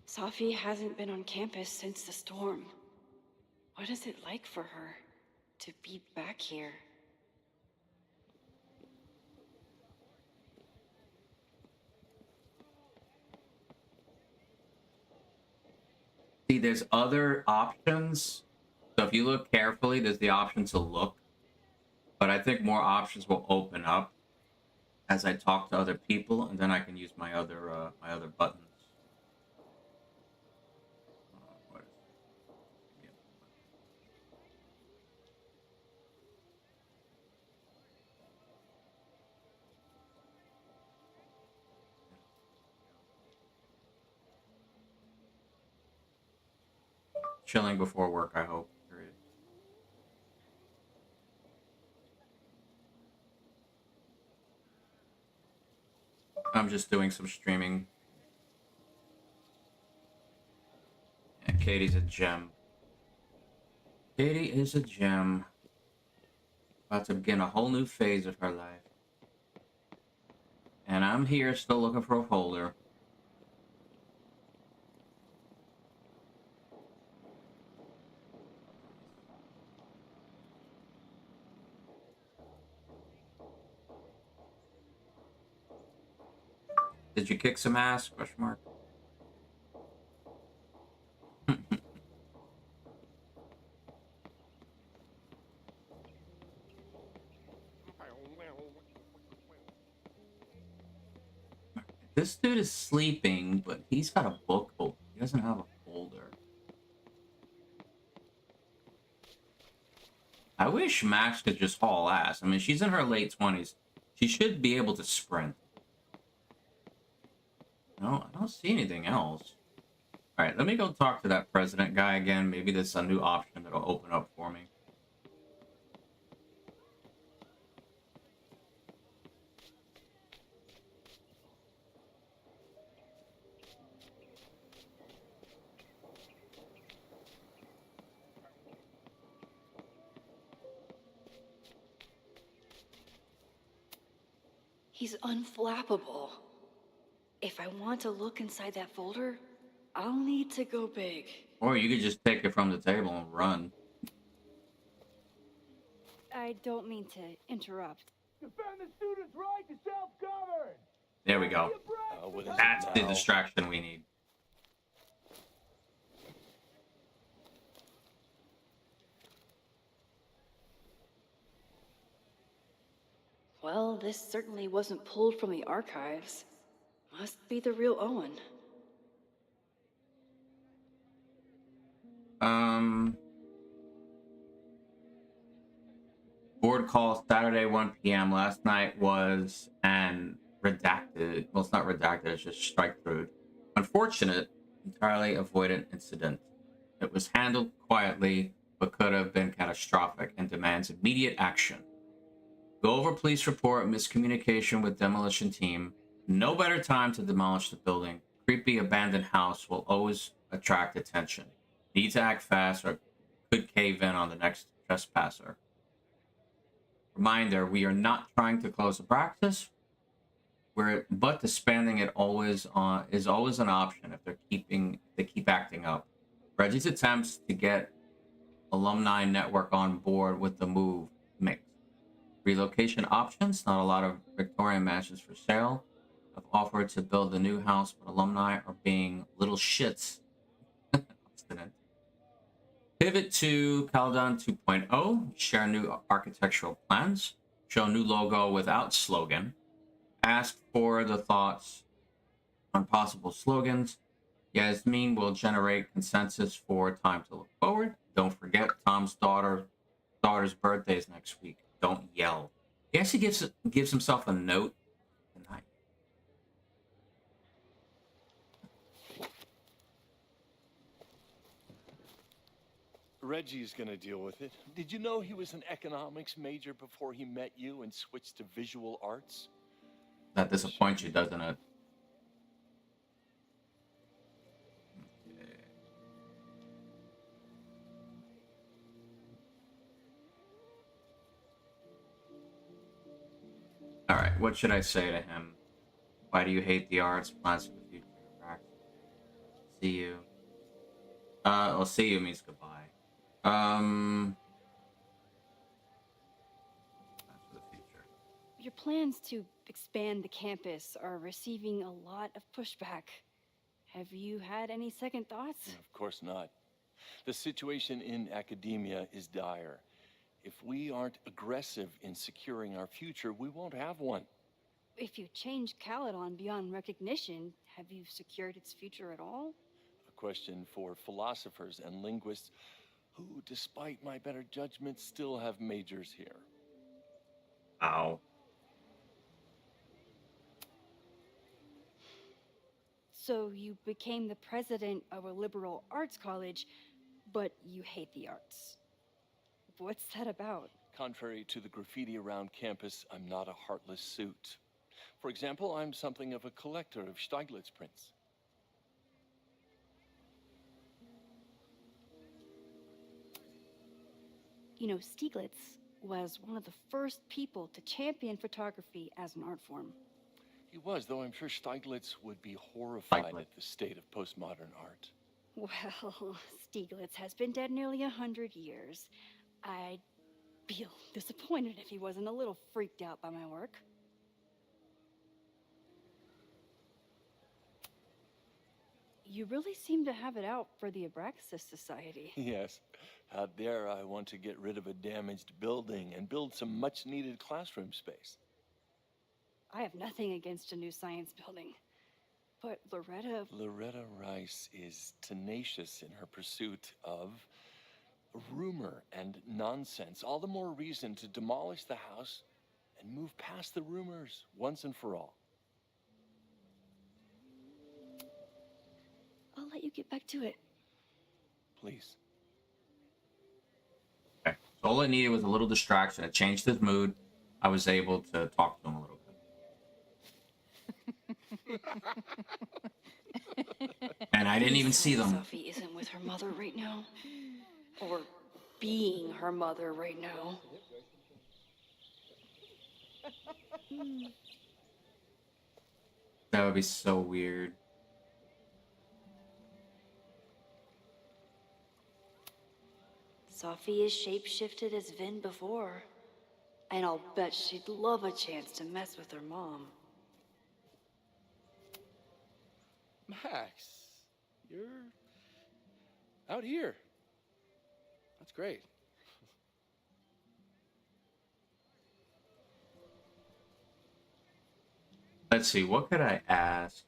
Speaker 2: Sophie hasn't been on campus since the storm. What is it like for her to be back here?
Speaker 1: See, there's other options. So if you look carefully, there's the option to look. But I think more options will open up as I talk to other people, and then I can use my other buttons. What is it? Yeah. Chilling before work, I hope. Period. I'm just doing some streaming. And Katie's a gem. Katie is a gem. About to begin a whole new phase of her life. And I'm here still looking for a folder. Did you kick some ass? Question mark. This dude is sleeping, but he's got a book open. He doesn't have a folder. I wish Max could just haul ass. I mean, she's in her late 20s. She should be able to sprint. No, I don't see anything else. Alright, let me go talk to that president guy again. Maybe there's a new option that'll open up for me.
Speaker 2: He's unflappable. If I want to look inside that folder, I'll need to go big.
Speaker 1: Or you could just take it from the table and run.
Speaker 2: I don't mean to interrupt.
Speaker 8: Defend the students' right to self-govern!
Speaker 1: There we go.
Speaker 5: What is it
Speaker 1: That's the
Speaker 5: now?
Speaker 1: distraction we need.
Speaker 2: Well, this certainly wasn't pulled from the archives. Must be the real Owen.
Speaker 1: Board call Saturday 1 p.m. last night was an redacted, well, it's not redacted, it's just strike through. Unfortunate, entirely avoidant incident. It was handled quietly, but could have been catastrophic and demands immediate action. Go over police report, miscommunication with demolition team. No better time to demolish the building. Creepy abandoned house will always attract attention. Need to act fast or could cave in on the next trespasser. Reminder, we are not trying to close the practice, but disbanding it is always an option if they keep acting up. Reggie's attempts to get alumni network on board with the move mixed. Relocation options, not a lot of Victorian mansions for sale. I've offered to build a new house, but alumni are being little shits. Obstinate. Pivot to Caledon 2.0, share new architectural plans, show new logo without slogan, ask for the thoughts on possible slogans. Yasmin will generate consensus for time to look forward. Don't forget Tom's daughter's birthday is next week. Don't yell. He actually gives himself a note tonight.
Speaker 6: Reggie's gonna deal with it. Did you know he was an economics major before he met you and switched to visual arts?
Speaker 1: That disappoints you, doesn't it? Alright, what should I say to him? Why do you hate the arts? Plans for the future. See you. Well, see you means goodbye. Plans for the future.
Speaker 2: Your plans to expand the campus are receiving a lot of pushback. Have you had any second thoughts?
Speaker 6: Of course not. The situation in academia is dire. If we aren't aggressive in securing our future, we won't have one.
Speaker 2: If you change Caledon beyond recognition, have you secured its future at all?
Speaker 6: A question for philosophers and linguists who, despite my better judgment, still have majors here.
Speaker 1: Ow.
Speaker 2: So you became the president of a liberal arts college, but you hate the arts. What's that about?
Speaker 6: Contrary to the graffiti around campus, I'm not a heartless suit. For example, I'm something of a collector of Stieglitz prints.
Speaker 2: You know, Stieglitz was one of the first people to champion photography as an art form.
Speaker 6: He was, though I'm sure Stieglitz would be horrified
Speaker 1: Stieglitz.
Speaker 6: at the state of postmodern art.
Speaker 2: Well, Stieglitz has been dead nearly 100 years. I'd feel disappointed if he wasn't a little freaked out by my work. You really seem to have it out for the Abraxas Society.
Speaker 6: Yes. Out there, I want to get rid of a damaged building and build some much-needed classroom space.
Speaker 2: I have nothing against a new science building. But
Speaker 6: Loretta Rice is tenacious in her pursuit of rumor and nonsense. All the more reason to demolish the house and move past the rumors once and for all.
Speaker 2: I'll let you get back to it.
Speaker 6: Please.
Speaker 1: Okay. So all I needed was a little distraction. It changed his mood. I was able to talk to him a little bit. And I didn't even see them.
Speaker 2: Sophie isn't with her mother right now. Or being her mother right now.
Speaker 1: That would be so weird.
Speaker 2: Sophie is shapeshifted as Vin before. And I'll bet she'd love a chance to mess with her mom.
Speaker 5: Max, you're out here. That's great.
Speaker 1: Let's see, what could I ask?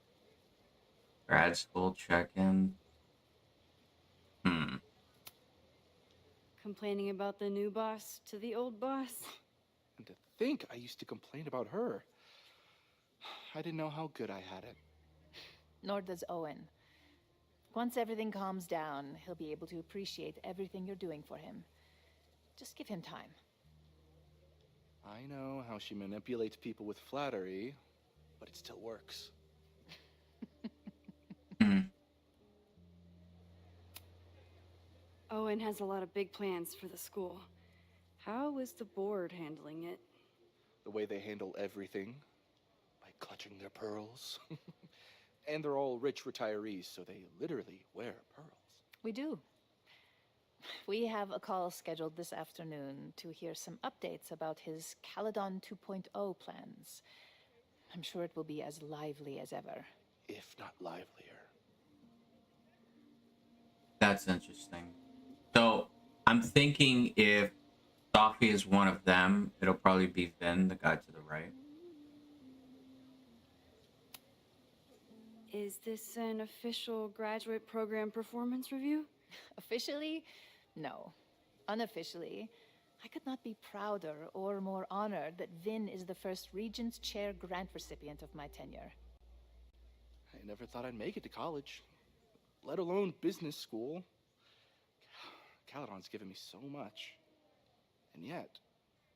Speaker 1: Grad school check-in.
Speaker 2: Complaining about the new boss to the old boss?
Speaker 5: And to think I used to complain about her. I didn't know how good I had it.
Speaker 11: Nor does Owen. Once everything calms down, he'll be able to appreciate everything you're doing for him. Just give him time.
Speaker 5: I know how she manipulates people with flattery, but it still works.
Speaker 2: Owen has a lot of big plans for the school. How is the board handling it?
Speaker 5: The way they handle everything, by clutching their pearls. And they're all rich retirees, so they literally wear pearls.
Speaker 11: We do. We have a call scheduled this afternoon to hear some updates about his Caledon 2.0 plans. I'm sure it will be as lively as ever.
Speaker 5: If not livelier.
Speaker 1: That's interesting. So, I'm thinking if Sophie is one of them, it'll probably be Vin, the guy to the right.
Speaker 2: Is this an official graduate program performance review?
Speaker 11: Officially? No. Unofficially, I could not be prouder or more honored that Vin is the first Regents Chair grant recipient of my tenure.
Speaker 5: I never thought I'd make it to college, let alone business school. Caledon's given me so much. And yet,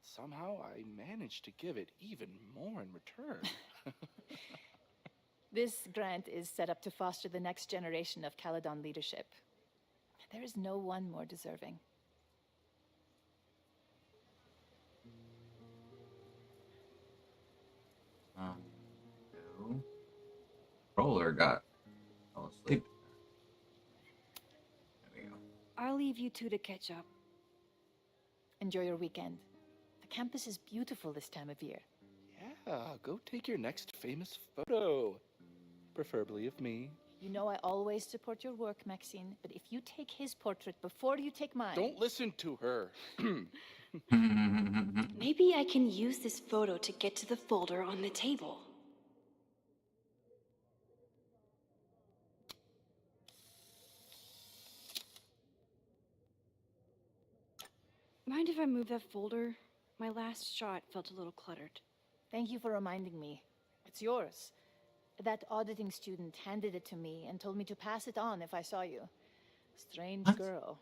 Speaker 5: somehow I managed to give it even more in return.
Speaker 11: This grant is set up to foster the next generation of Caledon leadership. There is no one more deserving.
Speaker 1: No. Roller got fell asleep. There we go.
Speaker 2: I'll leave you two to catch up.
Speaker 11: Enjoy your weekend. The campus is beautiful this time of year.
Speaker 5: Yeah, go take your next famous photo. Preferably of me.
Speaker 11: You know I always support your work, Maxine, but if you take his portrait before you take mine...
Speaker 5: Don't listen to her.
Speaker 2: Maybe I can use this photo to get to the folder on the table. Mind if I move that folder? My last shot felt a little cluttered.
Speaker 11: Thank you for reminding me. It's yours. That auditing student handed it to me and told me to pass it on if I saw you. Strange girl.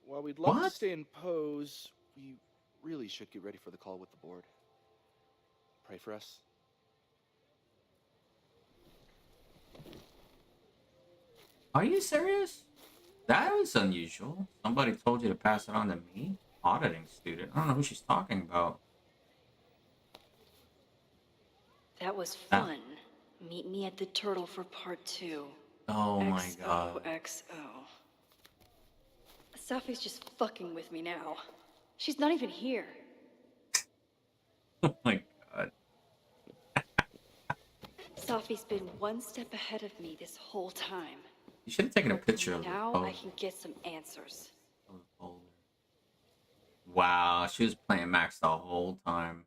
Speaker 5: While we'd love to stay in pose, we really should get ready for the call with the board. Pray for us.
Speaker 1: Are you serious? That was unusual. Somebody told you to pass it on to me? Auditing student. I don't know who she's talking about.
Speaker 2: That was fun. Meet me at the Turtle for part 2.
Speaker 1: Oh my god.
Speaker 2: XOXO. Sophie's just fucking with me now. She's not even here.
Speaker 1: Oh my god.
Speaker 2: Sophie's been one step ahead of me this whole time.
Speaker 1: You should have taken a picture of
Speaker 2: Now
Speaker 1: the
Speaker 2: I can get some answers.
Speaker 1: folder. Wow, she was playing Max the whole time.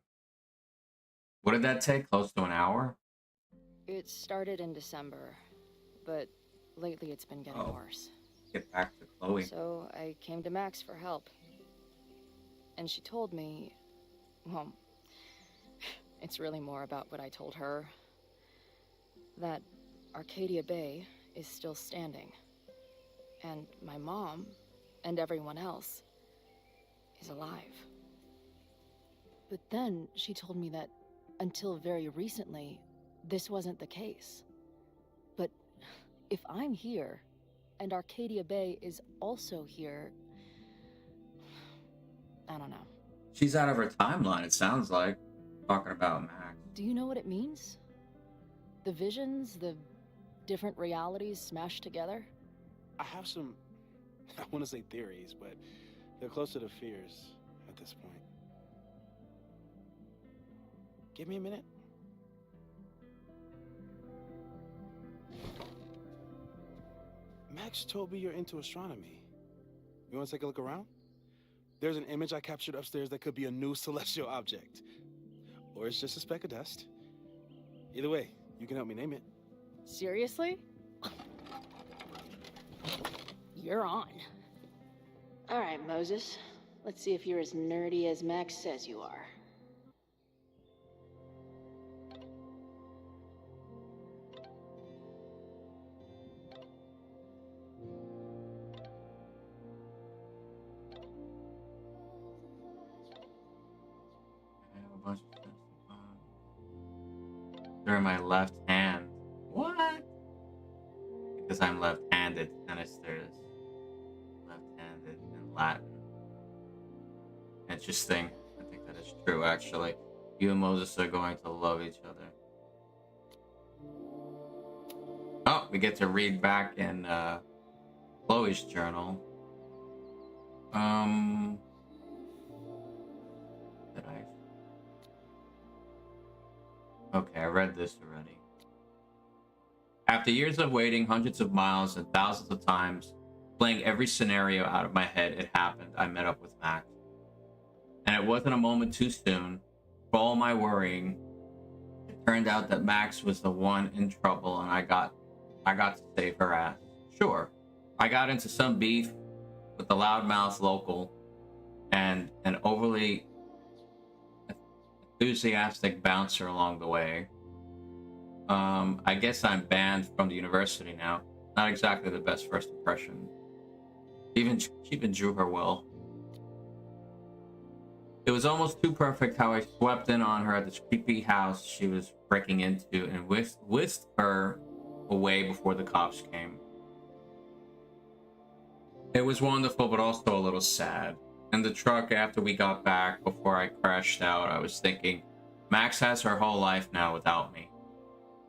Speaker 1: What did that take? Close to an hour?
Speaker 3: It started in December, but lately it's been getting worse.
Speaker 1: Get back to Chloe.
Speaker 3: So I came to Max for help. And she told me, well, it's really more about what I told her, that Arcadia Bay is still standing. And my mom, and everyone else, is alive. But then she told me that until very recently, this wasn't the case. But if I'm here, and Arcadia Bay is also here, I don't know.
Speaker 1: She's out of her timeline, it sounds like. Talking about Max.
Speaker 3: Do you know what it means? The visions, the different realities smashed together?
Speaker 12: I have some, I want to say theories, but they're closer to fears at this point. Give me a minute. Max told me you're into astronomy. You want to take a look around? There's an image I captured upstairs that could be a new celestial object. Or it's just a speck of dust. Either way, you can help me name it.
Speaker 3: Seriously? You're on.
Speaker 11: All right, Moses. Let's see if you're as nerdy as Max says you are.
Speaker 1: They're in my left hand. What? Because I'm left-handed, tennis there's left-handed in Latin. Interesting. I think that is true, actually. You and Moses are going to love each other. Oh, we get to read back in Chloe's journal. Did I? Okay, I read this already. After years of waiting, hundreds of miles and thousands of times, playing every scenario out of my head, it happened. I met up with Max. And it wasn't a moment too soon. For all my worrying, it turned out that Max was the one in trouble, and I got to save her ass. Sure, I got into some beef with the loudmouth local and an overly enthusiastic bouncer along the way. I guess I'm banned from the university now. Not exactly the best first impression. She even drew her well. It was almost too perfect how I swept in on her at this creepy house she was breaking into and whisked her away before the cops came. It was wonderful, but also a little sad. In the truck after we got back, before I crashed out, I was thinking, Max has her whole life now without me.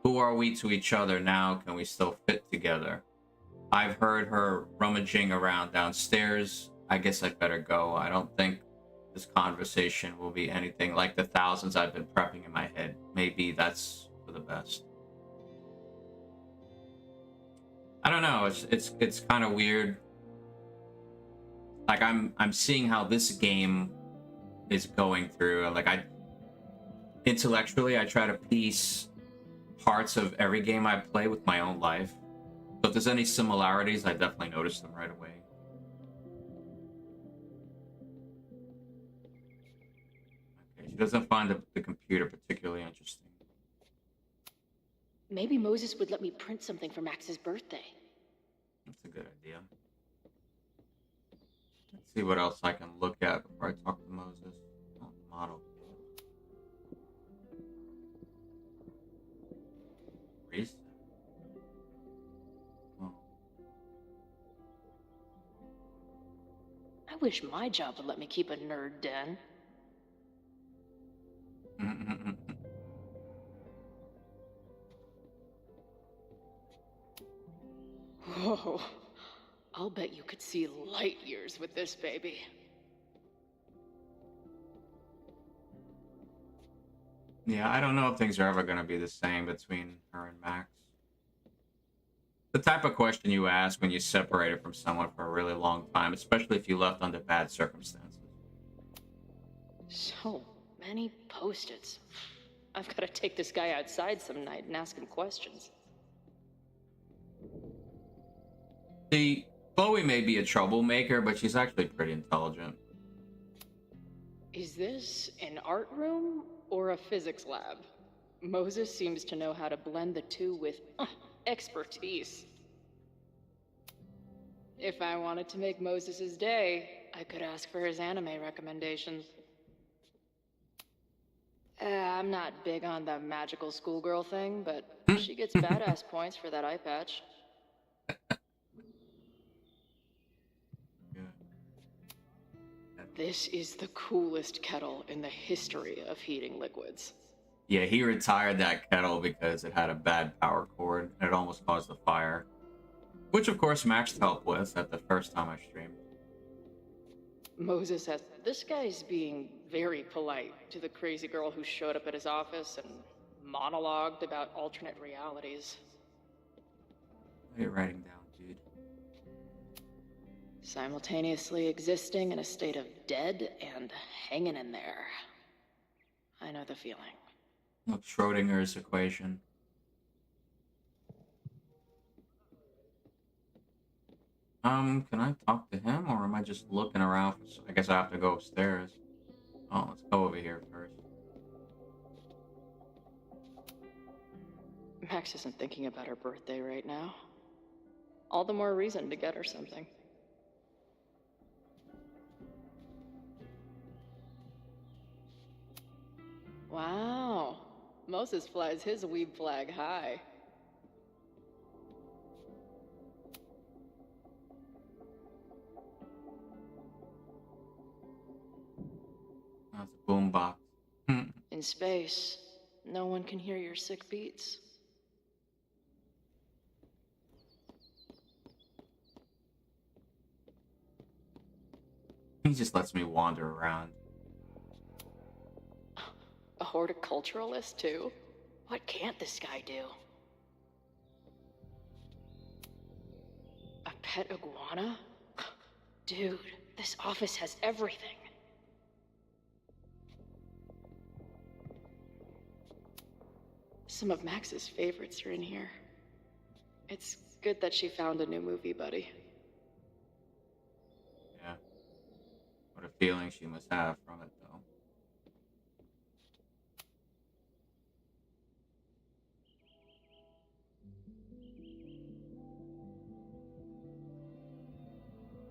Speaker 1: Who are we to each other now? Can we still fit together? I've heard her rummaging around downstairs. I guess I'd better go. I don't think this conversation will be anything like the thousands I've been prepping in my head. Maybe that's for the best. I don't know. It's kind of weird. Like I'm seeing how this game is going through. Like intellectually I try to piece parts of every game I play with my own life. So if there's any similarities, I definitely notice them right away. Okay, she doesn't find the computer particularly interesting.
Speaker 11: Maybe Moses would let me print something for Max's birthday.
Speaker 1: That's a good idea. Let's see what else I can look at before I talk to Moses. Oh, model. Reese? Oh.
Speaker 11: I wish my job would let me keep a nerd den. Whoa. I'll bet you could see light years with this baby.
Speaker 1: Yeah, I don't know if things are ever going to be the same between her and Max. the type of question you ask when you separated from someone for a really long time, especially if you left under bad circumstances.
Speaker 3: So many post-its. I've got to take this guy outside some night and ask him questions.
Speaker 1: See, Chloe may be a troublemaker, but she's actually pretty intelligent.
Speaker 3: Is this an art room or a physics lab? Moses seems to know how to blend the two with expertise. If I wanted to make Moses's day, I could ask for his anime recommendations. I'm not big on the magical schoolgirl thing, but she gets badass points for that eye patch. This is the coolest kettle in the history of heating liquids.
Speaker 1: Yeah, he retired that kettle because it had a bad power cord and it almost caused a fire. Which, of course, Max helped with at the first time I streamed.
Speaker 3: Moses has... This guy's being very polite to the crazy girl who showed up at his office and monologued about alternate realities.
Speaker 1: What are you writing down, dude?
Speaker 3: Simultaneously existing in a state of dead and hanging in there. I know the feeling.
Speaker 1: Look, Schrodinger's equation. Can I talk to him, or am I just looking around for... I guess I have to go upstairs. Oh, let's go over here first.
Speaker 3: Max isn't thinking about her birthday right now. All the more reason to get her something. Wow. Moses flies his weeb flag high.
Speaker 1: That's a boombox.
Speaker 3: In space, no one can hear your sick beats.
Speaker 1: He just lets me wander around.
Speaker 3: A horticulturalist, too? What can't this guy do? A pet iguana? Dude, this office has everything. Some of Max's favorites are in here. It's good that she found a new movie buddy.
Speaker 1: Yeah. What a feeling she must have from it, though.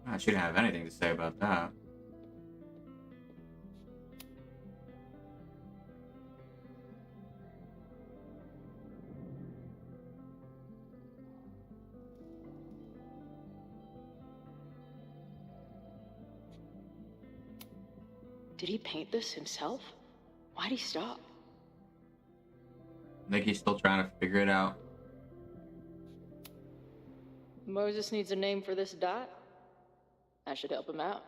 Speaker 1: I shouldn't have anything to say about that.
Speaker 3: Did he paint this himself? Why'd he stop?
Speaker 1: I think he's still trying to figure it out.
Speaker 3: Moses needs a name for this dot. I should help him out.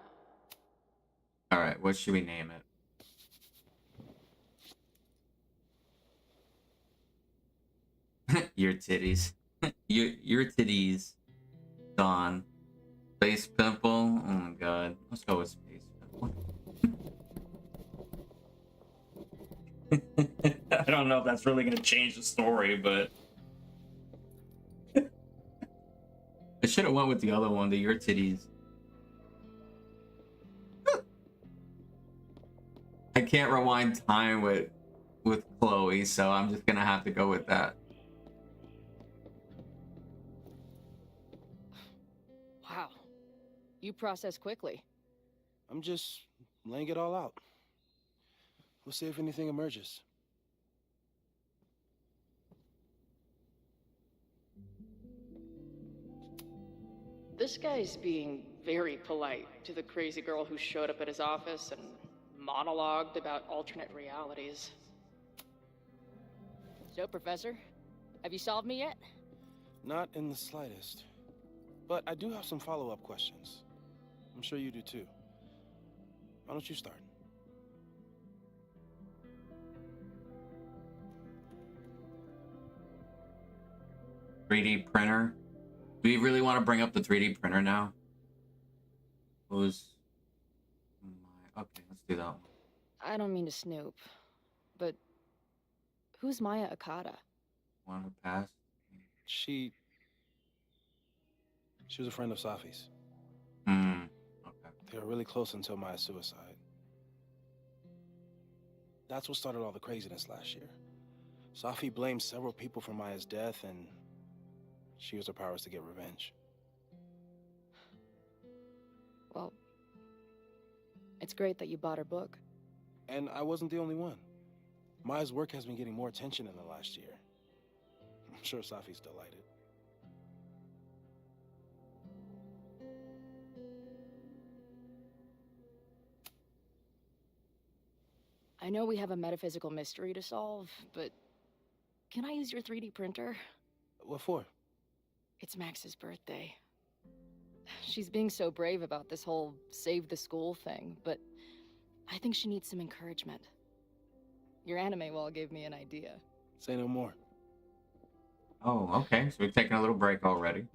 Speaker 1: Alright, what should we name it? Your titties. your titties. Dawn. Space Pimple. Oh my god. Let's go with Space Pimple. I don't know if that's really going to change the story, but... I should have went with the other one, the Your Titties. I can't rewind time with Chloe, so I'm just gonna have to go with that.
Speaker 3: Wow. You process quickly.
Speaker 12: I'm just laying it all out. We'll see if anything emerges.
Speaker 3: This guy's being very polite to the crazy girl who showed up at his office and monologued about alternate realities.
Speaker 13: So, Professor, have you solved me yet?
Speaker 12: Not in the slightest. But I do have some follow-up questions. I'm sure you do too. Why don't you start?
Speaker 1: $3D printer. Do we really want to bring up the 3D printer now? Who's... Okay, let's do that one.
Speaker 3: I don't mean to snoop, but who's Maya Akata?
Speaker 1: Want to pass?
Speaker 12: She was a friend of Safi's.
Speaker 1: Hmm. Okay.
Speaker 12: They were really close until Maya's suicide. That's what started all the craziness last year. Safi blamed several people for Maya's death, and she used her powers to get revenge.
Speaker 3: Well, it's great that you bought her book.
Speaker 12: And I wasn't the only one. Maya's work has been getting more attention in the last year. I'm sure Safi's delighted.
Speaker 3: I know we have a metaphysical mystery to solve, but can I use your 3D printer?
Speaker 12: What for?
Speaker 3: It's Max's birthday. She's being so brave about this whole save the school thing, but I think she needs some encouragement. Your anime wall gave me an idea.
Speaker 12: Say no more.
Speaker 1: Oh, okay. So we've taken a little break already.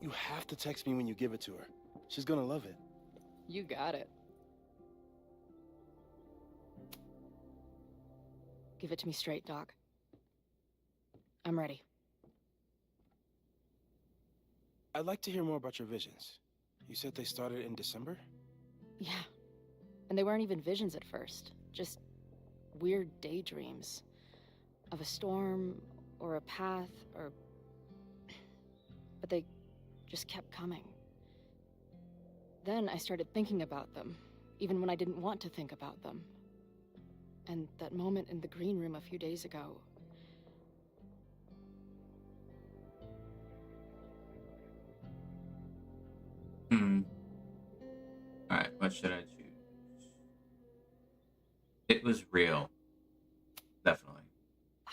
Speaker 12: You have to text me when you give it to her. She's gonna love it.
Speaker 3: You got it. Give it to me straight, Doc. I'm ready.
Speaker 12: I'd like to hear more about your visions. You said they started in December?
Speaker 3: Yeah. And they weren't even visions at first. Just weird daydreams. Of a storm, or a path, or... But they just kept coming. Then I started thinking about them, even when I didn't want to think about them. And that moment in the green room a few days ago...
Speaker 1: Alright, what should I choose? It was real. Definitely.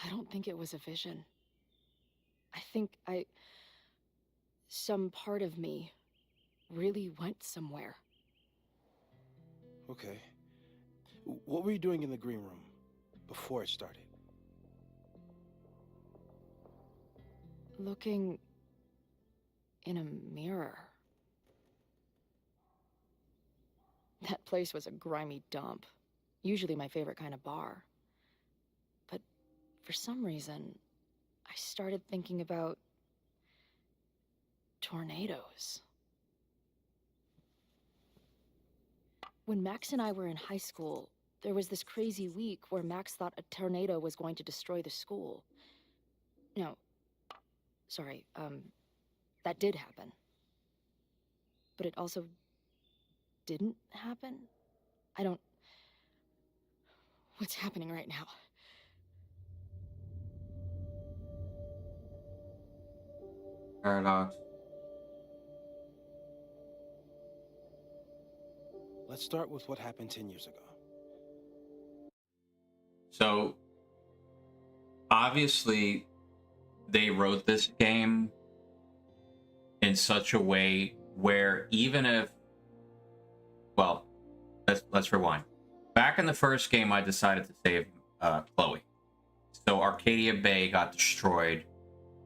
Speaker 3: I don't think it was a vision. I think some part of me really went somewhere.
Speaker 12: Okay. What were you doing in the green room before it started?
Speaker 3: Looking in a mirror. That place was a grimy dump. Usually my favorite kind of bar. But for some reason, I started thinking about tornadoes. When Max and I were in high school, there was this crazy week where Max thought a tornado was going to destroy the school. No, sorry, that did happen. But it also didn't happen? What's happening right now?
Speaker 1: Paradox.
Speaker 12: Let's start with what happened 10 years ago.
Speaker 1: So, obviously, they wrote this game in such a way where even if... Well, let's rewind. Back in the first game, I decided to save Chloe. So Arcadia Bay got destroyed,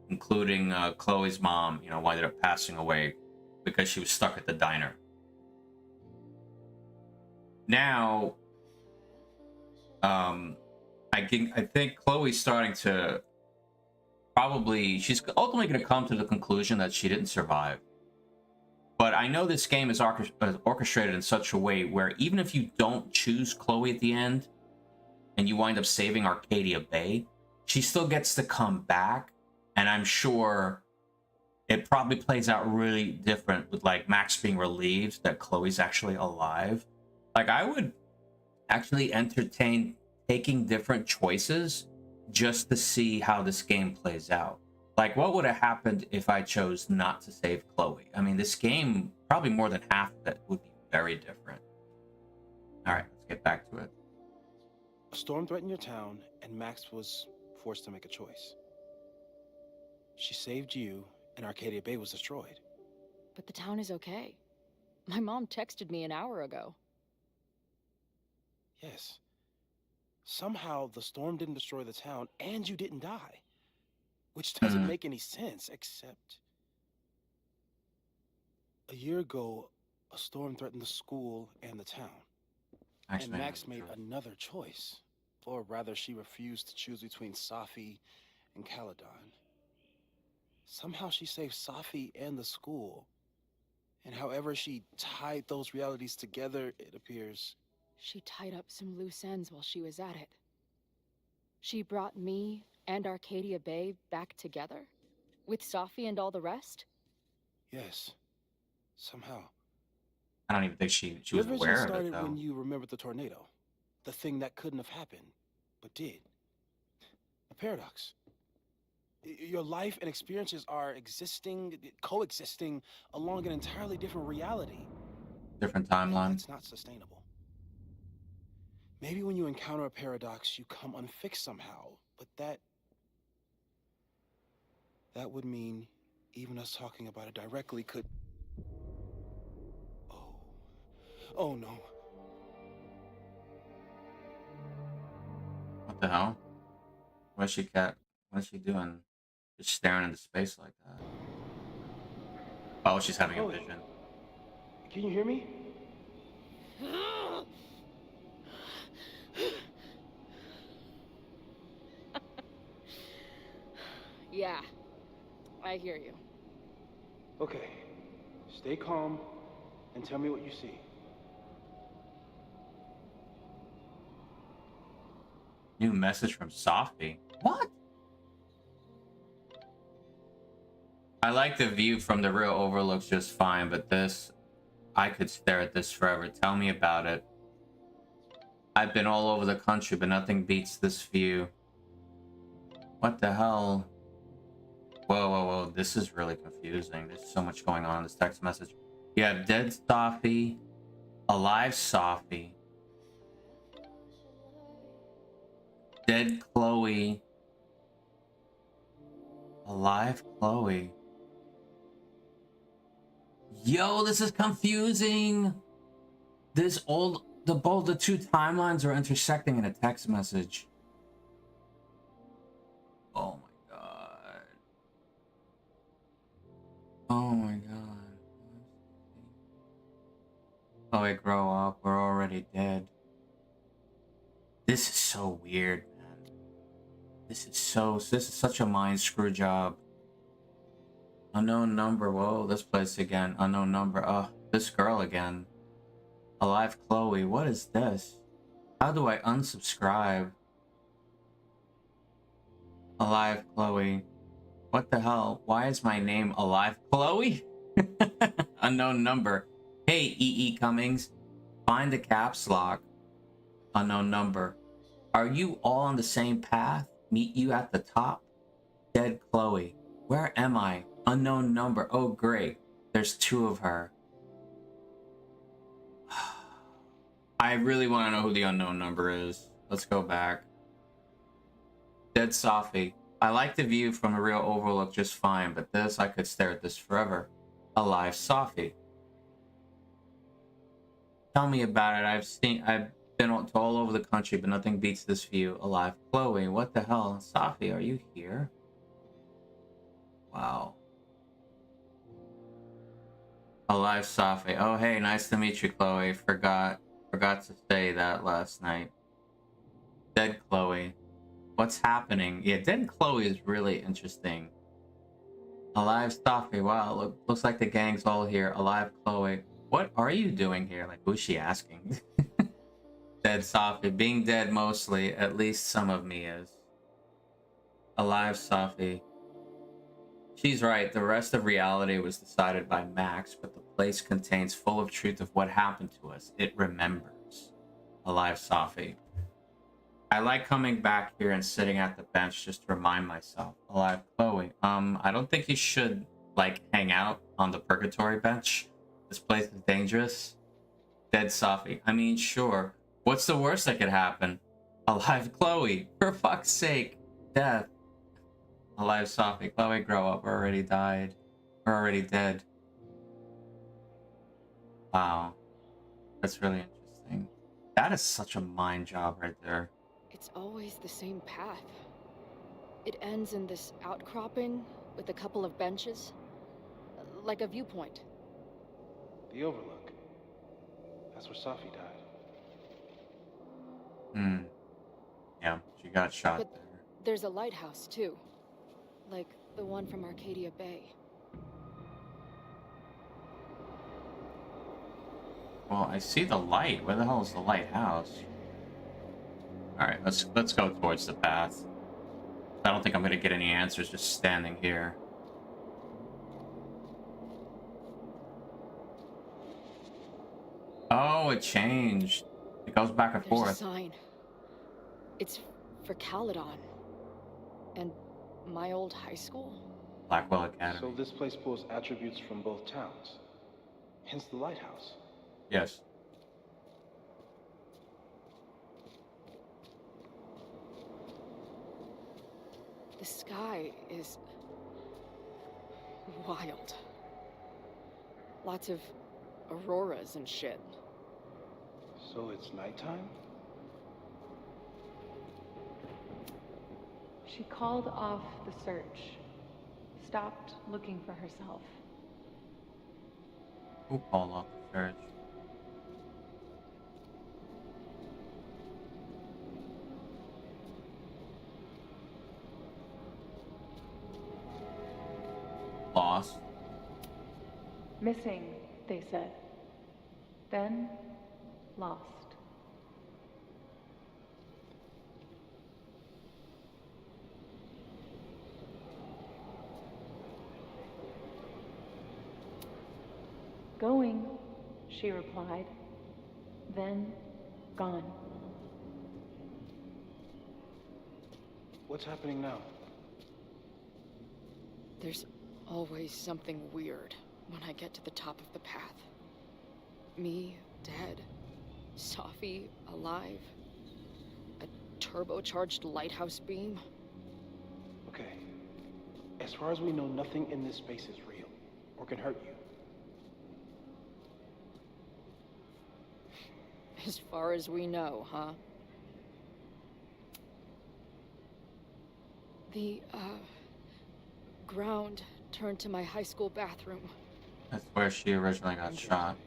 Speaker 1: including Chloe's mom, ended up passing away because she was stuck at the diner. Now, I think Chloe's starting to she's ultimately going to come to the conclusion that she didn't survive. But I know this game is orchestrated in such a way where even if you don't choose Chloe at the end, and you wind up saving Arcadia Bay, she still gets to come back, and I'm sure it probably plays out really different with, like, Max being relieved that Chloe's actually alive. Like, I would actually entertain taking different choices just to see how this game plays out. Like, what would have happened if I chose not to save Chloe? I mean, this game, probably more than half of it would be very different. All right, let's get back to it.
Speaker 12: A storm threatened your town, and Max was forced to make a choice. She saved you, and Arcadia Bay was destroyed.
Speaker 3: But the town is okay. My mom texted me an hour ago.
Speaker 12: Yes. Somehow the storm didn't destroy the town and you didn't die. Which doesn't make any sense, except... A year ago, a storm threatened the school and the town.
Speaker 1: Actually,
Speaker 12: and Max made another choice. Or rather, she refused to choose between Safi and Caledon. Somehow she saved Safi and the school. And however she tied those realities together, it appears...
Speaker 3: She tied up some loose ends while she was at it. She brought me and Arcadia Bay back together? With Safi and all the rest?
Speaker 12: Yes. Somehow.
Speaker 1: I don't even think she was
Speaker 12: Your vision
Speaker 1: aware of
Speaker 12: started
Speaker 1: it, though.
Speaker 12: when you remembered the tornado. The thing that couldn't have happened, but did. A paradox. Your life and experiences are coexisting along an entirely different reality.
Speaker 1: Different timeline.
Speaker 12: It's not sustainable. Maybe when you encounter a paradox, you come unfixed somehow, but that would mean even us talking about it directly could... Oh no.
Speaker 1: What the hell? What's she doing? Just staring into space like that. Oh, she's having a vision.
Speaker 12: Can you hear me?
Speaker 3: Yeah, I hear you.
Speaker 12: Okay. Stay calm and tell me what you see.
Speaker 1: New message from Safi. What? I like the view from the real overlooks just fine, but this... I could stare at this forever. Tell me about it. I've been all over the country, but nothing beats this view. What the hell? Whoa, whoa, whoa. This is really confusing. There's so much going on in this text message. You have dead Safi, alive Safi, dead Chloe, alive Chloe. Yo, this is confusing. Both the two timelines are intersecting in a text message. Oh my god. Oh my god. Chloe, grow up. We're already dead. This is so weird, man. This is such a mind screw job. Unknown number. Whoa, this place again. Unknown number. Oh, this girl again. Alive Chloe. What is this? How do I unsubscribe? Alive Chloe. What the hell? Why is my name Alive Chloe? Unknown number. Hey, E.E. Cummings. Find the caps lock. Unknown number. Are you all on the same path? Meet you at the top? Dead Chloe. Where am I? Unknown number. Oh, great. There's two of her. I really want to know who the unknown number is. Let's go back. Dead Safi. I like the view from a real overlook just fine, but this, I could stare at this forever. Alive Safi. Tell me about it. I've been all over the country, but nothing beats this view. Alive Chloe. What the hell? Safi, are you here? Wow. Alive Safi. Oh, hey, nice to meet you, Chloe. Forgot to say that last night. Dead Chloe. What's happening? Yeah, Dead Chloe is really interesting. Alive Safi. Wow, looks like the gang's all here. Alive Chloe. What are you doing here? Like, who's she asking? Dead Safi. Being dead mostly. At least some of me is. Alive Safi. She's right. The rest of reality was decided by Max, but the place contains full of truth of what happened to us. It remembers. Alive Safi. I like coming back here and sitting at the bench just to remind myself. Alive Chloe. I don't think you should, like, hang out on the purgatory bench. This place is dangerous. Dead Safi. I mean, sure. What's the worst that could happen? Alive Chloe. For fuck's sake. Death. Alive Safi. Chloe, grow up. We're already died. We're already dead. Wow. That's really interesting. That is such a mind job right there.
Speaker 3: It's always the same path. It ends in this outcropping with a couple of benches. Like a viewpoint.
Speaker 12: The Overlook. That's where Safi died.
Speaker 1: Yeah, she got shot
Speaker 3: But
Speaker 1: there.
Speaker 3: there's a lighthouse, too. Like the one from Arcadia Bay.
Speaker 1: Well, I see the light. Where the hell is the lighthouse? Alright, let's go towards the path. I don't think I'm gonna get any answers just standing here. Oh, it changed. It goes back and
Speaker 3: There's a
Speaker 1: forth.
Speaker 3: sign. It's for Caledon. And my old high school?
Speaker 1: Blackwell Academy.
Speaker 12: So this place pulls attributes from both towns. Hence the lighthouse.
Speaker 1: Yes.
Speaker 3: The sky is wild. Lots of auroras and shit.
Speaker 12: So it's nighttime?
Speaker 14: She called off the search, stopped looking for herself.
Speaker 1: Who called off the church? Lost.
Speaker 14: Missing, they said. Then, lost. Going, she replied. Then, gone.
Speaker 12: What's happening now?
Speaker 3: There's always something weird when I get to the top of the path. Me, dead. Safi, alive. A turbocharged lighthouse beam.
Speaker 12: Okay. As far as we know, nothing in this space is real or can hurt you.
Speaker 3: As far as we know, huh? The, ground turned to my high school bathroom.
Speaker 1: That's where she originally got shot.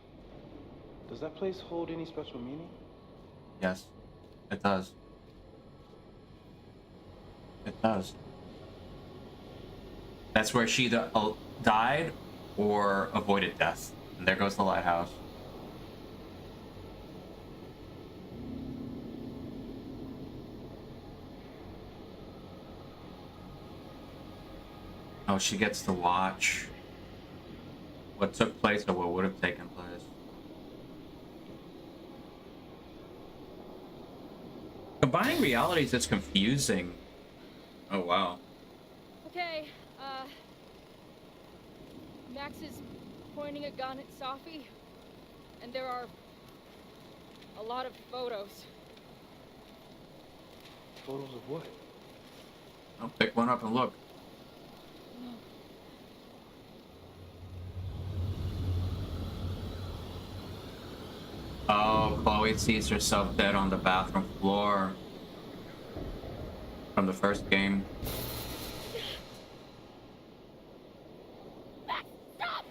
Speaker 12: Does that place hold any special meaning?
Speaker 1: Yes, it does. It does. That's where she either died or avoided death. And there goes the lighthouse. Oh, she gets to watch what took place or what would have taken place. Combining realities is confusing. Oh, wow.
Speaker 3: Okay, Max is pointing a gun at Safi, and there are a lot of photos.
Speaker 12: Photos of what?
Speaker 1: I'll pick one up and look. Oh, Chloe sees herself dead on the bathroom floor from the first game.
Speaker 3: Stop!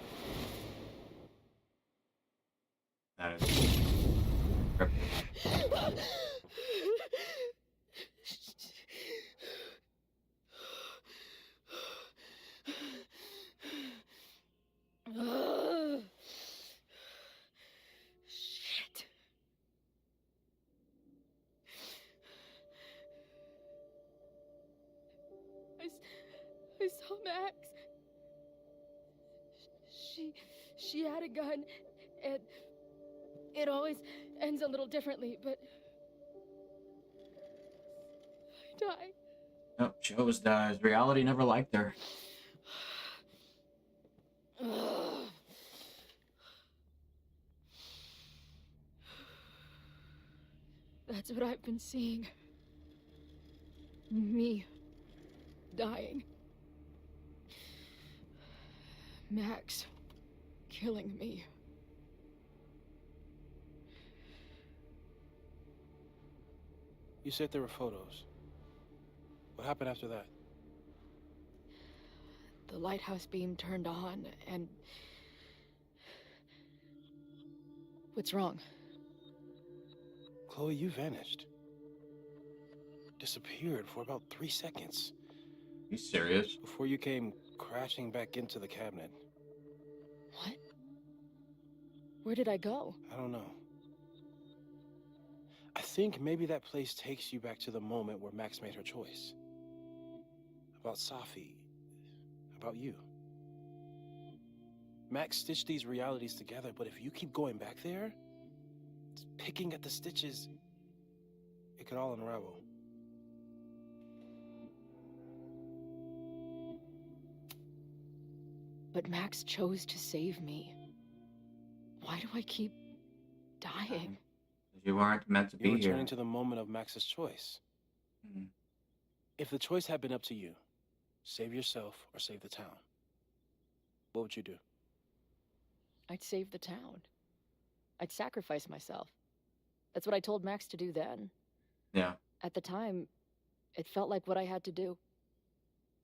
Speaker 1: That is
Speaker 3: Shit. I saw Max. She had a gun, and it always ends a little differently, but I died.
Speaker 1: Nope, she always dies. Reality never liked her.
Speaker 3: That's what I've been seeing. Me dying. Max killing me.
Speaker 12: You said there were photos. What happened after that?
Speaker 3: The lighthouse beam turned on, and... What's wrong?
Speaker 12: Chloe, you vanished. Disappeared for about 3 seconds.
Speaker 1: You serious?
Speaker 12: Before you came crashing back into the cabinet.
Speaker 3: What? Where did I go?
Speaker 12: I don't know. I think maybe that place takes you back to the moment where Max made her choice. About Safi. About you. Max stitched these realities together, but if you keep going back there, picking at the stitches, it could all unravel.
Speaker 3: But Max chose to save me. Why do I keep dying?
Speaker 1: You weren't meant to be
Speaker 12: You're
Speaker 1: here.
Speaker 12: returning to the moment of Max's choice.
Speaker 1: Mhm.
Speaker 12: If the choice had been up to you, save yourself or save the town, what would you do?
Speaker 3: I'd save the town. I'd sacrifice myself. That's what I told Max to do then.
Speaker 1: Yeah.
Speaker 3: At the time, it felt like what I had to do.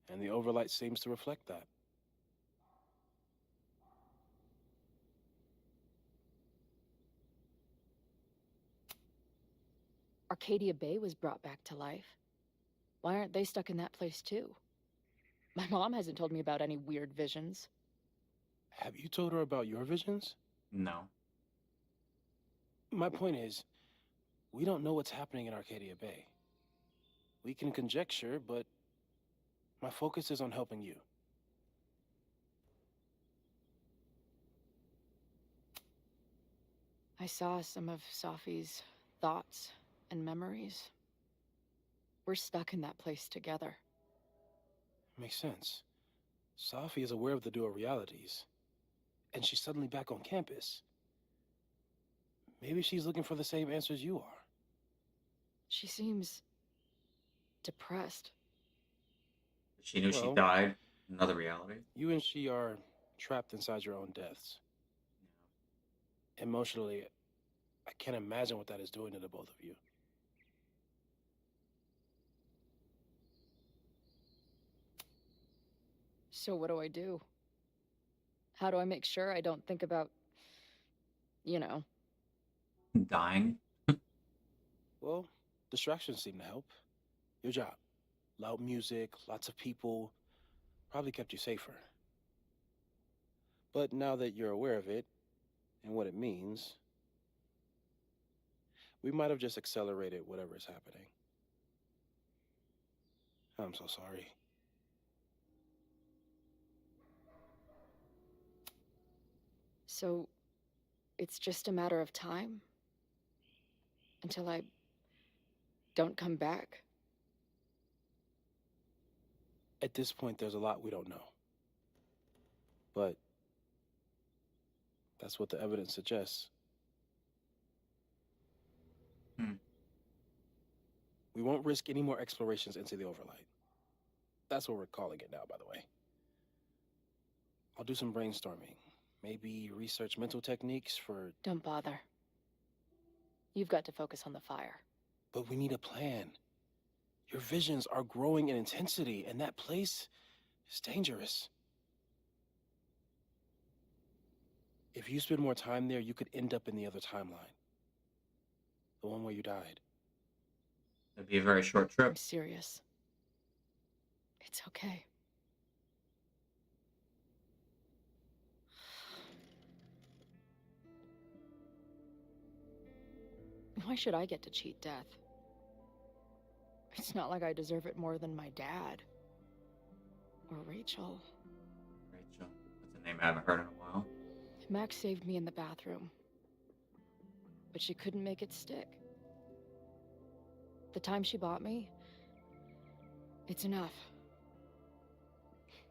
Speaker 12: And the overlight seems to reflect that.
Speaker 3: Arcadia Bay was brought back to life. Why aren't they stuck in that place too? My mom hasn't told me about any weird visions.
Speaker 12: Have you told her about your visions?
Speaker 1: No.
Speaker 12: My point is, we don't know what's happening in Arcadia Bay. We can conjecture, but my focus is on helping you.
Speaker 3: I saw some of Safi's thoughts and memories. We're stuck in that place together.
Speaker 12: Makes sense. Safi is aware of the dual realities, and she's suddenly back on campus. Maybe she's looking for the same answers you are.
Speaker 3: She seems depressed.
Speaker 1: She knew she
Speaker 12: Well,
Speaker 1: died in another reality.
Speaker 12: You and she are trapped inside your own deaths. Emotionally, I can't imagine what that is doing to the both of you.
Speaker 3: So what do I do? How do I make sure I don't think about, you know?
Speaker 1: Dying?
Speaker 12: Well, distractions seem to help. Your job. Loud music, lots of people, probably kept you safer. But now that you're aware of it, and what it means, we might have just accelerated whatever is happening. I'm so sorry.
Speaker 3: So, it's just a matter of time? Until I don't come back?
Speaker 12: At this point, there's a lot we don't know. But that's what the evidence suggests. We won't risk any more explorations into the Overlight. That's what we're calling it now, by the way. I'll do some brainstorming. Maybe research mental techniques for...
Speaker 3: Don't bother. You've got to focus on the fire.
Speaker 12: But we need a plan. Your visions are growing in intensity, and that place is dangerous. If you spend more time there, you could end up in the other timeline. The one where you died.
Speaker 1: It'd be a very short trip.
Speaker 3: I'm serious. It's okay. Why should I get to cheat death? It's not like I deserve it more than my dad. Or Rachel.
Speaker 1: Rachel. That's a name I haven't heard in a while.
Speaker 3: Max saved me in the bathroom. But she couldn't make it stick. The time she bought me, it's enough.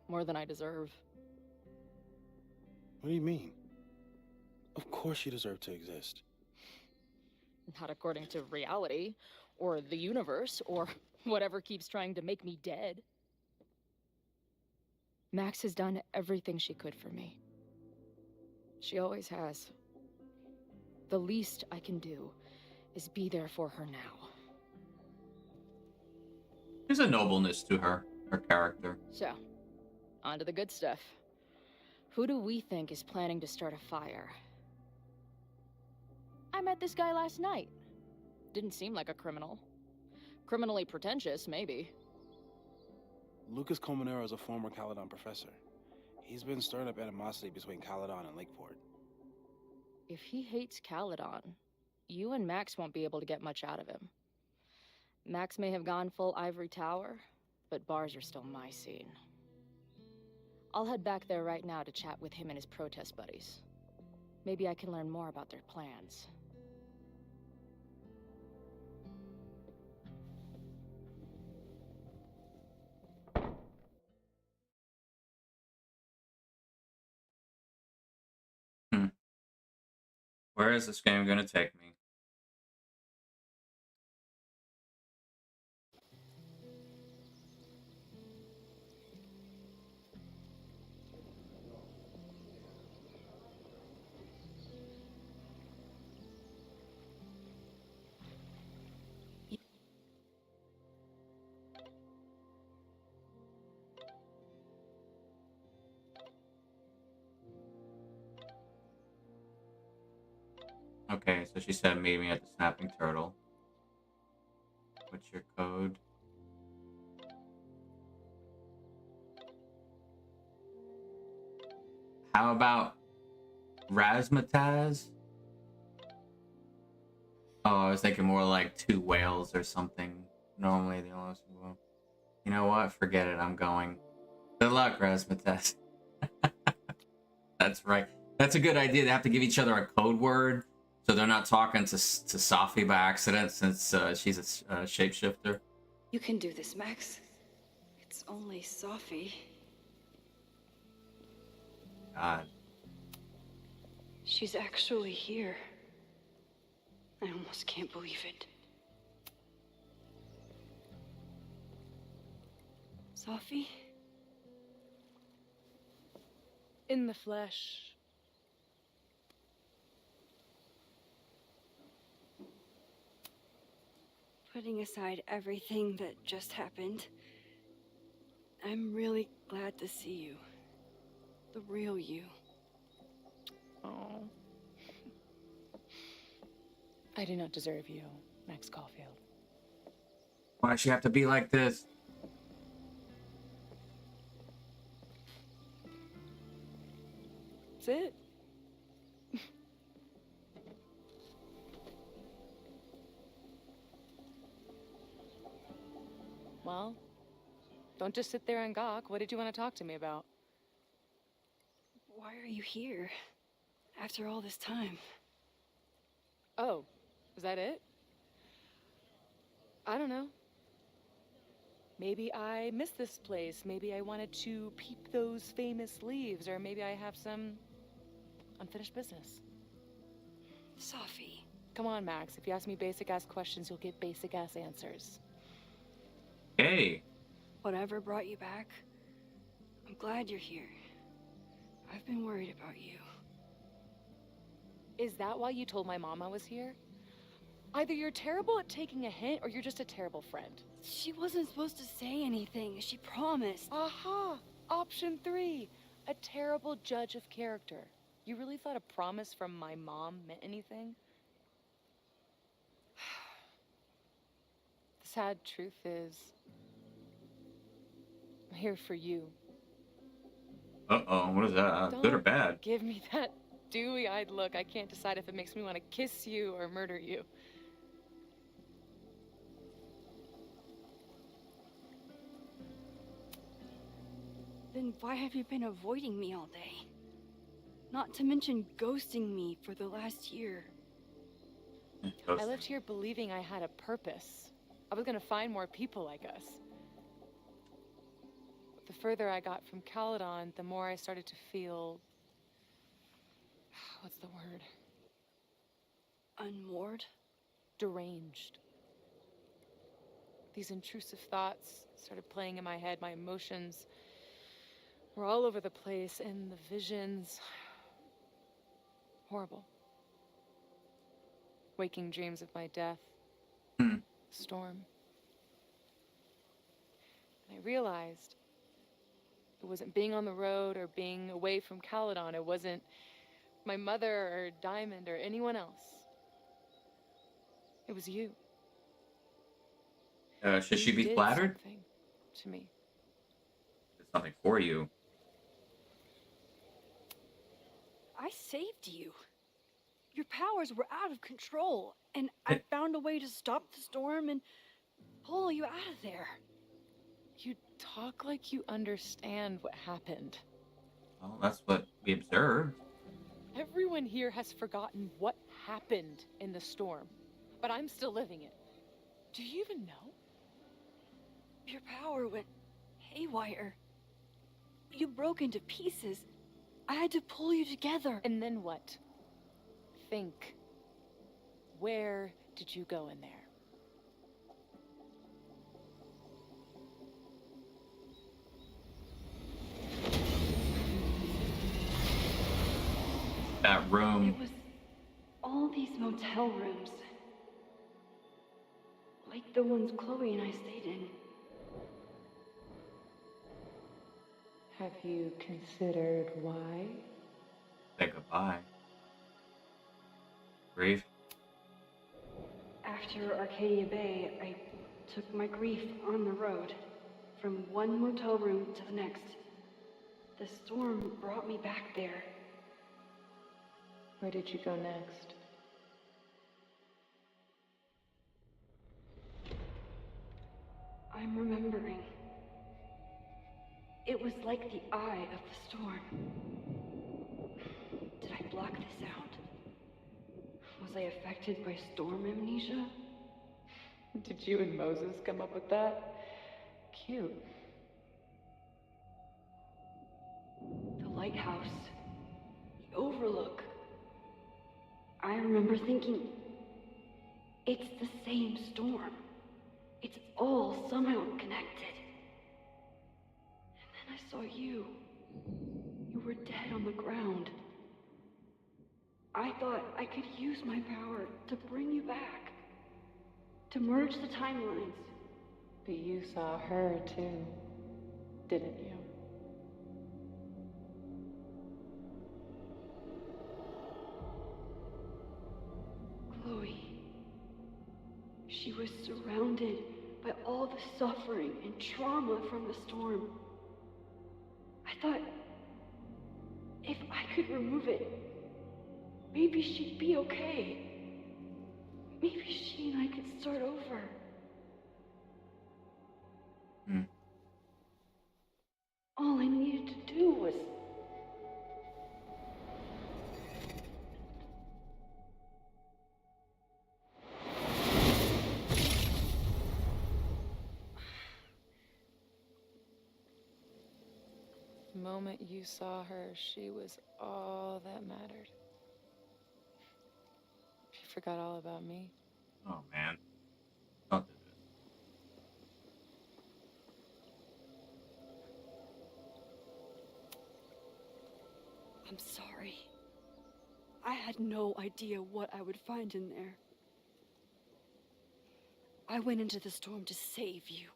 Speaker 3: More than I deserve.
Speaker 12: What do you mean? Of course you deserve to exist.
Speaker 3: Not according to reality, or the universe, or whatever keeps trying to make me dead. Max has done everything she could for me. She always has. The least I can do is be there for her now.
Speaker 1: There's a nobleness to her character.
Speaker 13: So, on to the good stuff. Who do we think is planning to start a fire? I met this guy last night. Didn't seem like a criminal. Criminally pretentious, maybe.
Speaker 12: Lucas Colmenero is a former Caledon professor. He's been stirring up animosity between Caledon and Lakeport.
Speaker 13: If he hates Caledon, you and Max won't be able to get much out of him. Max may have gone full Ivory Tower, but bars are still my scene. I'll head back there right now to chat with him and his protest buddies. Maybe I can learn more about their plans.
Speaker 1: Where is this game going to take me? Okay, so she said meet me at the Snapping Turtle. What's your code? How about Razzmatazz? Oh, I was thinking more like two whales or something. Normally the only one. You know what? Forget it. I'm going. Good luck, Razzmatazz. That's right. That's a good idea. They have to give each other a code word, so they're not talking to Safi by accident, since she's a shapeshifter.
Speaker 2: You can do this, Max. It's only Safi.
Speaker 1: God.
Speaker 2: She's actually here. I almost can't believe it. Safi?
Speaker 9: In the flesh.
Speaker 2: Putting aside everything that just happened, I'm really glad to see you. The real you.
Speaker 9: Oh. I do not deserve you, Max Caulfield.
Speaker 1: Why'd she have to be like this?
Speaker 9: That's it. Well, don't just sit there and gawk. What did you want to talk to me about?
Speaker 2: Why are you here? After all this time?
Speaker 9: Oh, is that it? I don't know. Maybe I miss this place. Maybe I wanted to peep those famous leaves, or maybe I have some unfinished business.
Speaker 2: Safi.
Speaker 9: Come on, Max. If you ask me basic-ass questions, you'll get basic-ass answers.
Speaker 1: Hey.
Speaker 2: Whatever brought you back, I'm glad you're here. I've been worried about you.
Speaker 9: Is that why you told my mom I was here? Either you're terrible at taking a hint, or you're just a terrible friend.
Speaker 2: She wasn't supposed to say anything. She promised.
Speaker 9: Aha! Option 3. A terrible judge of character. You really thought a promise from my mom meant anything? The sad truth is, I'm here for you.
Speaker 1: Uh-oh, what is that? Good or bad?
Speaker 9: Give me that dewy-eyed look. I can't decide if it makes me want to kiss you or murder you.
Speaker 2: Then why have you been avoiding me all day? Not to mention ghosting me for the last year.
Speaker 9: I left here believing I had a purpose. I was gonna find more people like us. But the further I got from Caledon, the more I started to feel... what's the word?
Speaker 2: Unmoored?
Speaker 9: Deranged. These intrusive thoughts started playing in my head. My emotions were all over the place, and the visions... horrible. Waking dreams of my death. Storm. And I realized it wasn't being on the road or being away from Caledon. It wasn't my mother or Diamond or anyone else. It was you.
Speaker 1: Should she
Speaker 9: You
Speaker 1: be
Speaker 9: did
Speaker 1: flattered?
Speaker 9: something to me.
Speaker 1: It's something for you.
Speaker 2: I saved you. Your powers were out of control, and I found a way to stop the storm and pull you out of there.
Speaker 9: You talk like you understand what happened.
Speaker 1: Well, that's what we observed.
Speaker 9: Everyone here has forgotten what happened in the storm, but I'm still living it. Do you even know?
Speaker 2: Your power went haywire. You broke into pieces. I had to pull you together.
Speaker 9: And then what? Think. Where did you go in there?
Speaker 1: That room.
Speaker 2: It was all these motel rooms. Like the ones Chloe and I stayed in.
Speaker 14: Have you considered why?
Speaker 1: Say goodbye. Grief.
Speaker 2: After Arcadia Bay, I took my grief on the road, from one motel room to the next. The storm brought me back there.
Speaker 14: Where did you go next?
Speaker 2: I'm remembering. It was like the eye of the storm. Did I block this out? Was I affected by storm amnesia?
Speaker 9: Did you and Moses come up with that? Cute.
Speaker 2: The lighthouse. The overlook. I remember thinking, it's the same storm. It's all somehow connected. And then I saw you. You were dead on the ground. I thought I could use my power to bring you back. To merge the timelines.
Speaker 14: But you saw her too, didn't you?
Speaker 2: Chloe. She was surrounded by all the suffering and trauma from the storm. I thought, if I could remove it, maybe she'd be okay. Maybe she and I could start over. All I needed to do was...
Speaker 9: The moment you saw her, she was all that mattered. She forgot all about me.
Speaker 1: Oh man. Don't do this.
Speaker 2: I'm sorry. I had no idea what I would find in there. I went into the storm to save you.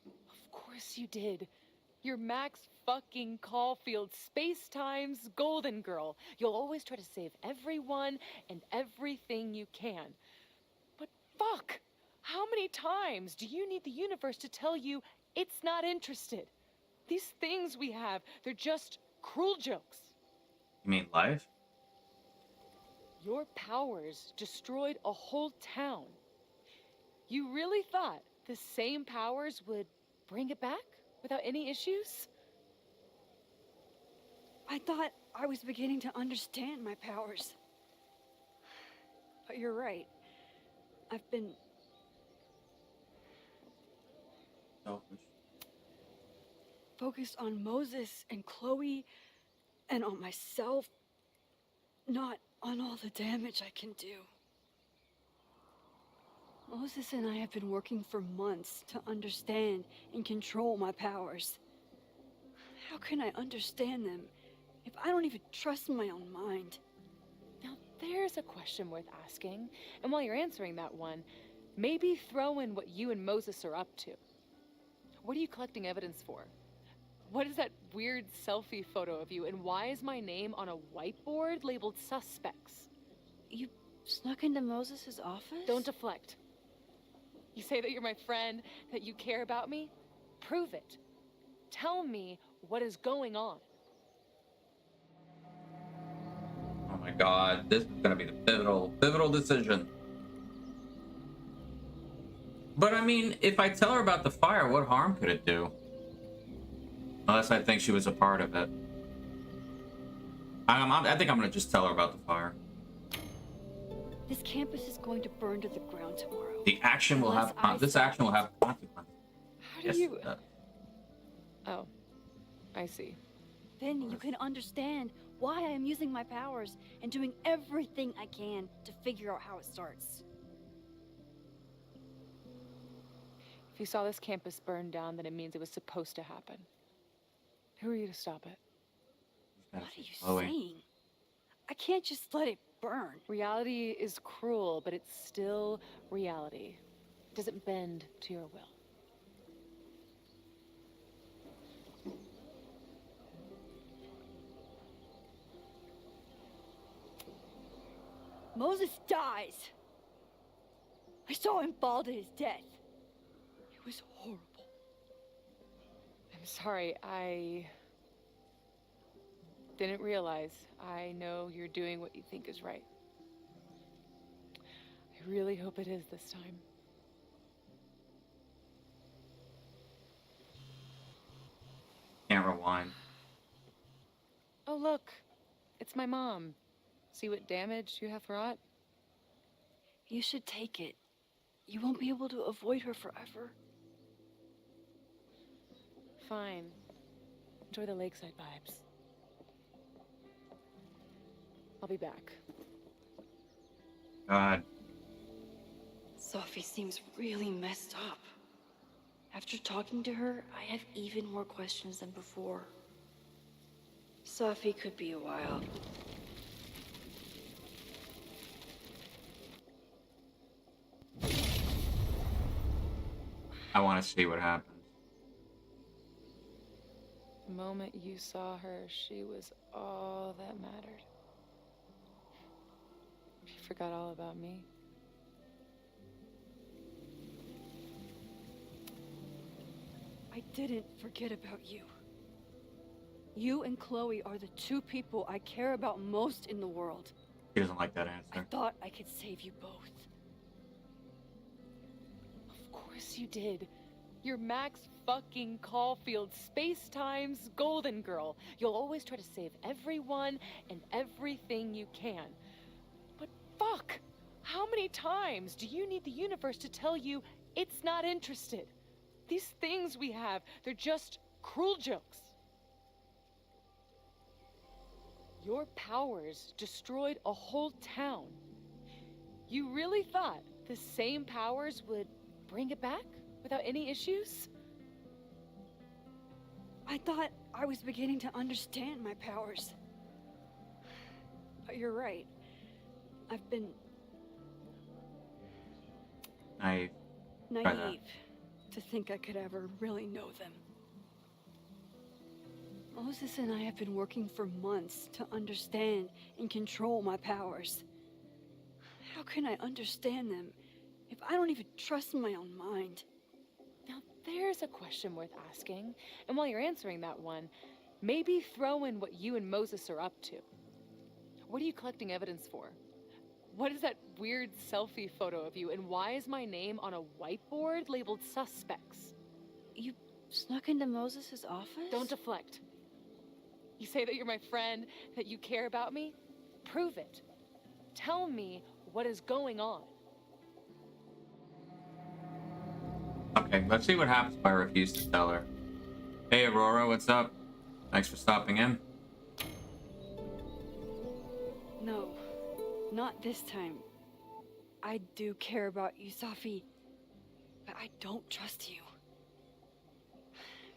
Speaker 9: Of course you did. You're Max fucking Caulfield, Space-Time's Golden Girl. You'll always try to save everyone and everything you can. But fuck! How many times do you need the universe to tell you it's not interested? These things we have, they're just cruel jokes.
Speaker 1: You mean life?
Speaker 9: Your powers destroyed a whole town. You really thought the same powers would bring it back without any issues?
Speaker 2: I thought I was beginning to understand my powers. But you're right. I've been...
Speaker 1: selfish.
Speaker 2: Focused on Moses and Chloe and on myself, not on all the damage I can do. Moses and I have been working for months to understand and control my powers. How can I understand them if I don't even trust my own mind?
Speaker 9: Now there's a question worth asking, and while you're answering that one, maybe throw in what you and Moses are up to. What are you collecting evidence for? What is that weird selfie photo of you, and why is my name on a whiteboard labeled suspects?
Speaker 2: You snuck into Moses' office?
Speaker 9: Don't deflect. You say that you're my friend, that you care about me? Prove it. Tell me what is going on.
Speaker 1: Oh my god, this is gonna be the pivotal decision. But I mean, if I tell her about the fire, what harm could it do? Unless I think she was a part of it. I think I'm gonna just tell her about the fire.
Speaker 2: This campus is going to burn to the ground tomorrow.
Speaker 1: The action will have this action will have consequences.
Speaker 9: How do you... Oh, I see.
Speaker 2: Then you can understand why I am using my powers and doing everything I can to figure out how it starts.
Speaker 9: If you saw this campus burn down, then it means it was supposed to happen. Who are you to stop it?
Speaker 2: What are you saying? I can't just let it burn.
Speaker 9: Reality is cruel, but it's still reality. It doesn't bend to your will.
Speaker 2: Moses dies. I saw him fall to his death. It was horrible.
Speaker 9: I'm sorry, I didn't realize. I know you're doing what you think is right. I really hope it is this time.
Speaker 1: Can't rewind.
Speaker 9: Oh, look. It's my mom. See what damage you have wrought?
Speaker 2: You should take it. You won't be able to avoid her forever.
Speaker 9: Fine. Enjoy the lakeside vibes. I'll be back.
Speaker 1: God.
Speaker 2: Sophie seems really messed up. After talking to her, I have even more questions than before. Sophie could be a while.
Speaker 1: I want to see what happens.
Speaker 9: The moment you saw her, she was all that mattered. She forgot all about me.
Speaker 2: I didn't forget about you. You and Chloe are the two people I care about most in the world.
Speaker 1: He doesn't like that answer.
Speaker 2: I thought I could save you both.
Speaker 9: Of course you did. You're Max fucking Caulfield, Space-Time's golden girl. You'll always try to save everyone and everything you can. But fuck! How many times do you need the universe to tell you it's not interested? These things we have, they're just cruel jokes. Your powers destroyed a whole town. You really thought the same powers would bring it back without any issues?
Speaker 2: I thought I was beginning to understand my powers. But you're right. I've been
Speaker 1: naive
Speaker 2: to think I could ever really know them. Moses and I have been working for months to understand and control my powers. How can I understand them if I don't even trust my own mind?
Speaker 9: Now there's a question worth asking. And while you're answering that one, maybe throw in what you and Moses are up to. What are you collecting evidence for? What is that weird selfie photo of you, and why is my name on a whiteboard labeled suspects?
Speaker 2: You snuck into Moses' office?
Speaker 9: Don't deflect. You say that you're my friend, that you care about me? Prove it. Tell me what is going on.
Speaker 1: Okay, let's see what happens if I refuse to tell her. Hey, Aurora, what's up? Thanks for stopping in.
Speaker 2: No, not this time. I do care about you, Sophie, but I don't trust you.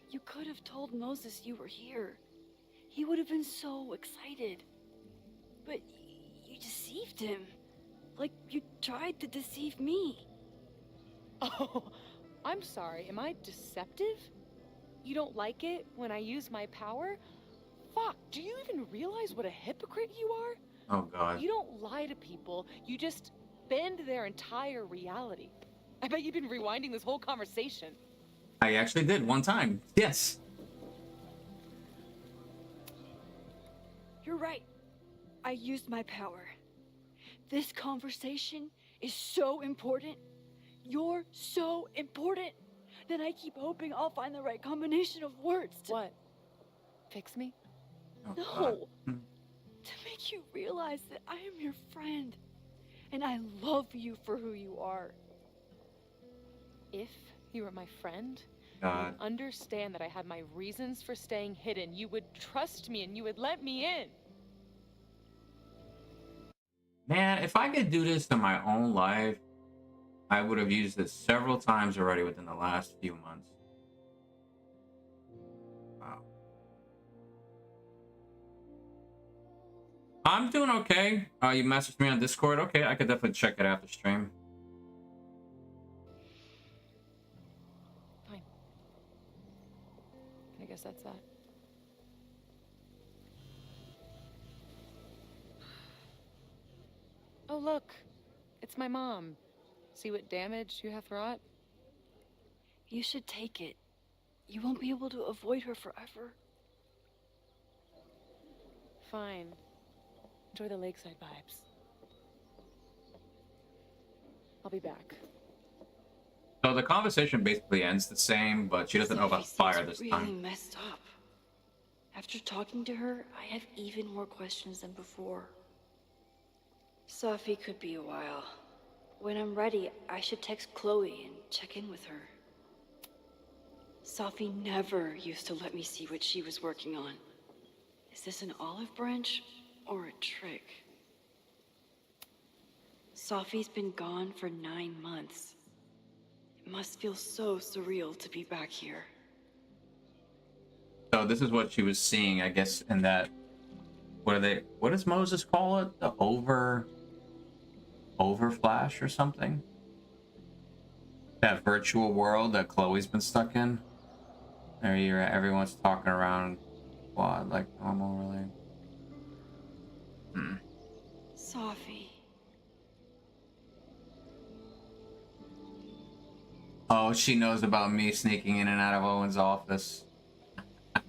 Speaker 2: You could have told Moses you were here. He would have been so excited. But you deceived him. Like you tried to deceive me.
Speaker 9: I'm sorry, am I deceptive? You don't like it when I use my power? Fuck, do you even realize what a hypocrite you are?
Speaker 1: Oh god.
Speaker 9: You don't lie to people, you just bend their entire reality. I bet you've been rewinding this whole conversation.
Speaker 1: I actually did one time. Yes.
Speaker 2: You're right. I used my power. This conversation is so important. You're so important that I keep hoping I'll find the right combination of words to...
Speaker 9: What? Fix me?
Speaker 1: Oh,
Speaker 2: No.
Speaker 1: God.
Speaker 2: To make you realize that I am your friend. And I love you for who you are.
Speaker 9: If you were my friend,
Speaker 1: God.
Speaker 9: you would understand that I had my reasons for staying hidden. You would trust me and you would let me in.
Speaker 1: Man, if I could do this in my own life, I would have used it several times already within the last few months. Wow. I'm doing okay. You messaged me on Discord. Okay, I could definitely check it after stream.
Speaker 9: Fine. I guess that's that. Oh, look. It's my mom. See what damage you have wrought?
Speaker 2: You should take it. You won't be able to avoid her forever.
Speaker 9: Fine. Enjoy the lakeside vibes. I'll be back.
Speaker 1: So the conversation basically ends the same, but she doesn't know about fire this
Speaker 2: really
Speaker 1: time.
Speaker 2: messed up. After talking to her, I have even more questions than before. Sophie could be a while. When I'm ready, I should text Chloe and check in with her. Sophie never used to let me see what she was working on. Is this an olive branch or a trick? Sophie's been gone for 9 months. It must feel so surreal to be back here.
Speaker 1: So this is what she was seeing, I guess, in that. What does Moses call it? The overflash or something? That virtual world that Chloe's been stuck in. There you're at, everyone's talking around quad like normal, really.
Speaker 2: Sophie.
Speaker 1: Oh, she knows about me sneaking in and out of Owen's office. Oh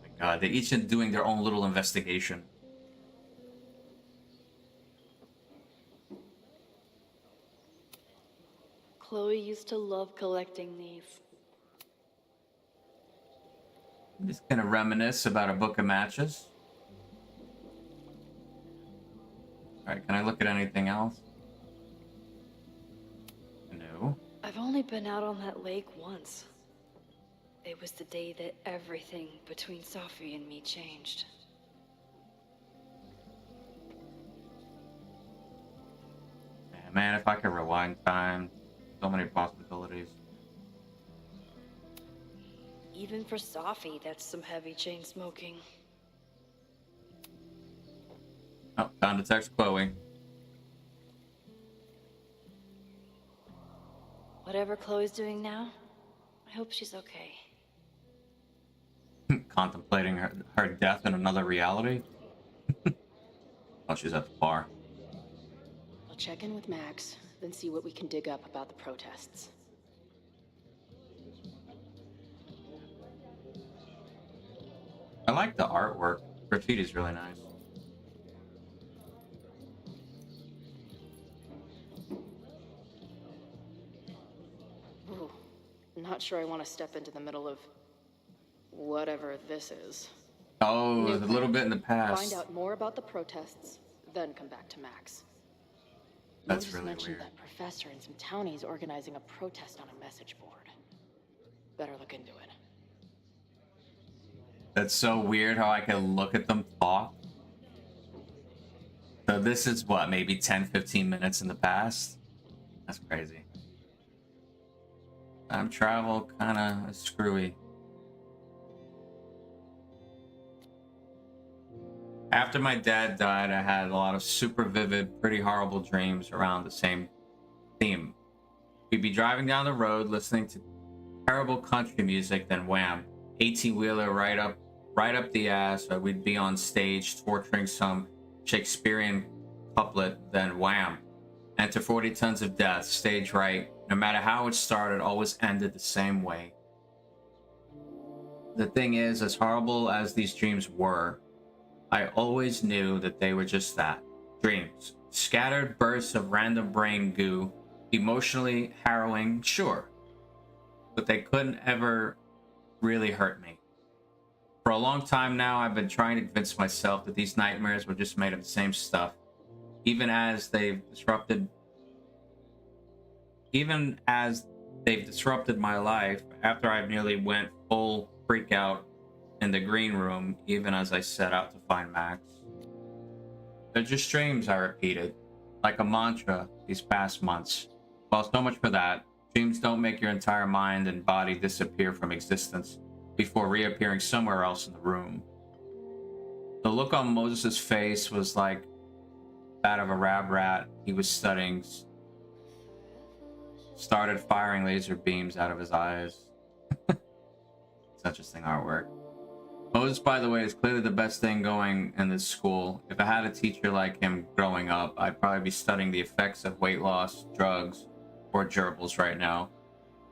Speaker 1: my god, they're each doing their own little investigation.
Speaker 2: Chloe used to love collecting these.
Speaker 1: I'm just gonna reminisce about a book of matches. Alright, can I look at anything else? No.
Speaker 2: I've only been out on that lake once. It was the day that everything between Sophie and me changed.
Speaker 1: Man, if I could rewind time, so many possibilities.
Speaker 2: Even for Sophie, that's some heavy chain smoking.
Speaker 1: Oh, time to text Chloe.
Speaker 2: Whatever Chloe's doing now, I hope she's okay.
Speaker 1: Contemplating her death in another reality. Oh, she's at the bar.
Speaker 13: I'll check in with Max, then see what we can dig up about the protests.
Speaker 1: I like the artwork. Graffiti's really nice.
Speaker 13: Ooh, not sure I want to step into the middle of whatever this is.
Speaker 1: Oh,
Speaker 13: New
Speaker 1: a little bit in the past.
Speaker 13: Find out more about the protests, then come back to Max.
Speaker 1: That's
Speaker 13: Moses
Speaker 1: really
Speaker 13: mentioned
Speaker 1: weird.
Speaker 13: that professor and some townies organizing a protest on a message board. Better look into it.
Speaker 1: That's so weird how I can look at them talk. So this is what, maybe 10, 15 minutes in the past? That's crazy. Time travel kind of screwy. After my dad died, I had a lot of super vivid, pretty horrible dreams around the same theme. We'd be driving down the road listening to terrible country music, then wham, 18-wheeler right up the ass, or we'd be on stage torturing some Shakespearean couplet, then wham, enter 40 Tons of Death, stage right. No matter how it started, always ended the same way. The thing is, as horrible as these dreams were, I always knew that they were just that, dreams. Scattered bursts of random brain goo, emotionally harrowing, sure, but they couldn't ever really hurt me. For a long time now, I've been trying to convince myself that these nightmares were just made of the same stuff, even as they've disrupted my life. After I nearly went full freak out in the green room, even as I set out to find Max. They're just dreams, I repeated, like a mantra these past months. Well, so much for that. Dreams don't make your entire mind and body disappear from existence before reappearing somewhere else in the room. The look on Moses' face was like that of a lab rat he was studying. Started firing laser beams out of his eyes. Such interesting artwork. Moses, by the way, is clearly the best thing going in this school. If I had a teacher like him growing up, I'd probably be studying the effects of weight loss, drugs, or gerbils right now.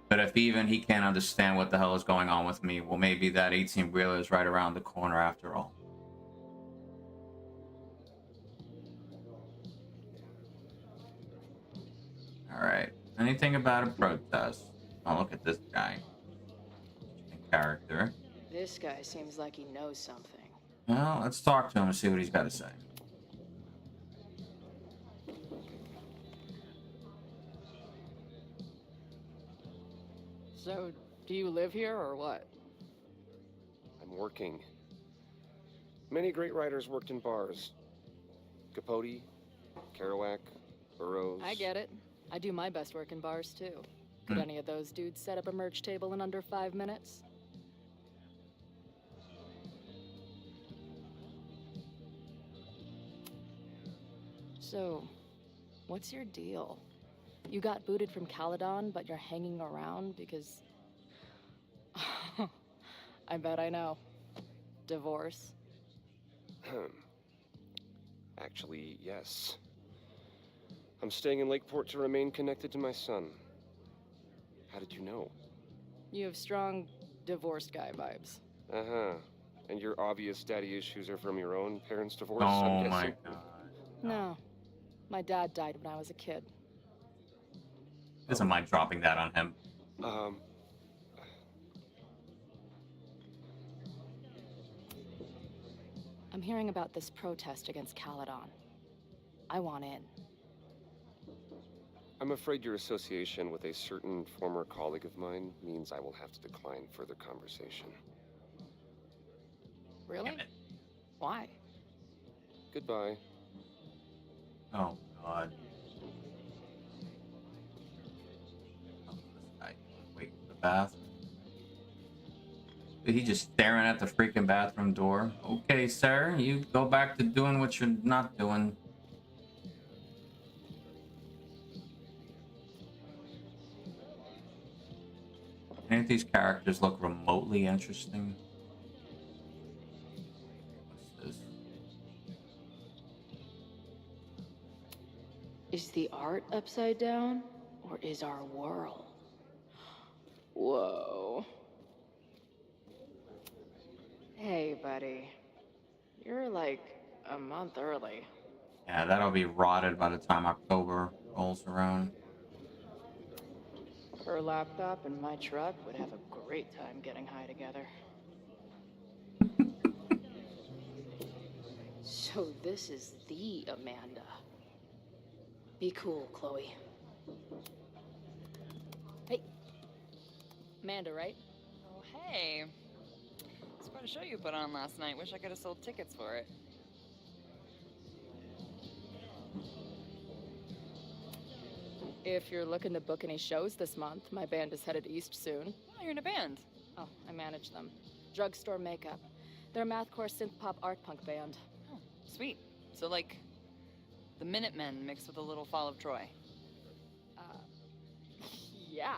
Speaker 1: But if even he can't understand what the hell is going on with me, well, maybe that 18-wheeler is right around the corner after all. Alright. Anything about a protest? Oh, look at this guy. Character.
Speaker 13: This guy seems like he knows something.
Speaker 1: Well, let's talk to him and see what he's got to say.
Speaker 13: So, do you live here or what?
Speaker 15: I'm working. Many great writers worked in bars. Capote, Kerouac, Burroughs.
Speaker 13: I get it. I do my best work in bars too. Could any of those dudes set up a merch table in under 5 minutes? So, what's your deal? You got booted from Caledon, but you're hanging around because... I bet I know. Divorce?
Speaker 15: Actually, yes. I'm staying in Lakeport to remain connected to my son. How did you know?
Speaker 13: You have strong divorced guy vibes.
Speaker 15: Uh-huh. And your obvious daddy issues are from your own parents' divorce,
Speaker 1: Oh
Speaker 15: I'm
Speaker 1: my
Speaker 15: guessing?
Speaker 1: god.
Speaker 13: No. My dad died when I was a kid.
Speaker 1: Doesn't mind dropping that on him.
Speaker 13: I'm hearing about this protest against Caledon. I want in.
Speaker 15: I'm afraid your association with a certain former colleague of mine means I will have to decline further conversation.
Speaker 13: Really? Why?
Speaker 15: Goodbye.
Speaker 1: Oh god. Oh, this guy. Wait, the bathroom. He just staring at the freaking bathroom door. Okay, sir, you go back to doing what you're not doing. Any of these characters look remotely interesting? What's this?
Speaker 13: Is the art upside down, or is our world? Whoa. Hey, buddy. You're like a month early.
Speaker 1: Yeah, that'll be rotted by the time October rolls around.
Speaker 13: Her laptop and my truck would have a great time getting high together. So this is the Amanda. Be cool, Chloe. Hey. Amanda, right?
Speaker 16: Oh, hey. It's quite a show you put on last night. Wish I could have sold tickets for it.
Speaker 13: If you're looking to book any shows this month, my band is headed east soon.
Speaker 16: Oh, you're in a band.
Speaker 13: Oh, I manage them. Drugstore Makeup. They're a mathcore synth-pop art punk band.
Speaker 16: Oh, sweet. So, like, the Minutemen mixed with a little Fall of Troy.
Speaker 13: Yeah.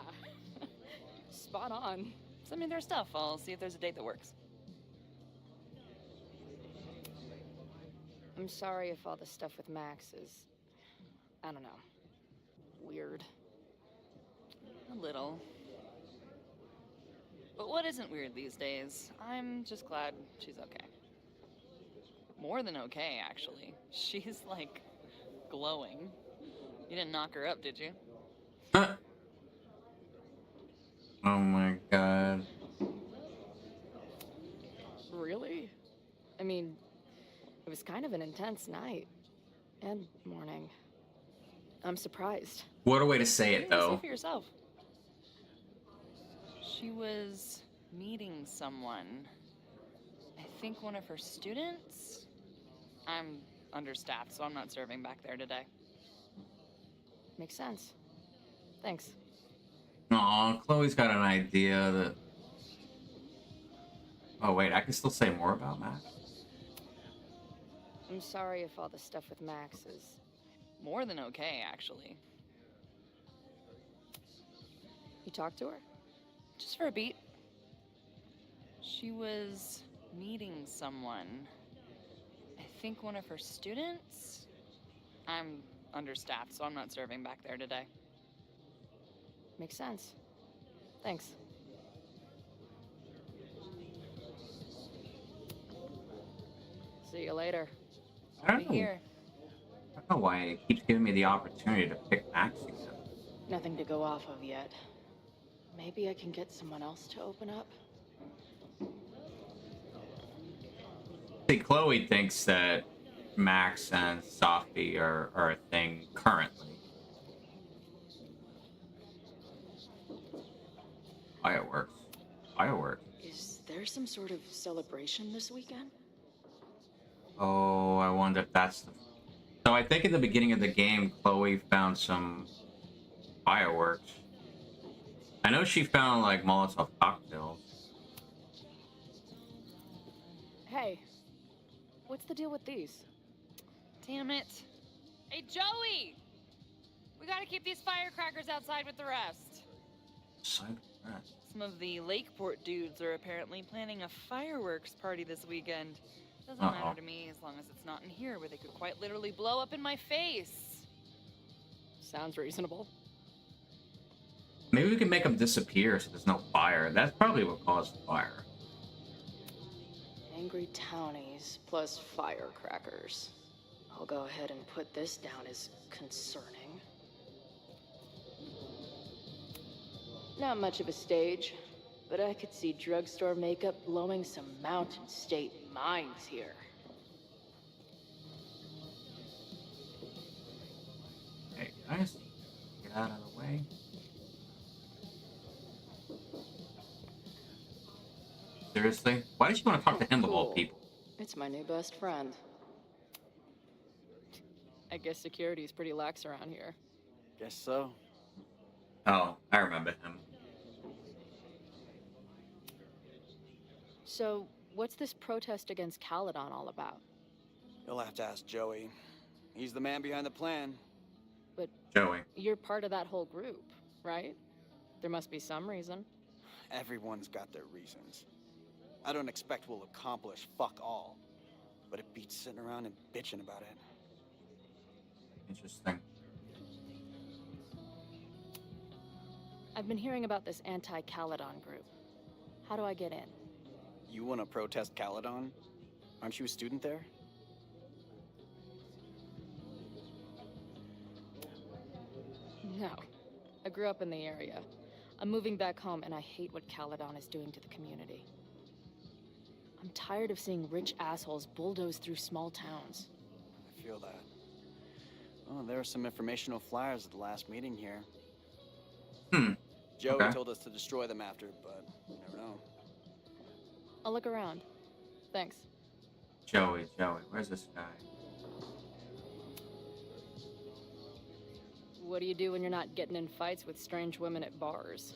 Speaker 13: Spot on.
Speaker 16: Send me their stuff. I'll see if there's a date that works.
Speaker 13: I'm sorry if all the stuff with Max is, I don't know, weird.
Speaker 16: A little. But what isn't weird these days? I'm just glad she's okay. More than okay, actually. She's, like, glowing. You didn't knock her up, did you?
Speaker 1: Oh my god.
Speaker 13: Really? I mean, it was kind of an intense night. And morning. I'm surprised.
Speaker 1: What a way to say it,
Speaker 16: See
Speaker 1: though.
Speaker 16: for yourself. She was meeting someone. I think one of her students? I'm understaffed, so I'm not serving back there today.
Speaker 13: Makes sense. Thanks.
Speaker 1: Aw, Chloe's got an idea that... Oh wait, I can still say more about Max?
Speaker 13: I'm sorry if all the stuff with Max is...
Speaker 16: More than okay, actually.
Speaker 13: You talked to her?
Speaker 16: Just for a beat. She was meeting someone. I think one of her students? I'm understaffed, so I'm not serving back there today.
Speaker 13: Makes sense. Thanks. See you later.
Speaker 1: I
Speaker 16: I'll be
Speaker 1: don't know.
Speaker 16: here.
Speaker 1: I don't know why it keeps giving me the opportunity to pick Max again.
Speaker 13: Nothing to go off of yet. Maybe I can get someone else to open up?
Speaker 1: See, Chloe thinks that Max and Softy are a thing currently. Fireworks. Fireworks.
Speaker 3: Is there some sort of celebration this weekend?
Speaker 1: Oh, I wonder if that's the... So I think in the beginning of the game, Chloe found some fireworks. I know she found, like, Molotov cocktails.
Speaker 13: Hey, what's the deal with these?
Speaker 16: Damn it. Hey, Joey! We gotta keep these firecrackers outside with the rest.
Speaker 1: Some
Speaker 16: Some of the Lakeport dudes are apparently planning a fireworks party this weekend. Doesn't
Speaker 1: Uh-oh.
Speaker 16: matter to me as long as it's not in here where they could quite literally blow up in my face.
Speaker 13: Sounds reasonable.
Speaker 1: Maybe we can make them disappear so there's no fire. That's probably what caused the fire.
Speaker 3: Angry townies plus firecrackers. I'll go ahead and put this down as concerning. Not much of a stage, but I could see drugstore makeup blowing some Mountain State minds here.
Speaker 1: Hey, guys, get out of the way. Seriously? Why did you want to talk to him of all
Speaker 3: Cool.
Speaker 1: people?
Speaker 3: It's my new best friend.
Speaker 13: I guess security is pretty lax around here.
Speaker 17: Guess so.
Speaker 1: Oh, I remember him.
Speaker 13: So, what's this protest against Caledon all about?
Speaker 17: You'll have to ask Joey. He's the man behind the plan.
Speaker 13: But
Speaker 1: Joey.
Speaker 13: you're part of that whole group, right? There must be some reason.
Speaker 17: Everyone's got their reasons. I don't expect we'll accomplish fuck all, but it beats sitting around and bitching about it.
Speaker 1: Interesting.
Speaker 13: I've been hearing about this anti-Caledon group. How do I get in?
Speaker 17: You want to protest Caledon? Aren't you a student there?
Speaker 13: No. I grew up in the area. I'm moving back home, and I hate what Caledon is doing to the community. I'm tired of seeing rich assholes bulldoze through small towns.
Speaker 17: I feel that. Oh, there are some informational flyers at the last meeting here. Joey
Speaker 1: Okay.
Speaker 17: told us to destroy them after, but you never know.
Speaker 13: I'll look around. Thanks.
Speaker 1: Joey, where's this guy?
Speaker 13: What do you do when you're not getting in fights with strange women at bars?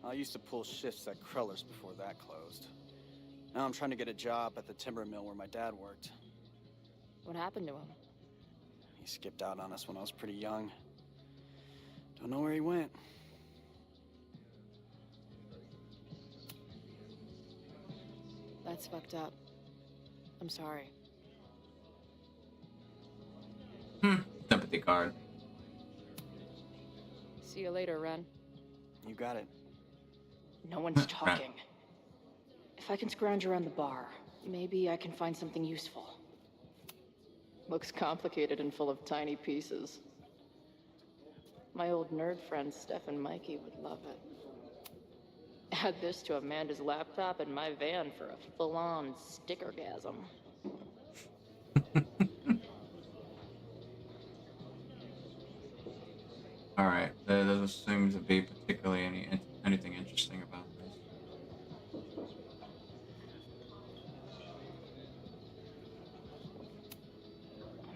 Speaker 17: I used to pull shifts at Kreller's before that closed. Now I'm trying to get a job at the timber mill where my dad worked.
Speaker 13: What happened to him?
Speaker 17: He skipped out on us when I was pretty young. Don't know where he went.
Speaker 3: That's fucked up. I'm sorry.
Speaker 1: Sympathy card.
Speaker 3: See you later, Ren.
Speaker 17: You got it.
Speaker 3: No one's talking. If I can scrounge around the bar, maybe I can find something useful. Looks complicated and full of tiny pieces. My old nerd friends Steph and Mikey would love it. Add this to Amanda's laptop and my van for a full-on stickergasm.
Speaker 1: All right, there doesn't seem to be particularly anything interesting about this.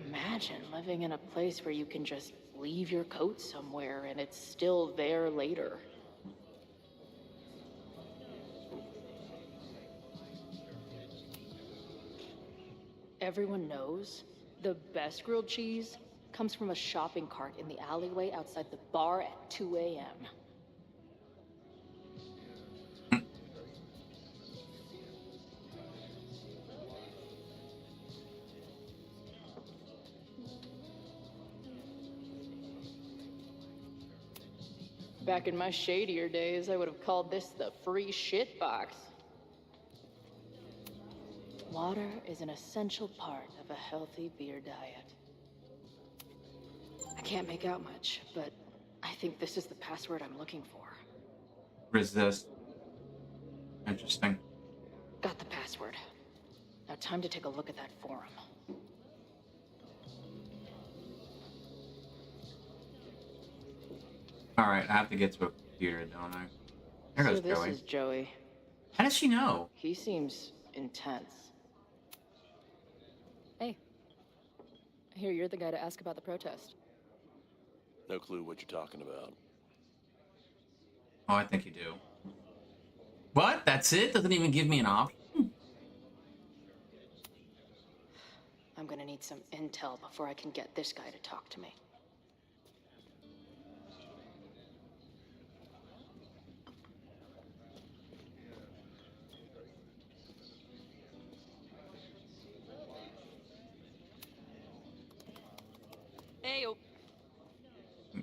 Speaker 3: Imagine living in a place where you can just leave your coat somewhere and it's still there later. Everyone knows the best grilled cheese comes from a shopping cart in the alleyway outside the bar at 2 a.m. Back in my shadier days, I would have called this the free shit box. Water is an essential part of a healthy beer diet. I can't make out much, but I think this is the password I'm looking for.
Speaker 1: Resist. Interesting.
Speaker 3: Got the password. Now time to take a look at that forum.
Speaker 1: Alright, I have to get to a computer, don't I? There goes
Speaker 3: So this
Speaker 1: Joey.
Speaker 3: is Joey.
Speaker 1: How does she know?
Speaker 3: He seems intense. Hey. I hear you're the guy to ask about the protest.
Speaker 18: No clue what you're talking about.
Speaker 1: Oh, I think you do. What? That's it? Doesn't even give me an option?
Speaker 3: I'm gonna need some intel before I can get this guy to talk to me.
Speaker 4: Ayo.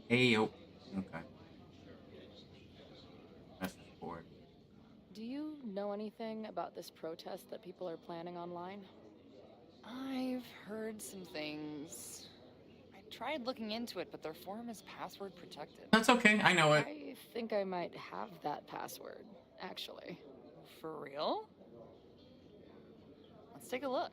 Speaker 1: Ayo. Okay. Message board.
Speaker 3: Do you know anything about this protest that people are planning online?
Speaker 16: I've heard some things. I tried looking into it, but their forum is password protected.
Speaker 1: That's okay, I know it.
Speaker 3: I think I might have that password, actually.
Speaker 16: For real? Let's take a look.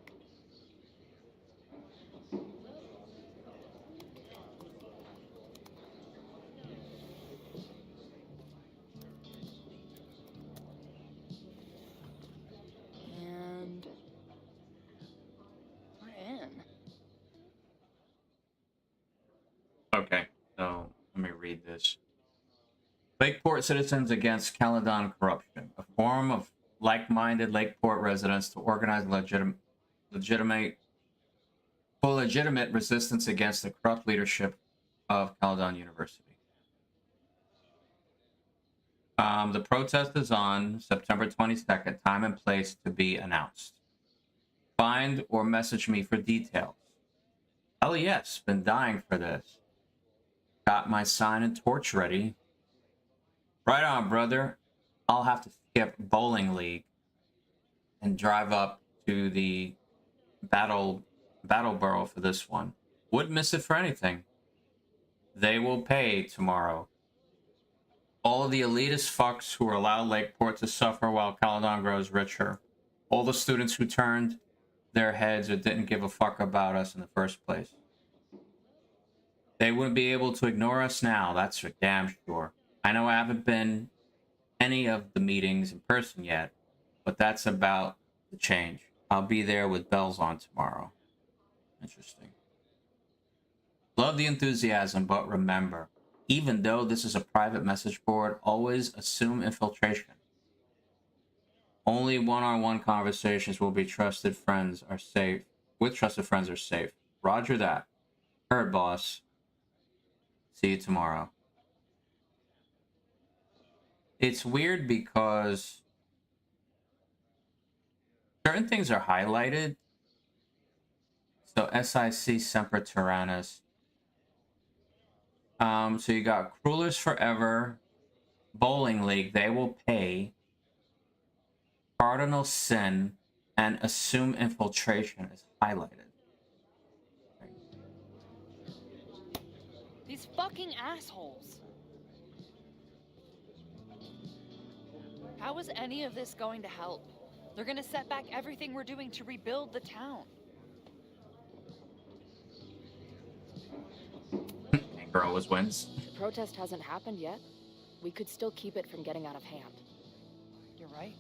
Speaker 16: And we're in.
Speaker 1: Okay, so let me read this. Lakeport Citizens Against Caledon Corruption, a forum of like-minded Lakeport residents to organize legitimate resistance against the corrupt leadership of Caledon University. The protest is on September 22nd, time and place to be announced. Find or message me for details. Oh yes, been dying for this. Got my sign and torch ready. Right on, brother. I'll have to skip bowling league and drive up to the Battleboro for this one. Wouldn't miss it for anything. They will pay tomorrow. All of the elitist fucks who allow Lakeport to suffer while Caledon grows richer. All the students who turned their heads or didn't give a fuck about us in the first place. They wouldn't be able to ignore us now, that's for damn sure. I know I haven't been any of the meetings in person yet, but that's about to change. I'll be there with bells on tomorrow. Interesting. Love the enthusiasm, but remember, even though this is a private message board, always assume infiltration. Only one-on-one conversations will be trusted friends are safe. With trusted friends are safe. Roger that. Heard, boss. See you tomorrow. It's weird because certain things are highlighted. So SIC Semper Tyrannis. So you got Cruelers Forever, Bowling League, They Will Pay, Cardinal Sin, and Assume Infiltration is highlighted.
Speaker 16: These fucking assholes. How is any of this going to help? They're gonna set back everything we're doing to rebuild the town.
Speaker 1: Anger always wins.
Speaker 13: The protest hasn't happened yet. We could still keep it from getting out of hand.
Speaker 16: You're right.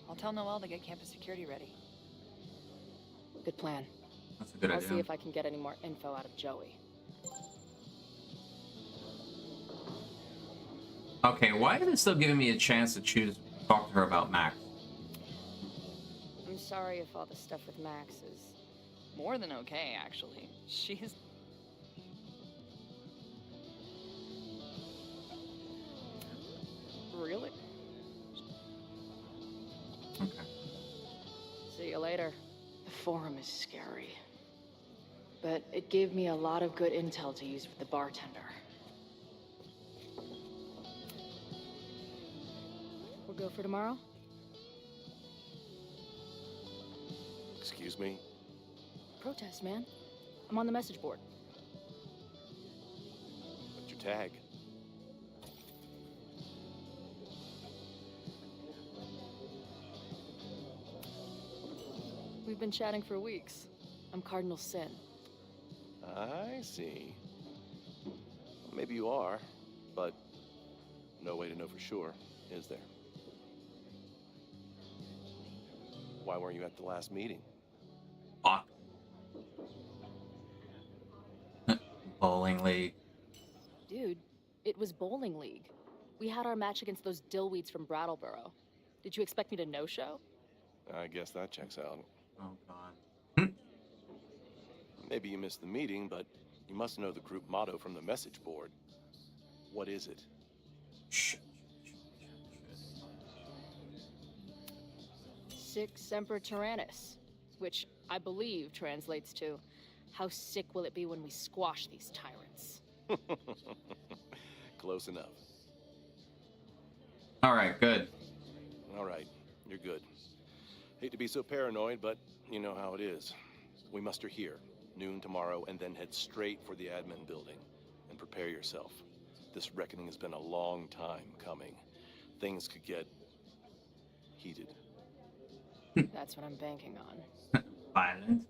Speaker 16: I'll tell Noelle to get campus security ready.
Speaker 13: Good plan.
Speaker 1: That's a good
Speaker 13: I'll
Speaker 1: idea.
Speaker 13: see if I can get any more info out of Joey.
Speaker 1: Okay, why is it still giving me a chance to talk to her about Max?
Speaker 13: I'm sorry if all the stuff with Max is...
Speaker 16: More than okay, actually. She's...
Speaker 13: Really?
Speaker 1: Okay.
Speaker 13: See you later. The forum is scary. But it gave me a lot of good intel to use with the bartender. We'll go for tomorrow?
Speaker 18: Excuse me?
Speaker 13: Protest, man. I'm on the message board.
Speaker 18: What's your tag?
Speaker 13: We've been chatting for weeks. I'm Cardinal Sin.
Speaker 18: I see. Maybe you are, but no way to know for sure, is there? Why weren't you at the last meeting?
Speaker 1: Fuck. Bowling League.
Speaker 13: Dude, it was Bowling League. We had our match against those dillweeds from Brattleboro. Did you expect me to no-show?
Speaker 18: I guess that checks out.
Speaker 1: Oh, God.
Speaker 18: Maybe you missed the meeting, but you must know the group motto from the message board. What is it?
Speaker 1: Shh.
Speaker 13: Sic Semper Tyrannis, which I believe translates to, how sick will it be when we squash these tyrants?
Speaker 18: Close enough.
Speaker 1: All right, good.
Speaker 18: All right, you're good. Hate to be so paranoid, but you know how it is. We muster here, noon tomorrow, and then head straight for the admin building. And prepare yourself. This reckoning has been a long time coming. Things could get heated.
Speaker 13: That's what I'm banking on.
Speaker 1: Violent.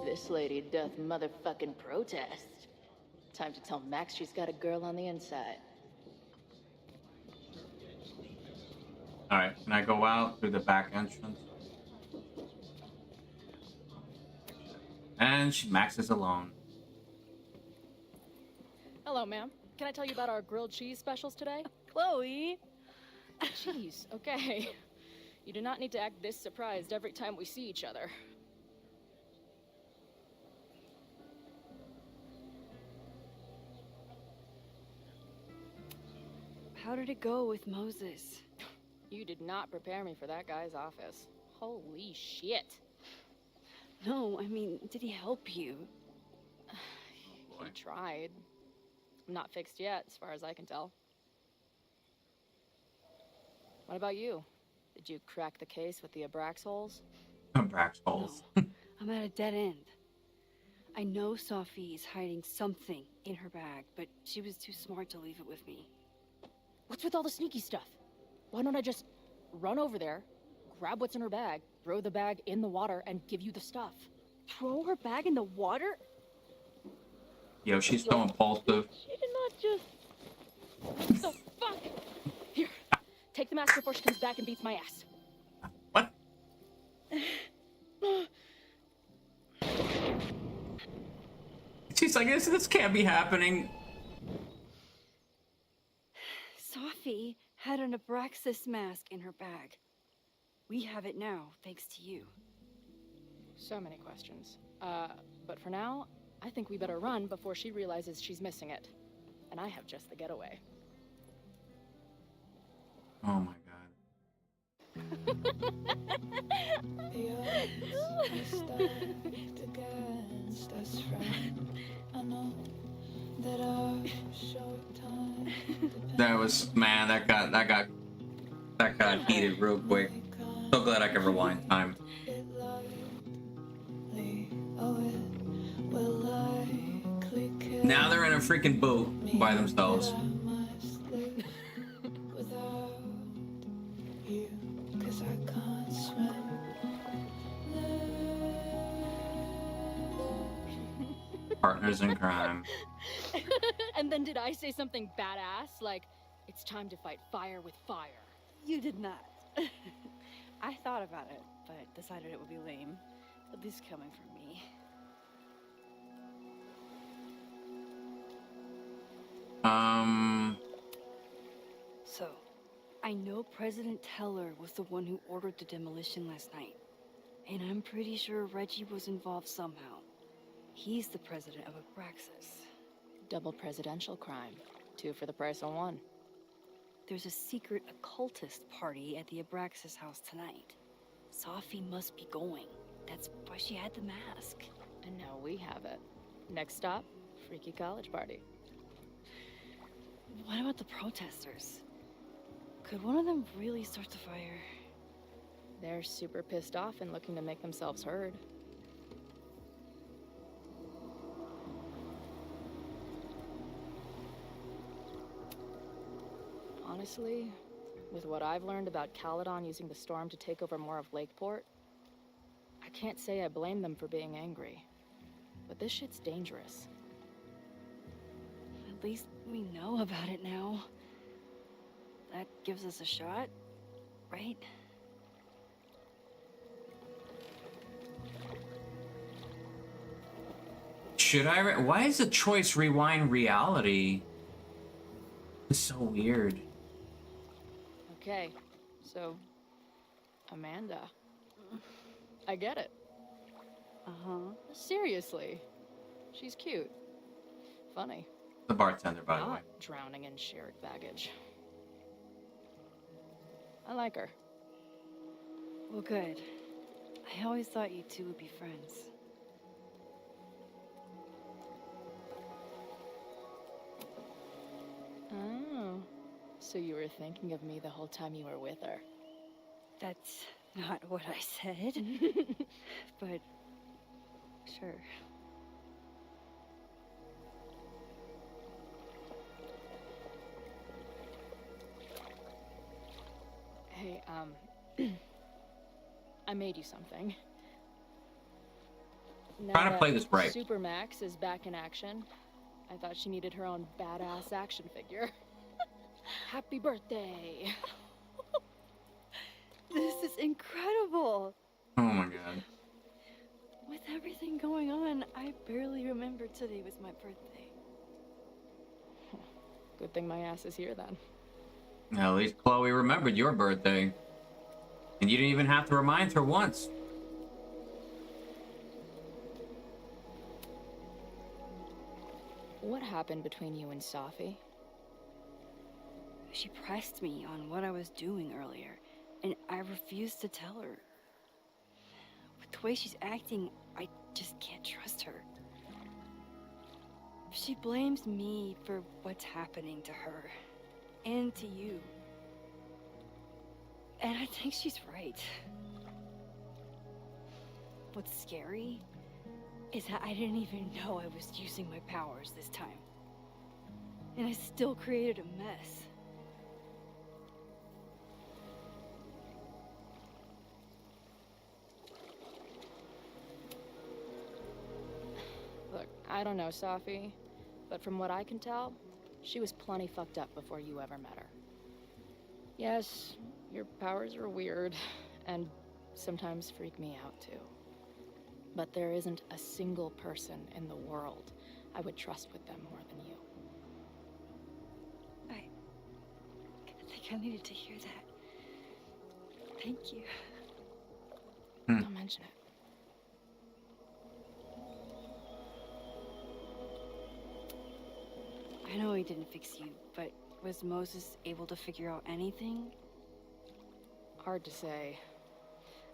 Speaker 11: This lady doth motherfucking protest. Time to tell Max she's got a girl on the inside.
Speaker 1: All right, can I go out through the back entrance? And Max is alone.
Speaker 13: Hello, ma'am. Can I tell you about our grilled cheese specials today?
Speaker 2: Chloe!
Speaker 13: Jeez, okay. You do not need to act this surprised every time we see each other.
Speaker 2: How did it go with Moses?
Speaker 13: You did not prepare me for that guy's office. Holy shit.
Speaker 2: No, I mean, did he help you?
Speaker 13: He tried. I'm not fixed yet, as far as I can tell. What about you? Did you crack the case with the Abrax holes?
Speaker 1: Abrax holes.
Speaker 2: I'm at a dead end. I know Sophie is hiding something in her bag, but she was too smart to leave it with me.
Speaker 13: What's with all the sneaky stuff? Why don't I just run over there, grab what's in her bag, throw the bag in the water, and give you the stuff?
Speaker 2: Throw her bag in the water?
Speaker 1: Yo, she's so impulsive.
Speaker 13: She did not just... What the fuck? Here, take the mask before she comes back and beats my ass.
Speaker 1: What? She's like, this can't be happening.
Speaker 2: Sophie had an Abraxas mask in her bag. We have it now, thanks to you.
Speaker 13: So many questions. But for now, I think we better run before she realizes she's missing it. And I have just the getaway.
Speaker 1: Oh my That was, man, that got heated real quick. So glad I can rewind time. Now they're in a freaking boat by themselves. Partners in crime.
Speaker 13: And then did I say something badass? Like, it's time to fight fire with fire.
Speaker 2: You did not. I thought about it, but decided it would be lame. At least coming from me. So, I know President Teller was the one who ordered the demolition last night. And I'm pretty sure Reggie was involved somehow. He's the president of Abraxas.
Speaker 13: Double presidential crime. 2 for the price of 1.
Speaker 2: There's a secret occultist party at the Abraxas house tonight. Sophie must be going. That's why she had the mask.
Speaker 13: And now we have it. Next stop, freaky college party.
Speaker 2: What about the protesters? Could one of them really start the fire?
Speaker 13: They're super pissed off and looking to make themselves heard. Honestly, with what I've learned about Caledon using the storm to take over more of Lakeport, I can't say I blame them for being angry. But this shit's dangerous.
Speaker 2: At least we know about it now. That gives us a shot, right?
Speaker 1: Should I? Why is the choice rewind reality? It's so weird.
Speaker 13: Okay, so Amanda. I get it.
Speaker 2: Uh-huh.
Speaker 13: Seriously. She's cute. Funny.
Speaker 1: The bartender, by the way.
Speaker 13: Not drowning in shared baggage. I like her.
Speaker 2: Well, good. I always thought you two would be friends.
Speaker 13: Oh. So you were thinking of me the whole time you were with her?
Speaker 2: That's not what I said. But sure.
Speaker 13: Hey, I made you something. Now
Speaker 1: Trying to
Speaker 13: that
Speaker 1: play this right.
Speaker 13: Super Max is back in action, I thought she needed her own badass action figure. Happy birthday!
Speaker 2: This is incredible!
Speaker 1: Oh my god.
Speaker 2: With everything going on, I barely remembered today was my birthday.
Speaker 13: Good thing my ass is here then.
Speaker 1: At least Chloe remembered your birthday. And you didn't even have to remind her once.
Speaker 13: What happened between you and Sophie?
Speaker 2: She pressed me on what I was doing earlier, and I refused to tell her. With the way she's acting, I just can't trust her. She blames me for what's happening to her, and to you. And I think she's right. What's scary is that I didn't even know I was using my powers this time. And I still created a mess.
Speaker 13: Look, I don't know Sophie, but from what I can tell, she was plenty fucked up before you ever met her. Yes, your powers are weird, and sometimes freak me out too. But there isn't a single person in the world I would trust with them more than you.
Speaker 2: I think I needed to hear that. Thank you.
Speaker 13: Don't mention it.
Speaker 2: I know he didn't fix you, but was Moses able to figure out anything?
Speaker 13: Hard to say.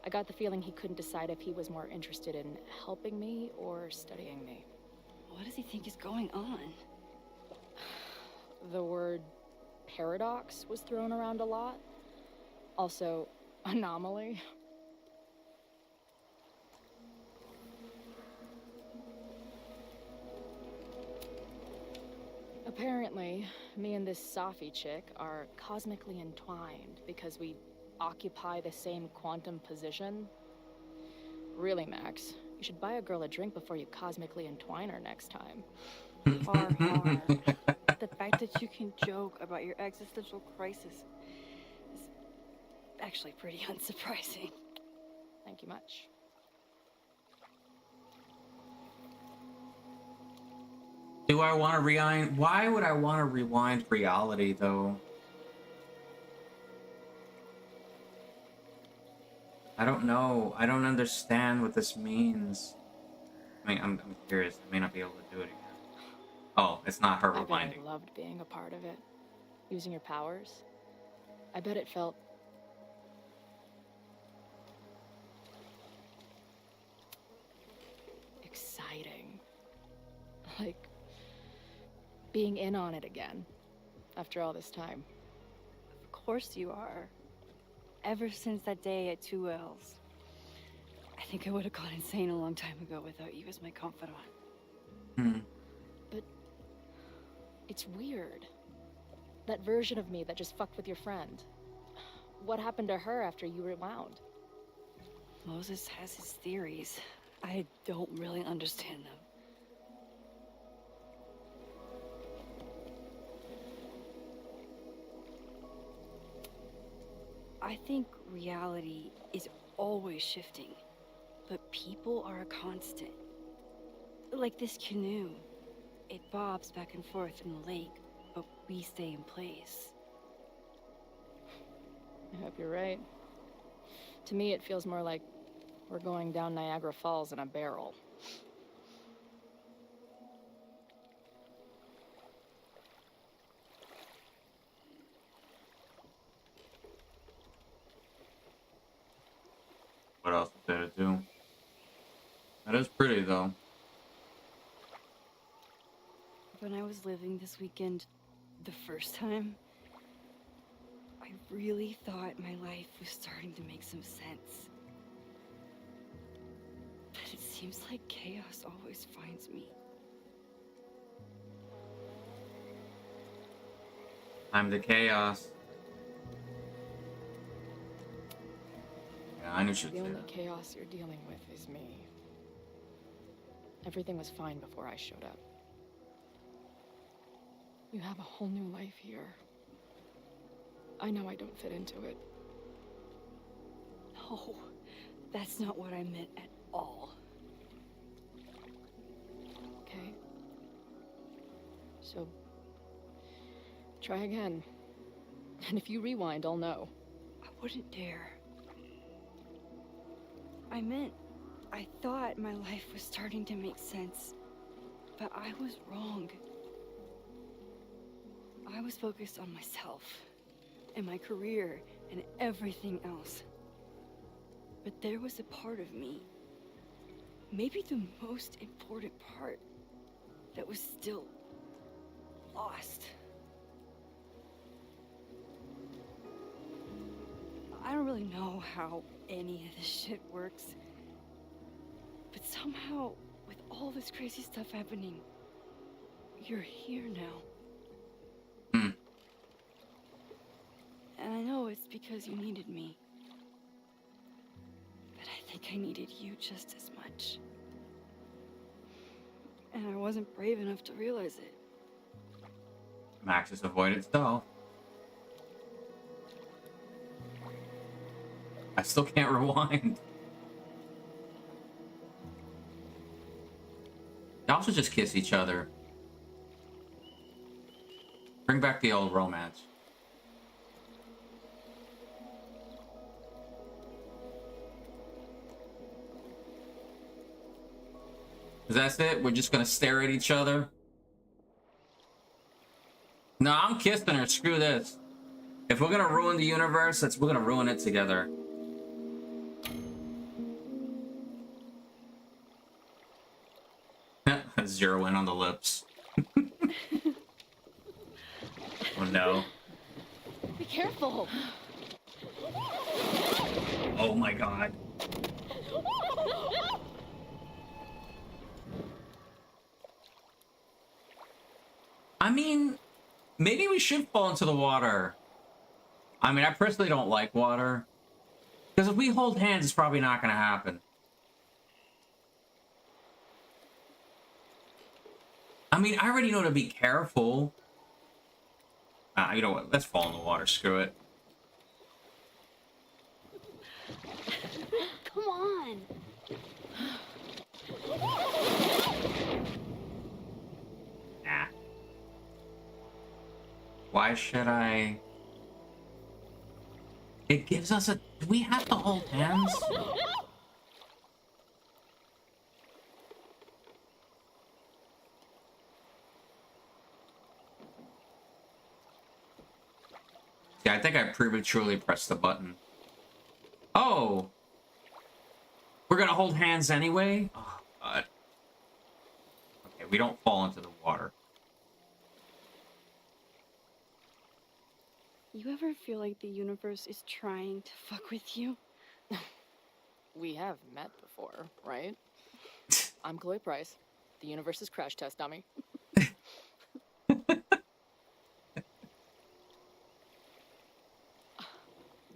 Speaker 13: I got the feeling he couldn't decide if he was more interested in helping me or studying me.
Speaker 2: What does he think is going on?
Speaker 13: The word paradox was thrown around a lot. Also, anomaly. Apparently, me and this Safi chick are cosmically entwined because we occupy the same quantum position. Really, Max, you should buy a girl a drink before you cosmically entwine her next time.
Speaker 2: Far. The fact that you can joke about your existential crisis is actually pretty unsurprising.
Speaker 13: Thank you much.
Speaker 1: Do I want to rewind? Why would I want to rewind reality, though? I don't know. I don't understand what this means. I mean, I'm curious. I may not be able to do it again. Oh, it's not her
Speaker 13: I bet
Speaker 1: rewinding.
Speaker 13: I loved being a part of it. Using your powers. I bet it felt exciting. Like being in on it again after all this time.
Speaker 2: Of course you are. Ever since that day at 2L's. I think I would have gone insane a long time ago without you as my confidant.
Speaker 13: But it's weird. That version of me that just fucked with your friend. What happened to her after you rewound?
Speaker 2: Moses has his theories. I don't really understand them. I think reality is always shifting, but people are a constant. Like this canoe. It bobs back and forth in the lake, but we stay in place.
Speaker 13: I hope you're right. To me, it feels more like we're going down Niagara Falls in a barrel.
Speaker 1: What else is there to do? That is pretty, though.
Speaker 2: When I was living this weekend, the first time, I really thought my life was starting to make some sense. But it seems like chaos always finds me.
Speaker 1: I'm the chaos. Yeah, I knew she would
Speaker 13: The
Speaker 1: say
Speaker 13: only
Speaker 1: that.
Speaker 13: chaos you're dealing with is me. Everything was fine before I showed up. You have a whole new life here. I know I don't fit into it.
Speaker 2: No, that's not what I meant at all.
Speaker 13: Okay? So, try again. And if you rewind, I'll know.
Speaker 2: I wouldn't dare. I thought my life was starting to make sense, but I was wrong. I was focused on myself, and my career, and everything else. But there was a part of me, maybe the most important part, that was still lost. I don't really know how any of this shit works, but somehow, with all this crazy stuff happening, you're here now. And I know it's because you needed me. But I think I needed you just as much. And I wasn't brave enough to realize it.
Speaker 1: Max's avoidance doll. I still can't rewind. Y'all should just kiss each other. Bring back the old romance. Is that it? We're just gonna stare at each other? No, I'm kissing her. Screw this. If we're gonna ruin the universe, we're gonna ruin it together. Zero in on the lips. Oh no.
Speaker 3: Be careful.
Speaker 1: Oh my god. I mean, maybe we should fall into the water. I mean, I personally don't like water. Because if we hold hands, it's probably not going to happen. I mean, I already know to be careful. You know what? Let's fall in the water. Screw it.
Speaker 2: Come on.
Speaker 1: Nah. Why should I? It gives us a... Do we have to hold hands? Yeah, I think I prematurely pressed the button. Oh! We're gonna hold hands anyway? Oh, God. Okay, we don't fall into the water.
Speaker 2: You ever feel like the universe is trying to fuck with you?
Speaker 3: We have met before, right? I'm Chloe Price, the universe's crash test dummy.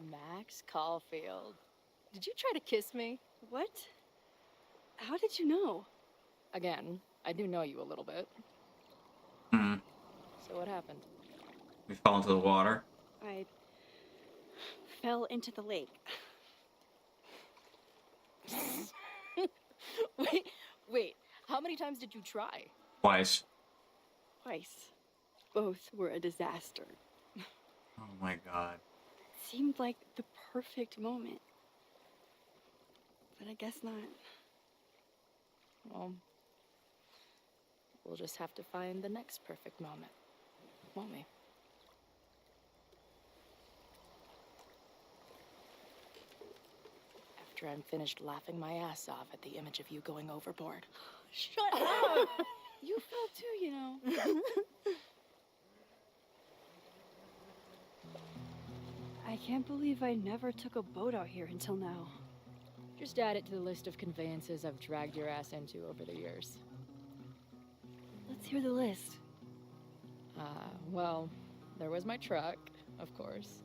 Speaker 3: Max Caulfield. Did you try to kiss me?
Speaker 2: What? How did you know?
Speaker 3: Again, I do know you a little bit.
Speaker 1: Hmm.
Speaker 3: So what happened?
Speaker 1: We fell into the water.
Speaker 2: I fell into the lake.
Speaker 3: Wait, how many times did you try?
Speaker 1: Twice.
Speaker 2: Twice. Both were a disaster.
Speaker 1: Oh my god.
Speaker 2: Seemed like the perfect moment. But I guess not.
Speaker 3: Well, we'll just have to find the next perfect moment, won't we? After I'm finished laughing my ass off at the image of you going overboard.
Speaker 2: Shut up! You fell too, you know. I can't believe I never took a boat out here until now.
Speaker 3: Just add it to the list of conveyances I've dragged your ass into over the years.
Speaker 2: Let's hear the list.
Speaker 3: Well, there was my truck, of course.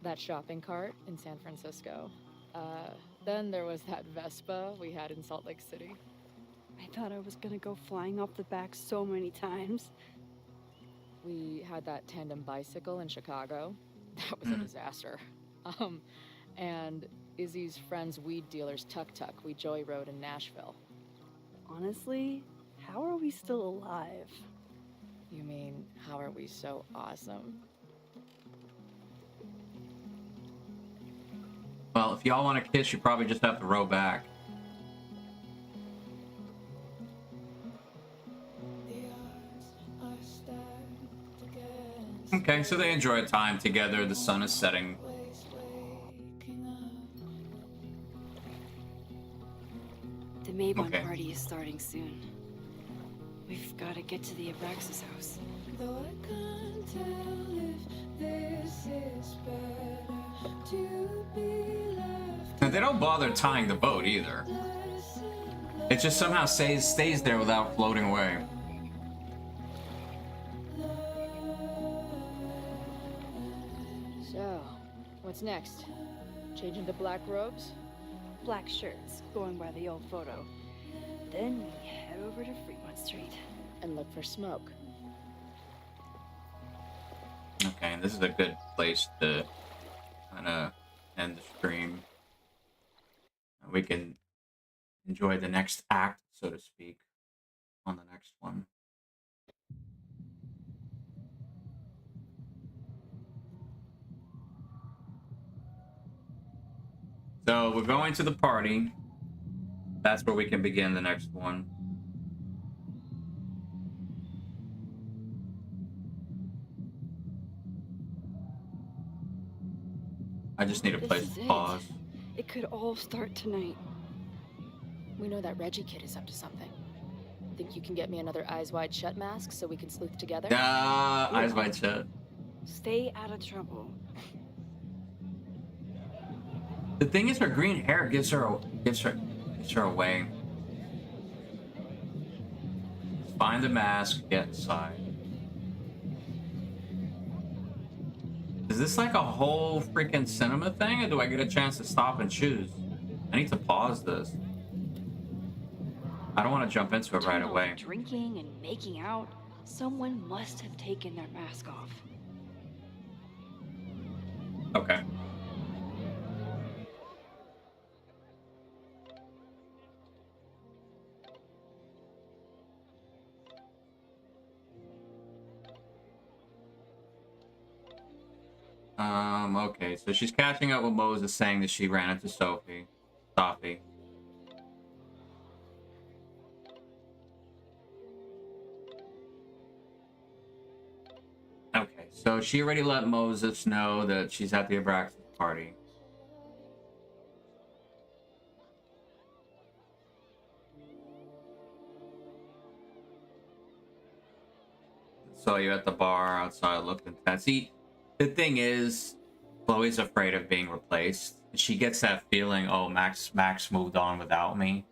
Speaker 3: That shopping cart in San Francisco. Then there was that Vespa we had in Salt Lake City.
Speaker 2: I thought I was gonna go flying off the back so many times.
Speaker 3: We had that tandem bicycle in Chicago. That was a disaster. And Izzy's friend's weed dealer's tuk-tuk we joyrode in Nashville.
Speaker 2: Honestly, how are we still alive?
Speaker 3: You mean, how are we so awesome?
Speaker 1: Well, if y'all want to kiss, you probably just have to row back. Okay, so they enjoy time together. The sun is setting.
Speaker 2: The Maybon party is starting soon. We've got to get to the Abraxas house.
Speaker 19: Though I can't tell if this is better to be left.
Speaker 1: And they don't bother tying the boat either. It just somehow stays there without floating away.
Speaker 3: So, what's next? Change into black robes?
Speaker 2: Black shirts, going by the old photo. Then we head over to Fremont Street.
Speaker 3: And look for smoke.
Speaker 1: Okay, and this is a good place to kind of end the stream. We can enjoy the next act, so to speak, on the next one. So we're going to the party. That's where we can begin the next one. I just need a
Speaker 2: This
Speaker 1: place
Speaker 2: is
Speaker 1: to
Speaker 2: it.
Speaker 1: pause.
Speaker 2: It could all start tonight.
Speaker 3: We know that Reggie kid is up to something. Think you can get me another Eyes Wide Shut mask so we can sleuth together?
Speaker 1: Eyes wide shut.
Speaker 2: Stay out of trouble.
Speaker 1: The thing is, her green hair gives her away. Find the mask, get inside. Is this like a whole freaking cinema thing, or do I get a chance to stop and choose? I need to pause this. I don't want to jump into it right
Speaker 2: Between all
Speaker 1: away.
Speaker 2: the drinking and making out, someone must have taken their mask off.
Speaker 1: Okay. Okay, so she's catching up with Moses, saying that she ran into Sophie. Okay, so she already let Moses know that she's at the Abraxas party. Saw you at the bar outside, looked intense. See, the thing is, Chloe's afraid of being replaced. She gets that feeling, oh, Max moved on without me.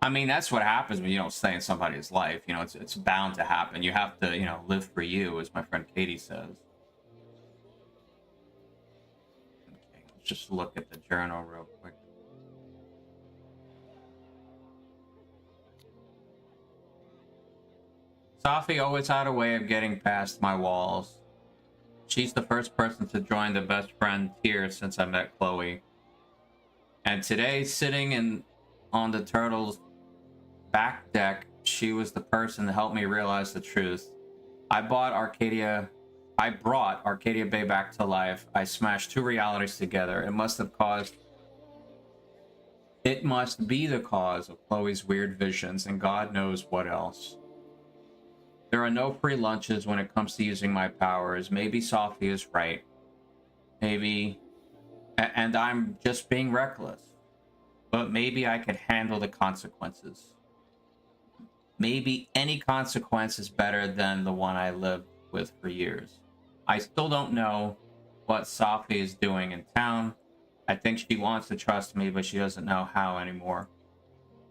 Speaker 1: I mean, that's what happens when you don't stay in somebody's life. You know, it's bound to happen. You have to, you know, live for you, as my friend Katie says. Okay, let's just look at the journal real quick. Sophie always had a way of getting past my walls. She's the first person to join the best friend tier since I met Chloe. And today, sitting on the Turtle's back deck, she was the person to help me realize the truth. I brought Arcadia Bay back to life. I smashed two realities together. It must be the cause of Chloe's weird visions and God knows what else. There are no free lunches when it comes to using my powers. Maybe Sophie is right. Maybe... And I'm just being reckless. But maybe I could handle the consequences. Maybe any consequence is better than the one I lived with for years. I still don't know what Sophie is doing in town. I think she wants to trust me, but she doesn't know how anymore.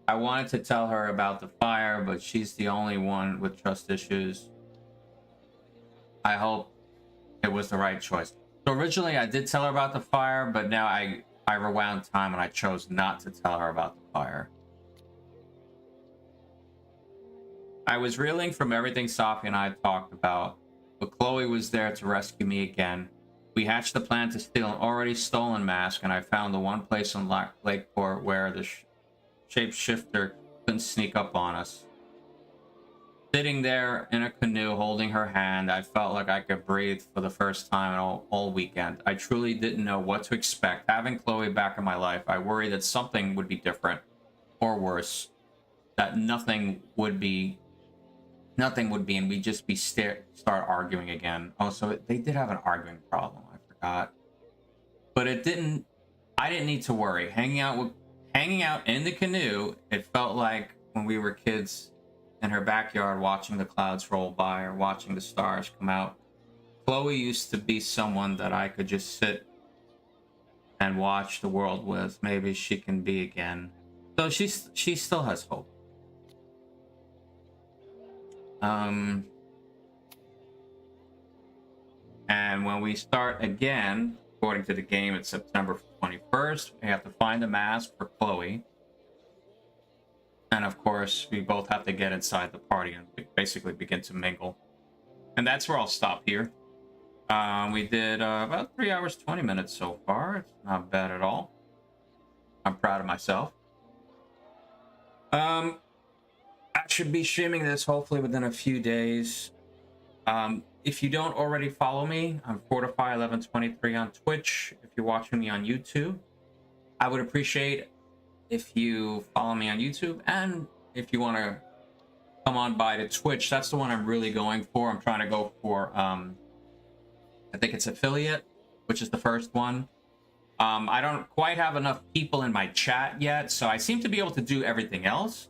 Speaker 1: I wanted to tell her about the fire, but she's the only one with trust issues. I hope it was the right choice. So originally I did tell her about the fire, but now I rewound time and I chose not to tell her about the fire. I was reeling from everything Sophie and I talked about, but Chloe was there to rescue me again. We hatched the plan to steal an already stolen mask, and I found the one place in Lakeport where the shapeshifter couldn't sneak up on us. Sitting there in a canoe holding her hand, I felt like I could breathe for the first time all weekend. I truly didn't know what to expect. Having Chloe back in my life, I worried that something would be different or worse, that nothing would be, and we'd just be start arguing again. Oh, so they did have an arguing problem. I forgot, but I didn't need to worry. Hanging out in the canoe, it felt like when we were kids in her backyard watching the clouds roll by or watching the stars come out. Chloe used to be someone that I could just sit and watch the world with. Maybe she can be again. So she still has hope. And when we start again, according to the game, it's September 21st. We have to find a mask for Chloe. And of course, we both have to get inside the party and basically begin to mingle. And that's where I'll stop here. We did about 3 hours, 20 minutes so far. It's not bad at all. I'm proud of myself. I should be streaming this hopefully within a few days. If you don't already follow me, I'm Fortify1123 on Twitch. If you're watching me on YouTube, I would appreciate if you follow me on YouTube, and if you want to come on by to Twitch. That's the one I'm really going for. I'm trying to go for I think it's affiliate, which is the first one. I don't quite have enough people in my chat yet, so I seem to be able to do everything else,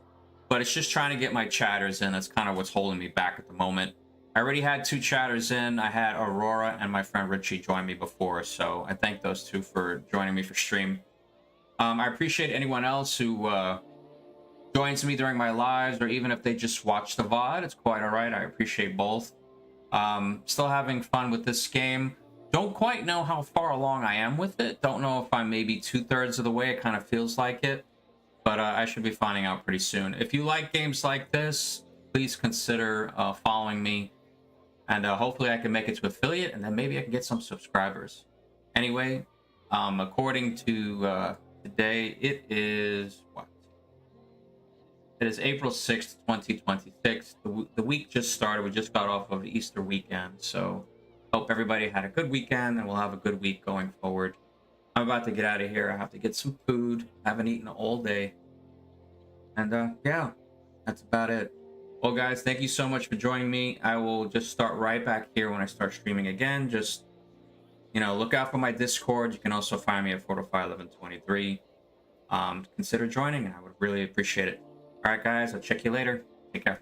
Speaker 1: but it's just trying to get my chatters in. That's kind of what's holding me back at the moment. I already had 2 chatters in. I had Aurora and my friend Richie join me before, so I thank those 2 for joining me for stream. I appreciate anyone else who joins me during my lives, or even if they just watch the VOD. It's quite all right. I appreciate both. Still having fun with this game. Don't quite know how far along I am with it. Don't know if I'm maybe 2/3 of the way. It kind of feels like it, but I should be finding out pretty soon. If you like games like this, please consider following me, and hopefully I can make it to affiliate, and then maybe I can get some subscribers. Anyway, according to today, it is what? It is April 6th, 2026. The week just started. We just got off of Easter weekend, so hope everybody had a good weekend, and we'll have a good week going forward. I'm about to get out of here. I have to get some food. I haven't eaten all day. And yeah, that's about it. Well, guys, thank you so much for joining me. I will just start right back here when I start streaming again. Just, you know, look out for my Discord. You can also find me at Fortify1123. Consider joining. I would really appreciate it. All right, guys, I'll check you later. Take care.